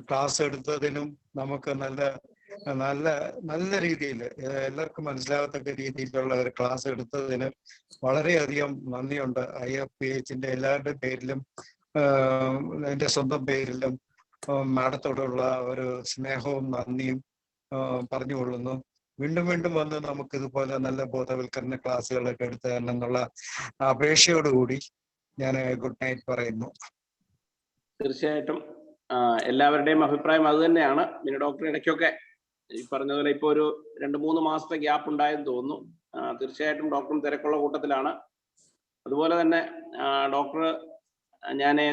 Speaker 11: ക്ലാസ് എടുത്തതിനും നമുക്ക് നല്ല രീതിയിൽ എല്ലാവർക്കും മനസ്സിലാകത്തക്ക രീതിയിലുള്ള ഒരു ക്ലാസ് എടുത്തതിന് വളരെയധികം നന്ദിയുണ്ട്. IFPHന്റെ എല്ലാവരുടെയും പേരിലും എൻ്റെ സ്വന്തം പേരിലും മാഡത്തോടുള്ള ഒരു സ്നേഹവും നന്ദിയും പറഞ്ഞുകൊള്ളുന്നു. വീണ്ടും വീണ്ടും വന്ന് നമുക്ക് ഇതുപോലെ നല്ല ബോധവൽക്കരണ ക്ലാസ്സുകളൊക്കെ എടുത്തു തരണം എന്നുള്ള അപേക്ഷയോടുകൂടി ഞാൻ ഗുഡ് നൈറ്റ് പറയുന്നു.
Speaker 1: തീർച്ചയായിട്ടും എല്ലാവരുടെയും അഭിപ്രായം അത് തന്നെയാണ്. മിനി ഡോക്ടർ ഇടയ്ക്കൊക്കെ ഈ പറഞ്ഞതുപോലെ ഇപ്പോൾ ഒരു 2-3 മാസത്തെ ഗ്യാപ്പ് ഉണ്ടായെന്ന് തോന്നുന്നു. തീർച്ചയായിട്ടും ഡോക്ടറും തിരക്കുള്ള കൂട്ടത്തിലാണ്. അതുപോലെ തന്നെ ഡോക്ടർ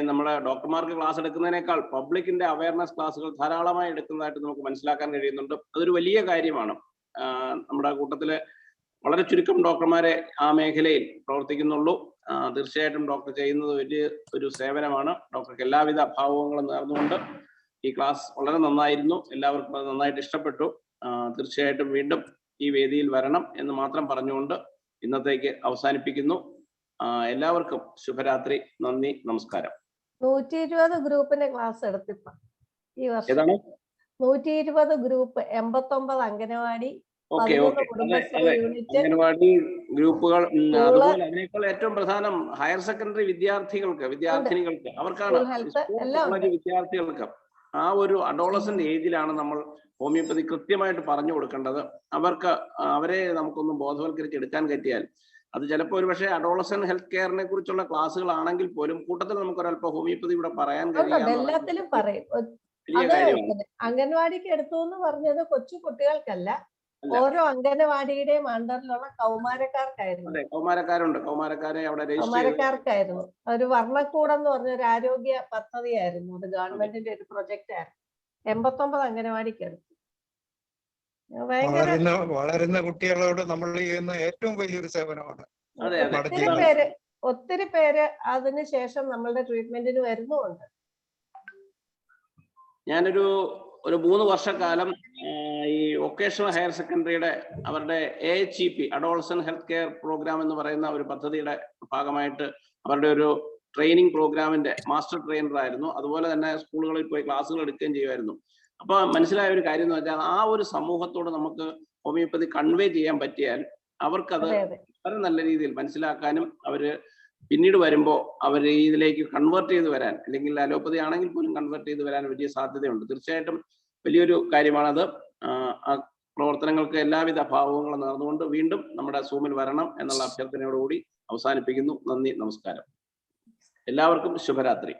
Speaker 1: നമ്മുടെ ഡോക്ടർമാർക്ക് ക്ലാസ് എടുക്കുന്നതിനേക്കാൾ പബ്ലിക്കിന്റെ അവയർനെസ് ക്ലാസ്സുകൾ ധാരാളമായി എടുക്കുന്നതായിട്ട് നമുക്ക് മനസ്സിലാക്കാൻ കഴിയുന്നുണ്ട്. അതൊരു വലിയ കാര്യമാണ്. നമ്മുടെ കൂട്ടത്തില് വളരെ ചുരുക്കം ഡോക്ടർമാരെ ആ മേഖലയിൽ പ്രവർത്തിക്കുന്നുള്ളൂ. തീർച്ചയായിട്ടും ഡോക്ടർ ചെയ്യുന്നത് വലിയ ഒരു സേവനമാണ്. ഡോക്ടർക്ക് എല്ലാവിധ ഭാവങ്ങളും നേർന്നുകൊണ്ട് ഈ ക്ലാസ് വളരെ നന്നായിരുന്നു. എല്ലാവർക്കും അത് നന്നായിട്ട് ഇഷ്ടപ്പെട്ടു. തീർച്ചയായിട്ടും വീണ്ടും ഈ വേദിയിൽ വരണം എന്ന് മാത്രം പറഞ്ഞുകൊണ്ട് ഇന്നത്തേക്ക് അവസാനിപ്പിക്കുന്നു. എല്ലാവർക്കും ശുഭരാത്രി. നന്ദി, നമസ്കാരം.
Speaker 2: 120 ഗ്രൂപ്പിന്റെ ക്ലാസ് എടുത്തിപ്പ ഈ വർഷം. 120 ഗ്രൂപ്പ്, 89 അംഗനവാടി, 13 കുടുംബശ്രീ യൂണിറ്റ്,
Speaker 1: അംഗനവാടി ഗ്രൂപ്പുകൾ. അതുപോലെ അതിനേക്കാൾ ഏറ്റവും പ്രധാനം ഹയർ സെക്കൻഡറി വിദ്യാർത്ഥിനികൾക്ക് അവർക്കാണ്. വിദ്യാർത്ഥികൾക്ക് ആ ഒരു അഡോളസന്റ് ഏജിലാണ് നമ്മൾ ഹോമിയോപ്പതി കൃത്യമായിട്ട് പറഞ്ഞു കൊടുക്കേണ്ടത്. അവരെ നമുക്കൊന്ന് ബോധവൽക്കരിച്ചെടുക്കാൻ പറ്റിയാൽ അത് ചിലപ്പോൾ ഒരു പക്ഷേ അഡോളസന്റ് ഹെൽത്ത് കെയറിനെ കുറിച്ചുള്ള ക്ലാസ്സുകളാണെങ്കിൽ പോലും കൂട്ടത്തിൽ നമുക്കൊരല്പം ഹോമിയോപ്പതി ഇവിടെ പറയാൻ കഴിയും.
Speaker 2: എല്ലാത്തിലും പറയും. അംഗൻവാടിക്ക് എടുത്തു എന്ന് പറഞ്ഞത് കൊച്ചു കുട്ടികൾക്കല്ല, ഓരോ അംഗനവാടിയുടെയും അണ്ടറിലുള്ള കൗമാരക്കാർക്കായിരുന്നു. കൗമാരക്കാർക്കായിരുന്നു. ഒരു വർണ്ണക്കൂടം എന്ന് പറഞ്ഞ ഒരു ആരോഗ്യ പദ്ധതിയായിരുന്നു. അത് ഗവൺമെന്റിന്റെ ഒരു പ്രൊജക്റ്റ് ആയിരുന്നു. 89 അംഗനവാടിക്ക് എടുത്തു.
Speaker 11: വളരുന്ന കുട്ടികളോട് നമ്മൾ ചെയ്യുന്ന ഏറ്റവും വലിയൊരു സേവനമാണ്.
Speaker 2: ഒത്തിരി പേര് അതിനുശേഷം നമ്മളുടെ ട്രീറ്റ്മെന്റിന് വരുന്നുമുണ്ട്.
Speaker 1: ഞാനൊരു 3 വർഷക്കാലം ഈ വൊക്കേഷണൽ ഹയർ സെക്കൻഡറിയുടെ അവരുടെ AHEP adolescent health care programme എന്ന് പറയുന്ന ഒരു പദ്ധതിയുടെ ഭാഗമായിട്ട് അവരുടെ ഒരു ട്രെയിനിങ് പ്രോഗ്രാമിന്റെ മാസ്റ്റർ ട്രെയിനർ ആയിരുന്നു. അതുപോലെ തന്നെ സ്കൂളുകളിൽ പോയി ക്ലാസ്സുകൾ എടുക്കുകയും ചെയ്യുമായിരുന്നു. അപ്പൊ മനസ്സിലായ ഒരു കാര്യം എന്ന് വെച്ചാൽ ആ ഒരു സമൂഹത്തോട് നമുക്ക് ഹോമിയോപ്പതി കൺവേ ചെയ്യാൻ പറ്റിയാൽ അവർക്കത് വളരെ നല്ല രീതിയിൽ മനസ്സിലാക്കാനും അവര് പിന്നീട് വരുമ്പോൾ അവർ ഇതിലേക്ക് കൺവേർട്ട് ചെയ്ത് വരാൻ, അല്ലെങ്കിൽ അലോപ്പതി ആണെങ്കിൽ പോലും കൺവേർട്ട് ചെയ്ത് വരാൻ വലിയ സാധ്യതയുണ്ട്. തീർച്ചയായിട്ടും വലിയൊരു കാര്യമാണത്. ആ പ്രവർത്തനങ്ങൾക്ക് എല്ലാവിധ ഭാവങ്ങളും നേർന്നുകൊണ്ട് വീണ്ടും നമ്മുടെ സൂമിൽ വരണം എന്നുള്ള അഭ്യർത്ഥനയോടുകൂടി അവസാനിപ്പിക്കുന്നു. നന്ദി, നമസ്കാരം. എല്ലാവർക്കും ശുഭരാത്രി.